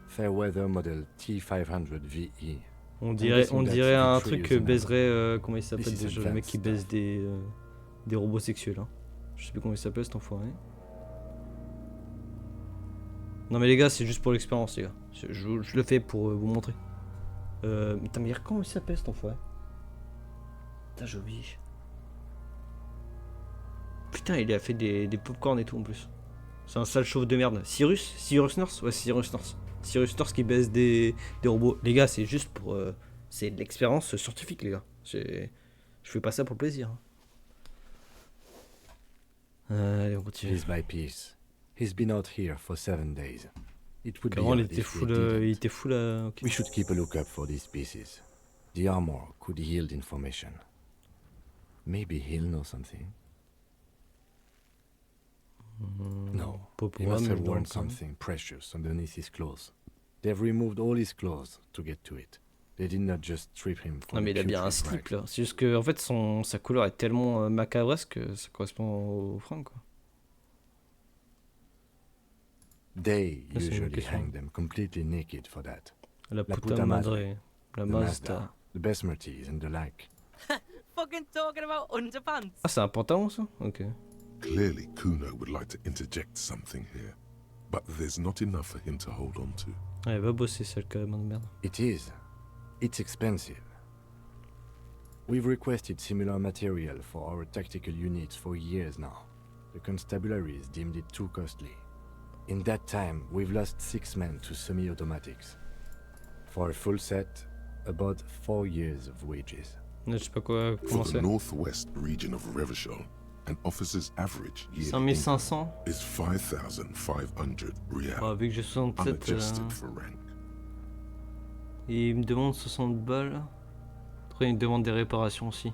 Fairweather model T500 VE. On guessing dirait that's un Victorious truc que enough. baiserait. Comment il s'appelle This is déjà, le mec qui advanced baise des robots sexuels. Hein. Je sais plus comment il s'appelle cet enfoiré. Non, mais les gars, c'est juste pour l'expérience, les gars. Je le fais pour vous montrer. Putain, mais comment il s'appelle cet enfoiré? Putain, j'ai oublié. Putain, il a fait des popcorn et tout en plus. C'est un sale chauve de merde. Cyrus North? Ouais, Cyrus North. Cyrus North qui baisse des robots. Les gars, c'est juste pour... c'est de l'expérience scientifique, les gars. Je fais pas ça pour le plaisir. Allez, on continue. Piece by piece. He's been out here for 7 days. It would be Comment il odd était if fou we là? Il didn't. était fou là. Ok. We should keep a lookout for these pieces. The armor could yield information. Maybe he'll know something. No, Pas he pour moi, must mais have je worn demande quand même. something precious underneath his clothes. They've removed all his clothes to get to it. They did not just strip him for Non, mais il a the bien un putrid slip rag. là. C'est juste que en fait sa couleur est tellement macabresque que ça correspond au fringue quoi. They Là, c'est une usually question. hang them completely naked for that. La La puta puta madre. madre. La The Mazda. the Besmerties and the like. Fucking talking about underpants. Ah, c'est un pantalon ça? Ok. Clearly, Kuno would like to interject something here, but there's not enough for him to hold on to. Ouais, va bosser celle quand même de merde. It is. It's expensive. We've requested similar material for our tactical units for years now. The constabularies deemed it too costly. In that time, we've lost 6 men to semi-automatics. For a full set, about 4 years of wages. Je sais pas quoi For comment the c'est. northwest region of Revachol, an officer's average yearly income 5500. is 5,500 Ouais, rial, vu que j'ai 67. unadjusted for rank. Et il me demande 60 balles. Après, il me demande des réparations aussi.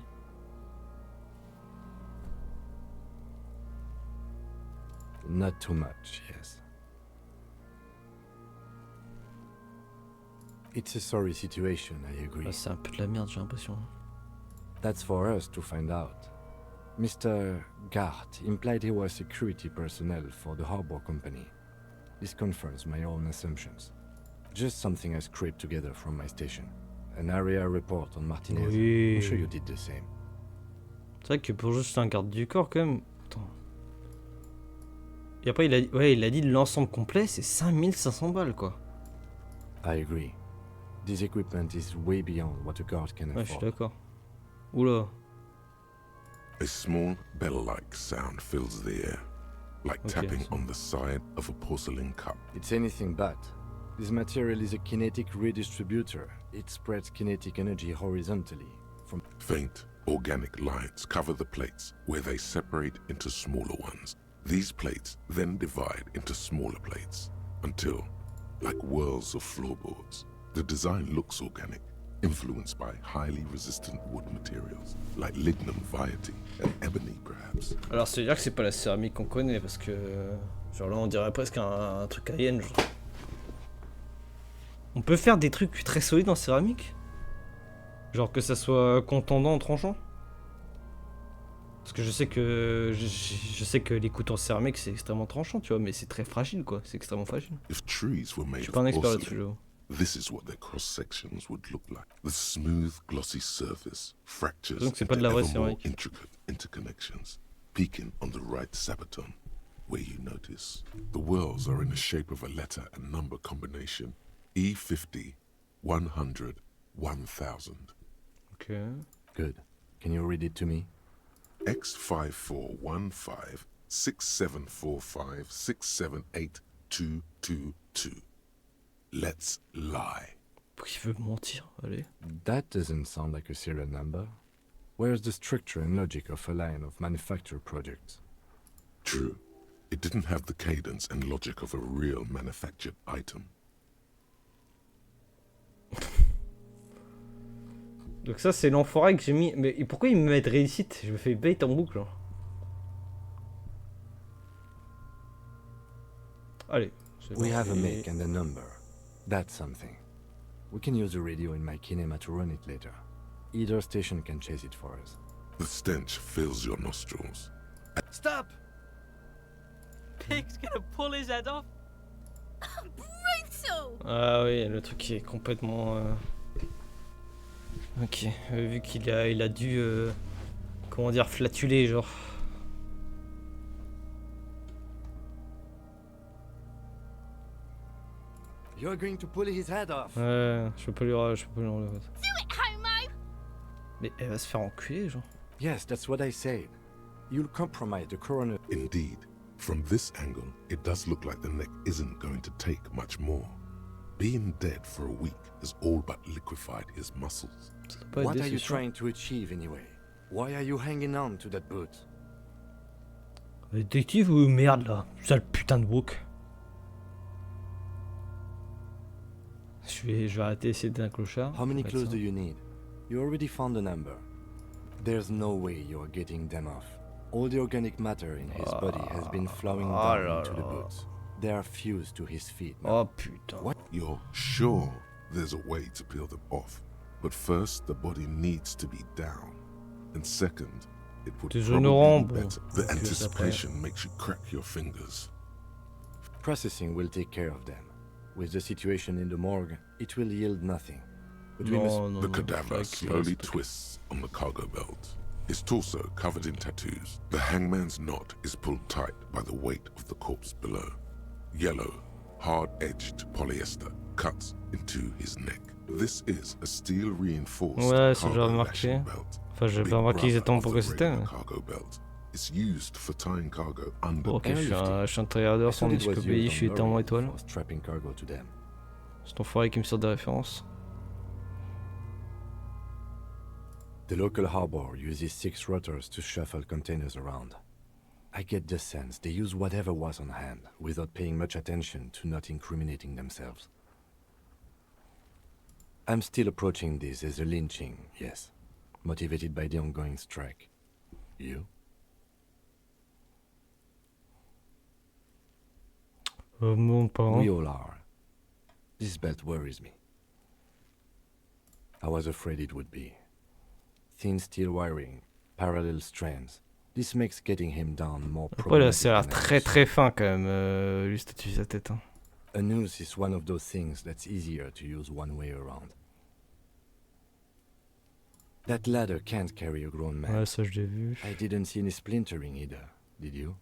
Not too much, yes. It's a sorry situation, I agree. Ah, c'est un peu de la merde, j'ai l'impression. That's for us to find out. Mr. Gart implied he was security personnel for the harbor company. This confirms my own assumptions. Just something I scraped together from my station. An area report on Martinez. Oui. I'm sure you did the same. C'est vrai que pour juste un garde du corps, quand même. Attends. Et après, il a dit l'ensemble complet, c'est 5500 balles, quoi. I agree. This equipment is way beyond what a guard can Ouais, je suis afford. d'accord. Oula. A small bell-like sound fills the air, like Okay, tapping so- on the side of a porcelain cup. It's anything but. This material is a kinetic redistributor. It spreads kinetic energy horizontally. From Faint, organic lines cover the plates where they separate into smaller ones. These plates then divide into smaller plates until, like whirls of floorboards, the design looks organic, influenced by highly resistant wood materials, like lignum vitae and ebony perhaps. Alors, c'est dire que c'est pas la céramique qu'on connaît, parce que. Genre là, on dirait presque un truc alien. Genre. On peut faire des trucs très solides en céramique? Genre que ça soit contondant en tranchant? Parce que je sais que. Je sais que les couteaux en céramique c'est extrêmement tranchant, tu vois, mais c'est très fragile quoi, c'est extrêmement fragile. If trees were Je made suis of pas un expert là-dessus, porcelain, j'avoue. this is what their cross-sections would look like. The smooth, glossy surface fractures Donc c'est pas de la into vraie ever more céramique. intricate interconnections, peaking on the right sabaton, where you notice the whorls are in the shape of a letter and number combination: E50, 100, 1000. Ok. good. Can you read it to me? X5415 6745 678222. Let's lie. Pourquoi il veut mentir? Allez. That doesn't sound like a serial number. Where's the structure and logic of a line of manufactured projects? True, it didn't have the cadence and logic of a real manufactured item. Donc ça c'est l'enfoiré que j'ai mis. Mais pourquoi il me met de réussite? Je me fais bait en boucle. Allez. c'est We bon. have a Et- make and a number. That's something. We can use the radio in my kinema to run it later. Either station can chase it for us. The stench fills your nostrils. Stop! Pig's gonna pull his head off. Brutal! Ah oui, le truc qui est complètement. Ok, vu qu'il il a dû. Comment dire, flatuler, genre. You're going to pull his head off. Ouais, je peux pas lui enlever. Do it, homo! Mais elle va se faire enculer, genre. Yes, that's what I said. You'll compromise the coroner. Indeed, from this angle, it does look like the neck isn't going to take much more. Being dead for a week has all but liquefied his muscles. Ça doit pas être What are déçu, you ça. trying to achieve anyway? Why are you hanging on to that boot? Détective ou merde là? Sale putain de woke. Je vais arrêter d'essayer d'être un clochard. How many Ça va être clothes ça. do you need? You already found the number. There's no way you're getting them off. All the organic matter in his body has been flowing down là into the là. boots. They are fused to his feet now. Oh putain. What? You're sure there's a way to peel them off, but first the body needs to be down, and second, it would T'es probably ignorant, be bon. better. The Ok, anticipation makes you crack your fingers. Processing will take care of them. With the situation in the morgue, it will yield nothing. But we Non, must... non, The non, cadaver faudrait que- slowly twists on the cargo belt, his torso covered in tattoos. The hangman's knot is pulled tight by the weight of the corpse below. Yellow, hard-edged polyester cuts into his neck. This is a steel-reinforced Ouais, ça, j'ai cargo remarqué. lashing belt. Enfin, j'ai Big pas remarqué brother exactement of pourquoi the c'était. regular cargo belt. It's used for tying cargo under. Ok, je suis un trader I sans thought it was encyclopédie, used je suis on éternellement lorries étoile. for strapping cargo to them. C'est enfoiré qui me sort des références. The local harbor uses 6 rotors to shuffle containers around. I get the sense they use whatever was on hand, without paying much attention to not incriminating themselves. I'm still approaching this as a lynching, yes. Motivated by the ongoing strike. You? Mon parent. We all are. This belt worries me. I was afraid it would be. Thin steel wiring, parallel strands. This makes getting him down more Après là, ça a l'air problematic than très else. très fin quand même, lui statue sa tête. Hein. A noose is one of those things that's easier to use one way around. That ladder can't carry a grown man. Ouais, ça je l'ai vu. I didn't see any splintering either, did you?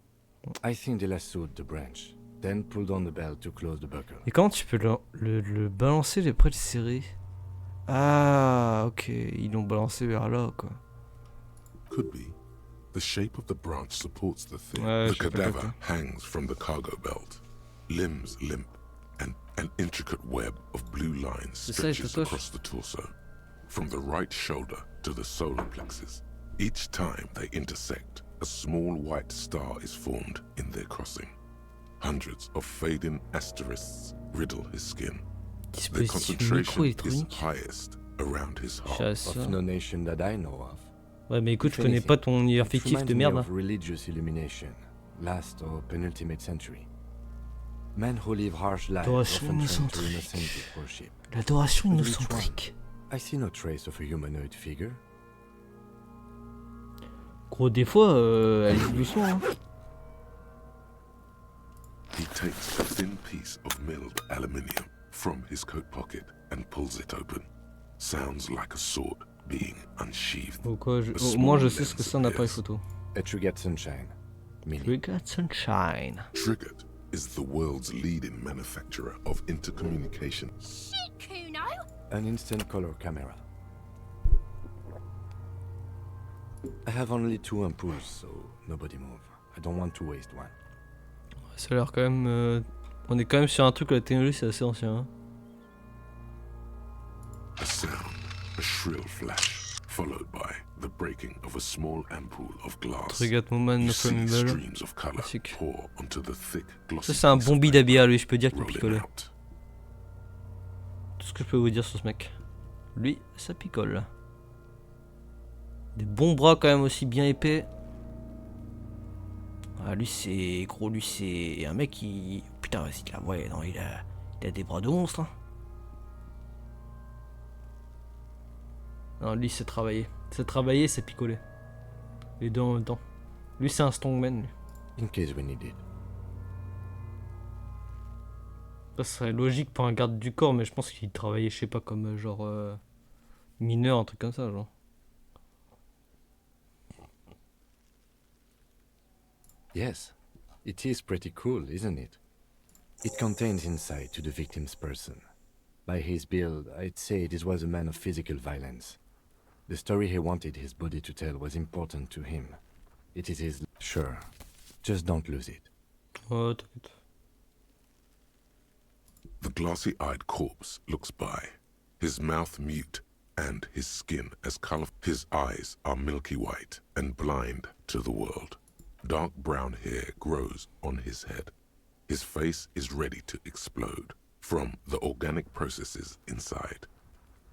I think they lassoed the branch, then pulled on the belt to close the buckle. Et comment tu peux le balancer les près le serrer? Ah, ok, ils l'ont balancé vers là, quoi. Could be. The shape of the branch supports the thing. Ouais, The je sais pas cadaver capté. hangs from the cargo belt. Limbs limp, and an intricate web of blue lines C'est ça, les stretches tatouages. across the torso, from the right shoulder to the solar plexus. Each time they intersect, a small white star is formed in their crossing. Hundreds of fading asterisks riddle his skin. Their Dispositif concentration is micro-électronique. highest around his Je heart. sais Of ça. no nation that I know of. Ouais, mais écoute, If je connais anything, pas ton univers it fictif reminds de me merde. of religious illumination, last or penultimate century. Men who live harsh lives Adoration often turn to innocentrique. innocentic worship. L'adoration But which innocentrique. I see no trace of a humanoid figure. Gros, des fois, elle est doucement. Hein. He takes a thin piece of milled aluminium from his coat pocket and pulls it open. Sounds like a sword being unsheathed. Ou quoi, au moins je sais ce que c'est un appareil photo. A Trigger Sunshine. Mini. We got sunshine. Triggered is the world's leading manufacturer of intercommunication. Shit, Kuno! An instant color camera. I have only 2 ampoules, so nobody move. I don't want to waste one. Ça a l'air quand même... on est quand même sur un truc, la technologie c'est assez ancien. Hein. A sound, a shrill flash, followed by the breaking of a small ampoule of glass. Regarde mon man, You no see flammable. streams of color Classique. pour onto the thick, glossy Ça c'est un piece bon of bid paper, d'ABA, lui je peux dire qu'il rolling picolait. out. Tout ce que je peux vous dire sur ce mec. Lui, ça picole. Des bons bras quand même aussi bien épais. Ah, lui c'est... Gros, lui c'est un mec qui... Putain, vas-y, là, ouais, non, il a des bras de monstre. Hein. Non, lui c'est travailler. C'est travailler, c'est picoler. Les deux en même temps. Lui c'est un strongman, lui. In case we need it. Ça serait logique pour un garde du corps, mais je pense qu'il travaillait, je sais pas, comme genre... mineur, un truc comme ça, genre. Yes, it is pretty cool, isn't it? It contains insight to the victim's person. By his build, I'd say this was a man of physical violence. The story he wanted his body to tell was important to him. It is his... Sure, just don't lose it. Oh, t'inquiète. The glassy-eyed corpse looks by, his mouth mute and his skin as colorful. His eyes are milky white and blind to the world. Dark brown hair grows on his head. His face is ready to explode from the organic processes inside.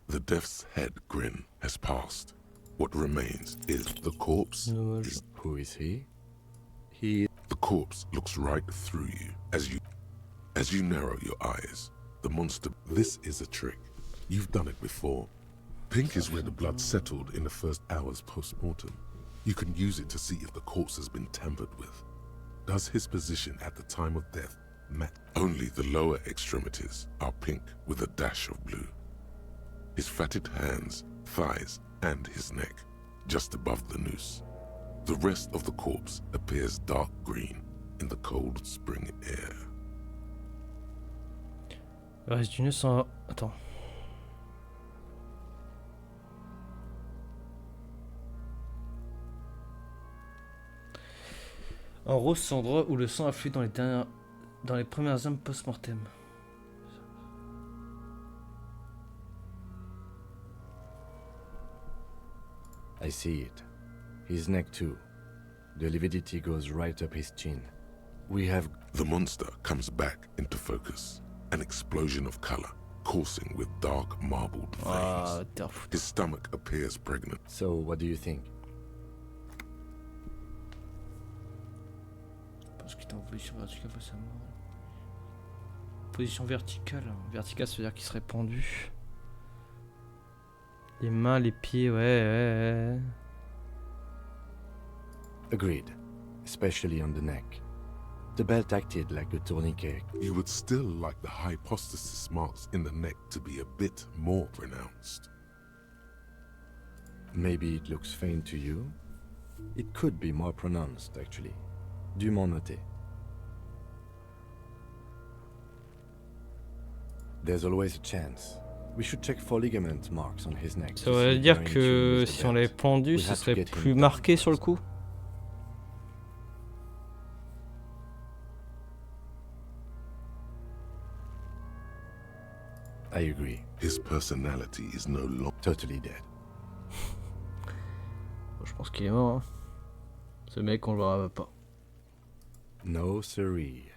The death's head grin has passed. What remains is the corpse. Dommage. Who is he? He... The corpse looks right through you as you narrow your eyes. The monster. This is a trick. You've done it before. Pink is where the blood settled in the first hours post-mortem. You can use it to see if the corpse has been tampered with. Does his position at the time of death match? Only the lower extremities are pink with a dash of blue. His fatted hands, thighs, and his neck, just above the noose. The rest of the corpse appears dark green in the cold spring air. Le reste du nœud sans... Attends. Un rose sans endroit où le sang afflue dans les premières heures post-mortem. I see it. His neck too. The lividity goes right up his chin. We have... The monster comes back into focus, an explosion of color, coursing with dark marbled Ah, veins. t'es un fou. His stomach appears pregnant. So, what do you think? Parce qu'il était en position verticale face à mort. Position verticale. Verticale, ça veut dire qu'il serait pendu. Les mains, les pieds, ouais. Agreed, especially on the neck. The belt acted like a tourniquet. You would still like the hypostasis marks in the neck to be a bit more pronounced. Maybe it looks faint to you? It could be more pronounced, actually. Dûment noté. There's always a chance. We should check for ligament marks on his neck. Ça veut dire que si on l'avait pendu, ce serait plus marqué sur le coup. I agree. His personality is no longer Totally dead. Je pense qu'il est mort. Hein. Ce mec, on le verra pas. No siree.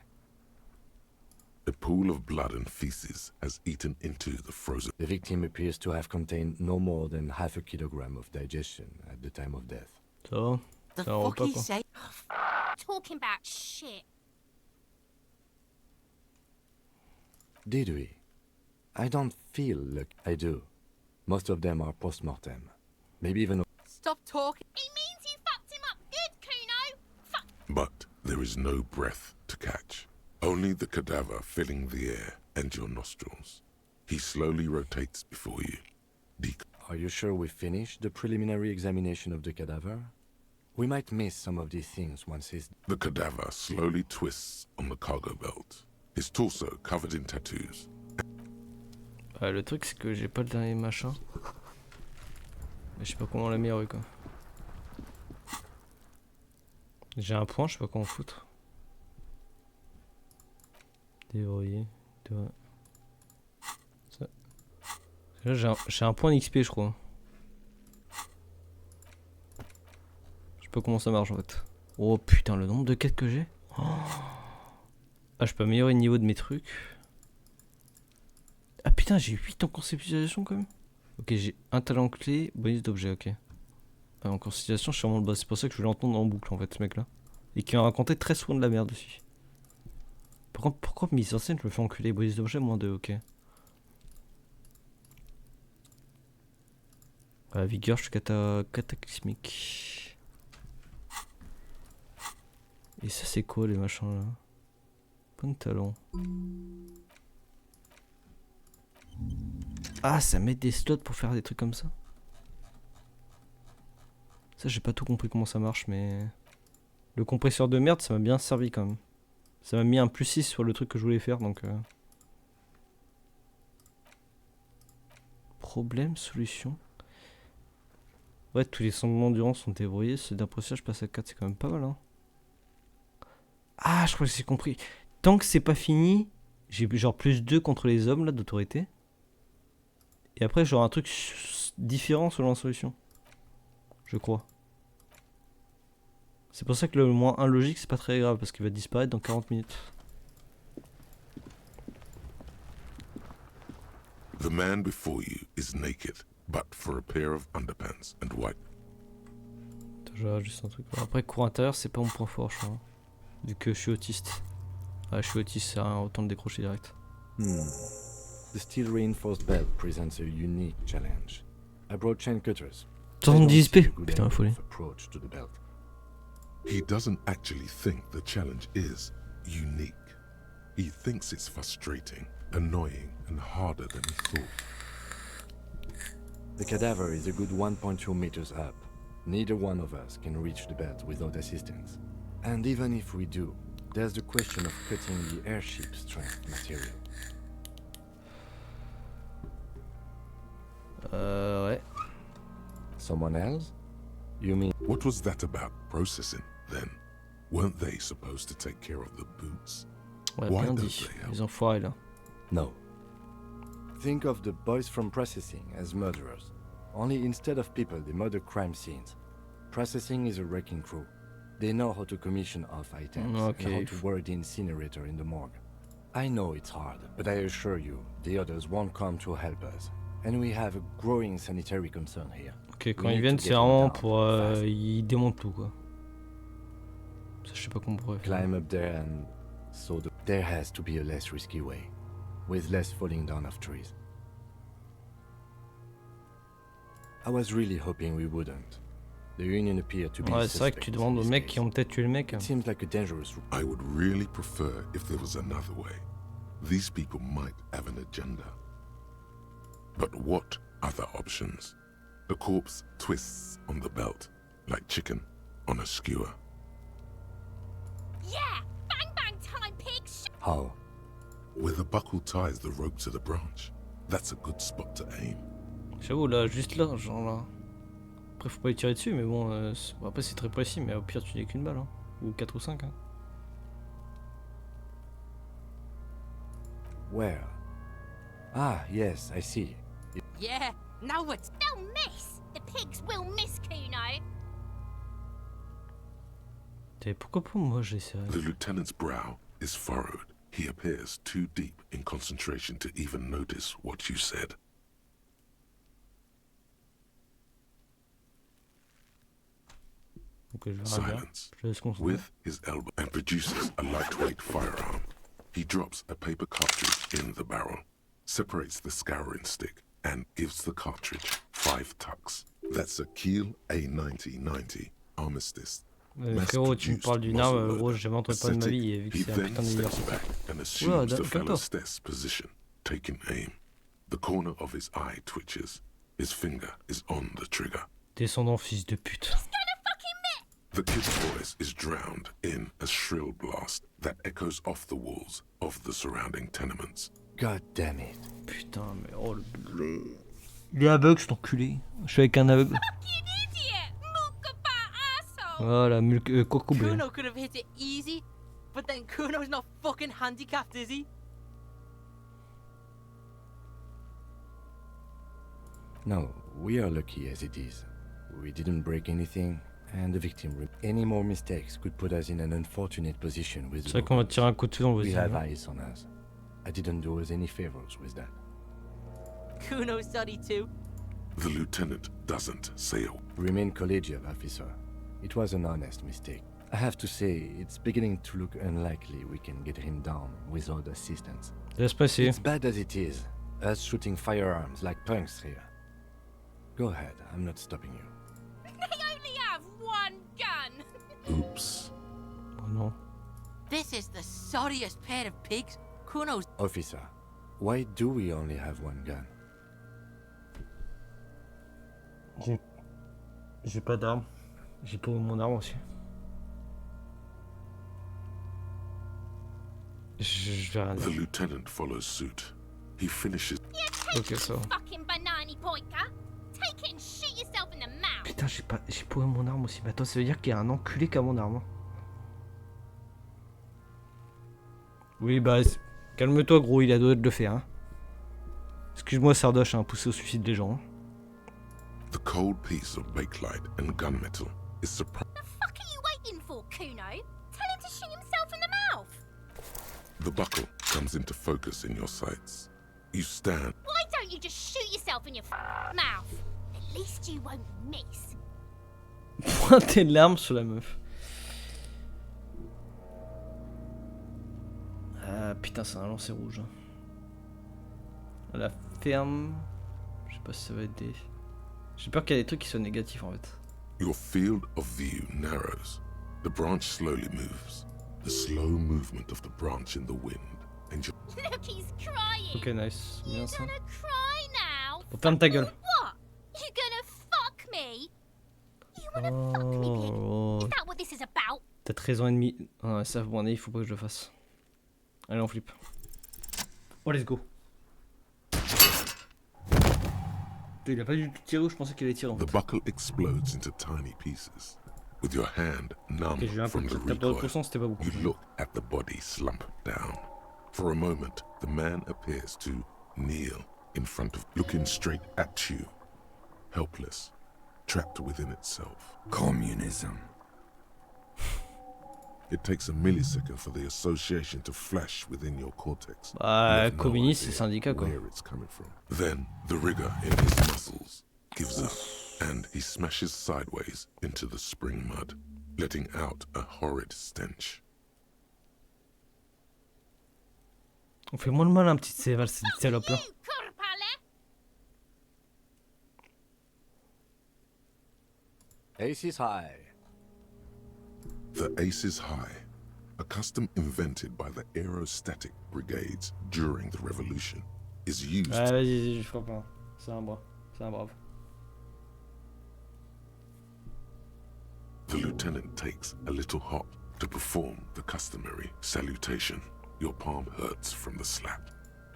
a pool of blood and feces has eaten into the frozen. The victim appears to have contained no more than half a kilogram of digestion at the time of death. Ça va. The C'est un fuck repas, he quoi. say? Talking about shit. Did we? I don't feel like I do. Most of them are post-mortem. Maybe even... Stop talking. He means you fucked him up good, Kuno. Fuck. But there is no breath to catch. Only the cadaver filling the air and your nostrils. He slowly rotates before you. Are you sure we finished the preliminary examination of the cadaver? We might miss some of these things once he's... The cadaver slowly twists on the cargo belt, his torso covered in tattoos. Le truc c'est que j'ai pas le dernier machin. Mais je sais pas comment l'améliorer quoi. J'ai un point, je sais pas comment foutre. Déverrouiller. Ça. Là j'ai un point d'XP je crois. Je sais pas comment ça marche en fait. Oh putain le nombre de quêtes que j'ai. Oh. Ah je peux améliorer le niveau de mes trucs. Ah putain j'ai 8 en conceptualisation quand même. Ok j'ai un talent clé, bonus d'objet ok. Ah, en conceptualisation je suis vraiment le boss, c'est pour ça que je vais l'entendre en boucle en fait ce mec là. Et qui m'a raconté très souvent de la merde dessus. Pourquoi mise en scène je me fais enculer, bonus d'objet moins 2 ok. Ah, vigueur je suis cataclysmique. Et ça c'est quoi les machins là? Point de talent. Ah ça met des slots pour faire des trucs comme ça. Ça j'ai pas tout compris comment ça marche mais... Le compresseur de merde ça m'a bien servi quand même. Ça m'a mis un +6 sur le truc que je voulais faire donc... Problème, solution. Ouais tous les semblements d'endurance sont débrouillés, ceux d'impression je passe à 4 c'est quand même pas mal hein. Ah je crois que j'ai compris. Tant que c'est pas fini, j'ai genre +2 contre les hommes là d'autorité. Et après j'aurai un truc différent selon la solution. Je crois. C'est pour ça que le -1 logique c'est pas très grave parce qu'il va disparaître dans 40 minutes. The man before you is naked, but for a pair of underpants and white. Attends, juste un truc. Après cours intérieur c'est pas mon point fort je crois. Vu que je suis autiste. Ah je suis autiste, ça a autant de décrocher direct. The steel reinforced belt presents a unique challenge. I brought chain cutters. 70 XP. Putain la folie. Approach to the belt. He doesn't actually think the challenge is unique. He thinks it's frustrating, annoying, and harder than he thought. The cadaver is a good 1.2 meters up. Neither one of us can reach the belt without assistance. And even if we do, there's the question of cutting the airship strength material. Ouais. Someone else? You mean... What was that about processing, then? Weren't they supposed to take care of the boots? Ouais Why bien don't dit. they help? Les enfoirés là. No. Think of the boys from processing as murderers. Only instead of people, they murder crime scenes. Processing is a wrecking crew. They know how to commission off items and how to work the incinerator in the morgue. I know it's hard, but I assure you, the others won't come to help us. And we have a growing sanitary concern here. Ok, quand ils viennent, c'est vraiment pour... ils démontent tout, quoi. Ça, je sais pas comment on pourrait faire. Climb up there and... So there has to be a less risky way. With less falling down of trees. I was really hoping we wouldn't. The Union appeared to be Ouais, c'est vrai que tu demandes aux mecs qui ont peut-être tué le mec. It seems like a dangerous route. I would really prefer if there was another way. These people might have an agenda. But what other options? The corpse twists on the belt, like chicken on a skewer. Yeah! Bang bang time, pigs! How? Where the buckle ties the rope to the branch. That's a good spot to aim. J'avoue, là, juste là, genre là. Après, faut pas y tirer dessus, mais bon, après, c'est très précis, mais au pire, tu n'as qu'une balle, hein. Ou 4 ou 5, hein. Where? Ah, yes, I see. Yeah, now what? They'll miss! The pigs will miss, Kuno! Pourquoi pas moi j'essaierai? The lieutenant's brow is furrowed. He appears too deep in concentration to even notice what you said. Ok, je vais Silence. Je laisse continuer. With his elbow and produces a lightweight firearm. He drops a paper cartridge in the barrel, separates the scouring stick, and gives the cartridge 5 tucks. That's a Kiel A90-90 armistice. Frérot, tu me parles d'une arme, gros, j'ai jamais entendu parler de ma vie, et vu que c'est un putain d'universitaire. Oula, calme-toi. Position, taking aim. The corner of his eye twitches. His finger is on the trigger. Descendant, fils de pute. The kid's voice is drowned in a shrill blast that echoes off the walls of the surrounding tenements. God damn it. Putain, mais oh le... Il est aveugle, cet enculé. Je suis avec un aveugle. Fucking idiot! Mookaba asshole! Voilà, coco bleu. Kuno could have hit it easy, but then Kuno's not fucking handicapped, is he? No, we are lucky as it is. We didn't break anything, and the victim. Any more mistakes could put us in an unfortunate position with. C'est vrai qu'on va tirer un coup de feu dans le We voisin. have eyes on us. I didn't do us any favors with that. Kuno's sorry too. The lieutenant doesn't say a word. Remain collegial, officer. It was an honest mistake. I have to say, it's beginning to look unlikely we can get him down without assistance. Laisse passer. It's bad as it is, us shooting firearms like punks here. Go ahead, I'm not stopping you. They only have one gun! Oops. Oh non. This is the sorriest pair of pigs. Kuno's. Officer, why do we only have one gun? J'ai pas d'arme. J'ai pas mon arme aussi. Je vais rien The dire. lieutenant follows suit. He finishes. Ok, ça va. Fucking banana pointer! Take it and shoot yourself in the mouth! Putain, j'ai pas mon arme aussi. Mais attends, ça veut dire qu'il y a un enculé qui a mon arme. Oui, bah, calme-toi, gros, il a droit de le faire. Hein. Excuse-moi, Sardoche, hein, poussé au suicide des gens. Hein. The cold piece of bakelite and gunmetal is surprised. The fuck are you waiting for, Kuno? Tell him to shoot himself in the mouth! The buckle comes into focus in your sights. You stand. Why don't you just shoot yourself in your mouth? At least you won't miss. Pointez l'arme sur la meuf. Ah putain, c'est un lancer rouge. La ferme. Je sais pas si ça va aider. J'ai peur qu'il y ait des trucs qui soient négatifs en fait. Your field of view narrows. The branch slowly moves. The slow movement of the branch in the wind. And you. Look, he's crying. Ok, nice. Bien You ça. gonna cry now? Bon, ferme ta gueule. What? You gonna fuck me? You wanna fuck me, pig? Oh, Is that what this is about? t'as 13 ans et demi. Ah, ça, bon, il faut pas que je le fasse. Allez, on flippe. Oh, let's go. Il a pas du tout tiré où je pensais qu'il allait tirer en The fait. buckle explodes into tiny pieces. With your hand numb Ok, j'ai un peu from the de recoil, pourcent, c'était pas beaucoup. you look at the body slump down. For a moment, the man appears to kneel in front of, looking straight at you, helpless, trapped within itself. Communism. It takes a millisecond for the association to flash within your cortex. Bah, You have no communiste, idea c'est syndicat, quoi. where it's coming from. Then the rigor in his muscles gives up, and he smashes sideways into the spring mud, letting out a horrid stench. On fait moins le mal, un petit salope là. Ace is high. The Ace is High, a custom invented by the aerostatic brigades during the Revolution, is used. Ouais, vas-y, je ferai pas. C'est un bras. C'est un brave. The lieutenant takes a little hop to perform the customary salutation. Your palm hurts from the slap.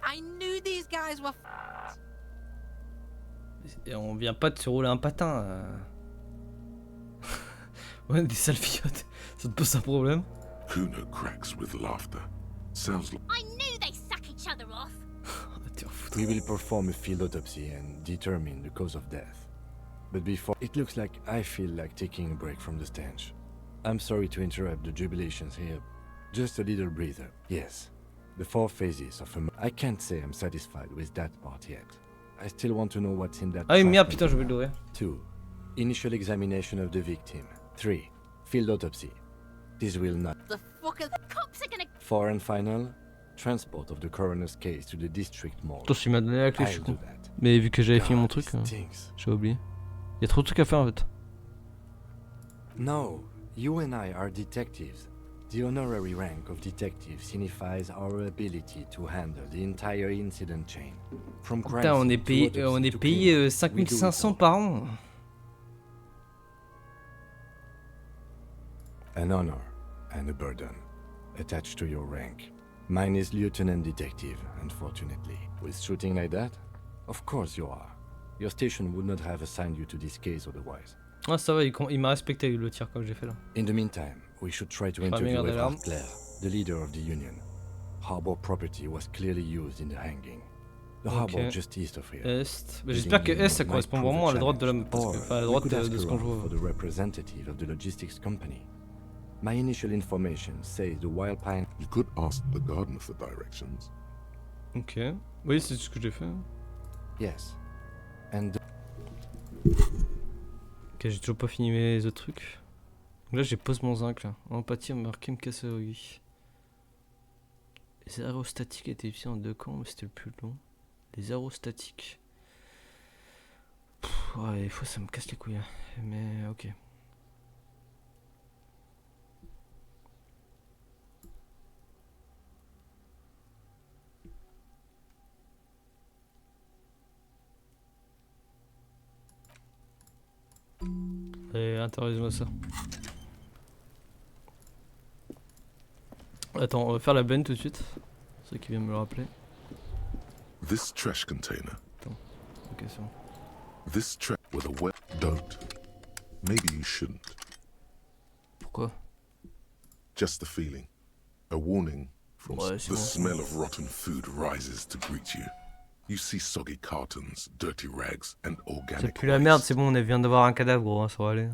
I knew these guys were Et on vient pas de se rouler un patin. On est des sales fillottes. Ça te pose un problème? Kuno cracks with laughter. Sounds like I knew they suck each other off. We will perform a field autopsy and determine the cause of death. But before, it looks like I feel like taking a break from the stench. I'm sorry to interrupt the jubilations here. Just a little breather. Yes, the 4 phases of I can't say I'm satisfied with that part yet. I still want to know what's in that. Ah oui, merde, putain, je vais l'ouvrir. 2. Initial examination of the victim. 3. Field autopsy. This will not. the fuck are The cops are gonna. 4 and final. Transport of the coroner's case to the district morgue. Attends, il m'a donné la clé, je suis I'll con. do that. Mais vu que j'avais fini mon God, truc, this stinks. j'ai oublié. Il y a trop de trucs à faire en fait. No, you and I are detectives. The honorary rank of detective signifies our ability to handle the entire incident chain. From crime Putain, on scene est to payé, autopsy on est to payé cleanup. We do it 5500 all. par an. An honor and a burden attached to your rank. Mine is lieutenant detective, unfortunately. With shooting like that, of course you are. Your station would not have assigned you to this case otherwise. Ah, ça va, il m'a respecté le tir que j'ai fait là. In the meantime, we should try to Pas interview meilleur des Edward larmes. Clare, the leader of the union. Harbor property was clearly used in the hanging. The harbor Ok. just east of here. Est. Bah, j'espère que Leading Est ça might correspond prove a vraiment à la droite de la challenge. parce que, Or, enfin, à la we droite could ask de ce qu'on around joue. for the representative of the logistics company. My initial information says the Wild Pine. you could ask the gardener for directions. Ok. Oui, c'est ce que j'ai fait. Yes. And Ok, j'ai toujours pas fini mes autres trucs. Donc là, j'ai pose mon zinc là. Empathie, marqué, me casser oui. Les aérostatiques étaient utilisés en 2 camps, mais c'était le plus long. Les aérostatiques. Ouais, des fois ça me casse les couilles. Hein. Mais ok. Allez, intéresse-moi ça. Attends, on va faire la benne tout de suite. Ceux qui viennent me le rappeler. This trash container, Ok, c'est bon. this trash with a wet don't. Maybe you shouldn't. Pourquoi? Just the feeling. A warning from Ouais, the c'est bon. smell of rotten food rises to greet you. You see soggy cartons, dirty rags, and C'est organic plus la merde, waste. c'est bon, on vient d'avoir un cadavre gros, hein, ça va aller.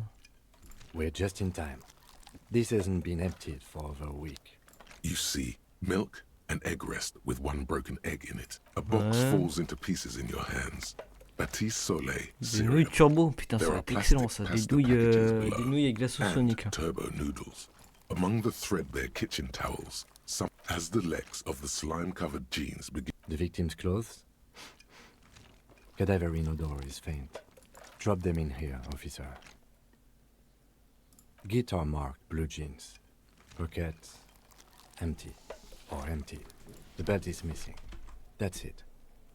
we're just in time. This hasn't been emptied for over a week. You see milk and egg rest with 1 broken egg in it. A box Ouais. falls into pieces in your hands. Baptiste Soleil Des cereal. nouilles turbo, putain, ça There va are être excellent plastic ça. Des pasta nouilles, packages des below, nouilles avec glaçons and soniques. Là. turbo noodles. Among the threadbare kitchen towels, some as the legs of the slime-covered jeans begin. The victim's clothes? Cadaverine odor is faint. Drop them in here, officer. Guitar marked blue jeans. Pockets empty. Or empty. The belt is missing. That's it.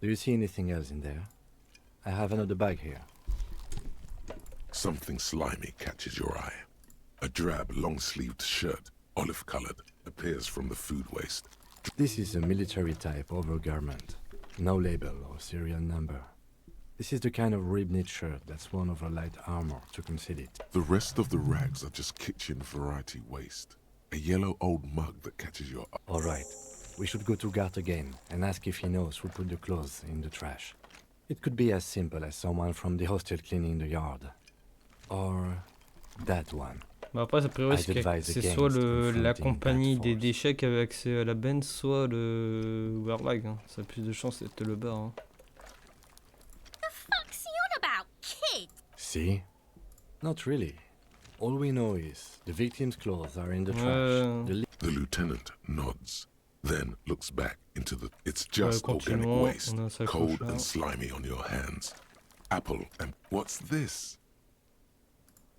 Do you see anything else in there? I have another bag here. Something slimy catches your eye. A drab, long-sleeved shirt, olive-colored, appears from the food waste. This is a military type overgarment. No label or serial number. This is the kind of rib-knit shirt that's worn over light armor to conceal it. The rest of the rags are just kitchen variety waste. A yellow old mug that catches your eye. All right. We should go to Gart again and ask if he knows who put the clothes in the trash. It could be as simple as someone from the hostel cleaning the yard. Or that one. Bah après, a priori, c'est soit la compagnie des déchets qui avait accès à la benne, soit le Wehrlag. Hein. Ça a plus de chances d'être le bar. Hein. The fuck's he on about, kid? See? Not really. All we know is the victim's clothes are in the trash. The lieutenant nods, then looks back into the... It's just organic continuons. waste, On a un sac cold au chat. and slimy on your hands. Apple and... What's this?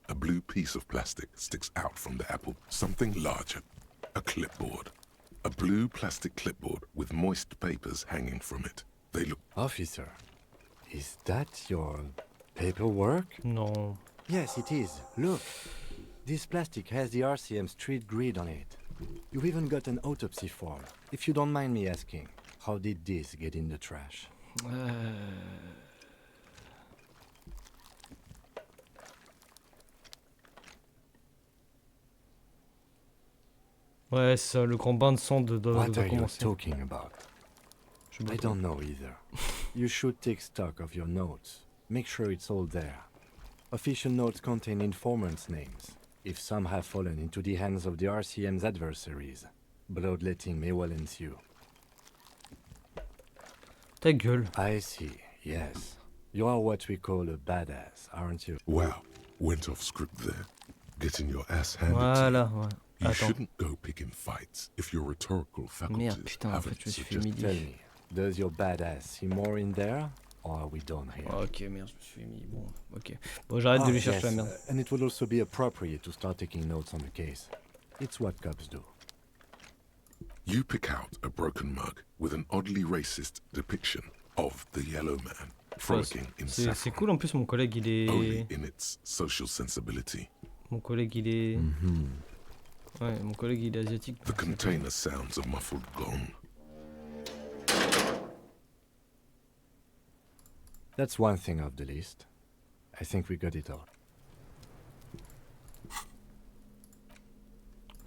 A blue piece of plastic sticks out from the apple. Something larger. A clipboard. A blue plastic clipboard with moist papers hanging from it. They look... Officer, is that your paperwork? Non. Yes, it is. Look. This plastic has the RCM street grid on it. You've even got an autopsy form. If you don't mind me asking, how did this get in the trash? Ouais, c'est le grand bain de sang de What are you commencer. talking about? I don't know either. You should take stock of your notes. Make sure it's all there. Official notes contain informants' names. If some have fallen into the hands of the RCM's adversaries, bloodletting may well ensue. Ta gueule. I see, yes. You are what we call a badass, aren't you? Wow, went off script there. Getting your ass handed to Voilà, you. ouais. You Attends. shouldn't go picking fights if your rhetorical faculties Merde, putain, en fait, haven't je me suis fait suggested. Tell midi. me, does your badass see more in there, or are we done here? Ah, ok, merde, je me suis fait midi. Bon, ok. Bon, j'arrête de lui chercher la merde. And it would also be appropriate to start taking notes on the case. It's what cops do. You pick out a broken mug with an oddly racist depiction of the yellow man frolicking in C'est saffron, cool, en plus, mon collègue, il only est... in its social sensibility. Mon collègue, il est... Ouais, mon collègue, il est asiatique. The container sounds a muffled gong. That's one thing off the list. I think we got it all.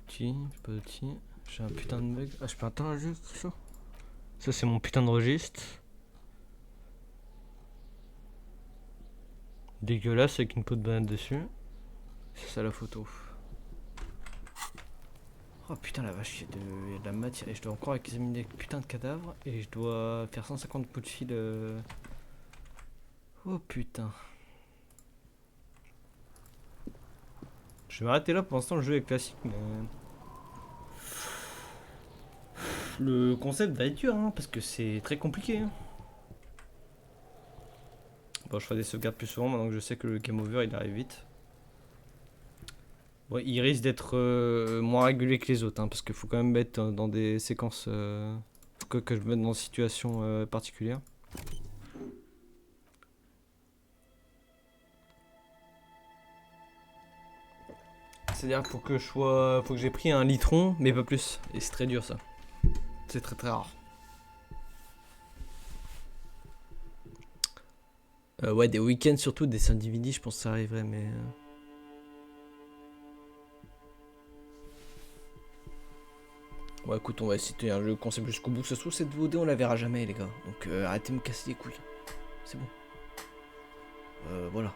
Outil, pas d'outil. J'ai un putain de bug. Ah, je peux atteindre un registre, ça. Ça, c'est mon putain de registre. Dégueulasse avec une peau de banane dessus. C'est ça la photo. Oh putain la vache, il y a de la matière et je dois encore examiner des putains de cadavres et je dois faire 150 coups de fil. Oh putain. Je vais m'arrêter là pour l'instant, le jeu est classique mais... Le concept va être dur hein, parce que c'est très compliqué. Hein. Bon, je ferai des sauvegardes plus souvent maintenant que je sais que le game over il arrive vite. Bon, il risque d'être moins régulier que les autres, hein, parce qu'il faut quand même mettre dans des séquences que je me mette dans des situations particulières. C'est-à-dire faut que j'ai pris un litron, mais pas plus. Et c'est très dur ça. C'est très très rare. Ouais, des week-ends surtout, des samedis midi, je pense que ça arriverait, mais... Ouais, écoute, on va essayer de tenir le concept jusqu'au bout. Ça se trouve, cette VOD, on la verra jamais, les gars. Donc, arrêtez de me casser les couilles. C'est bon. Voilà.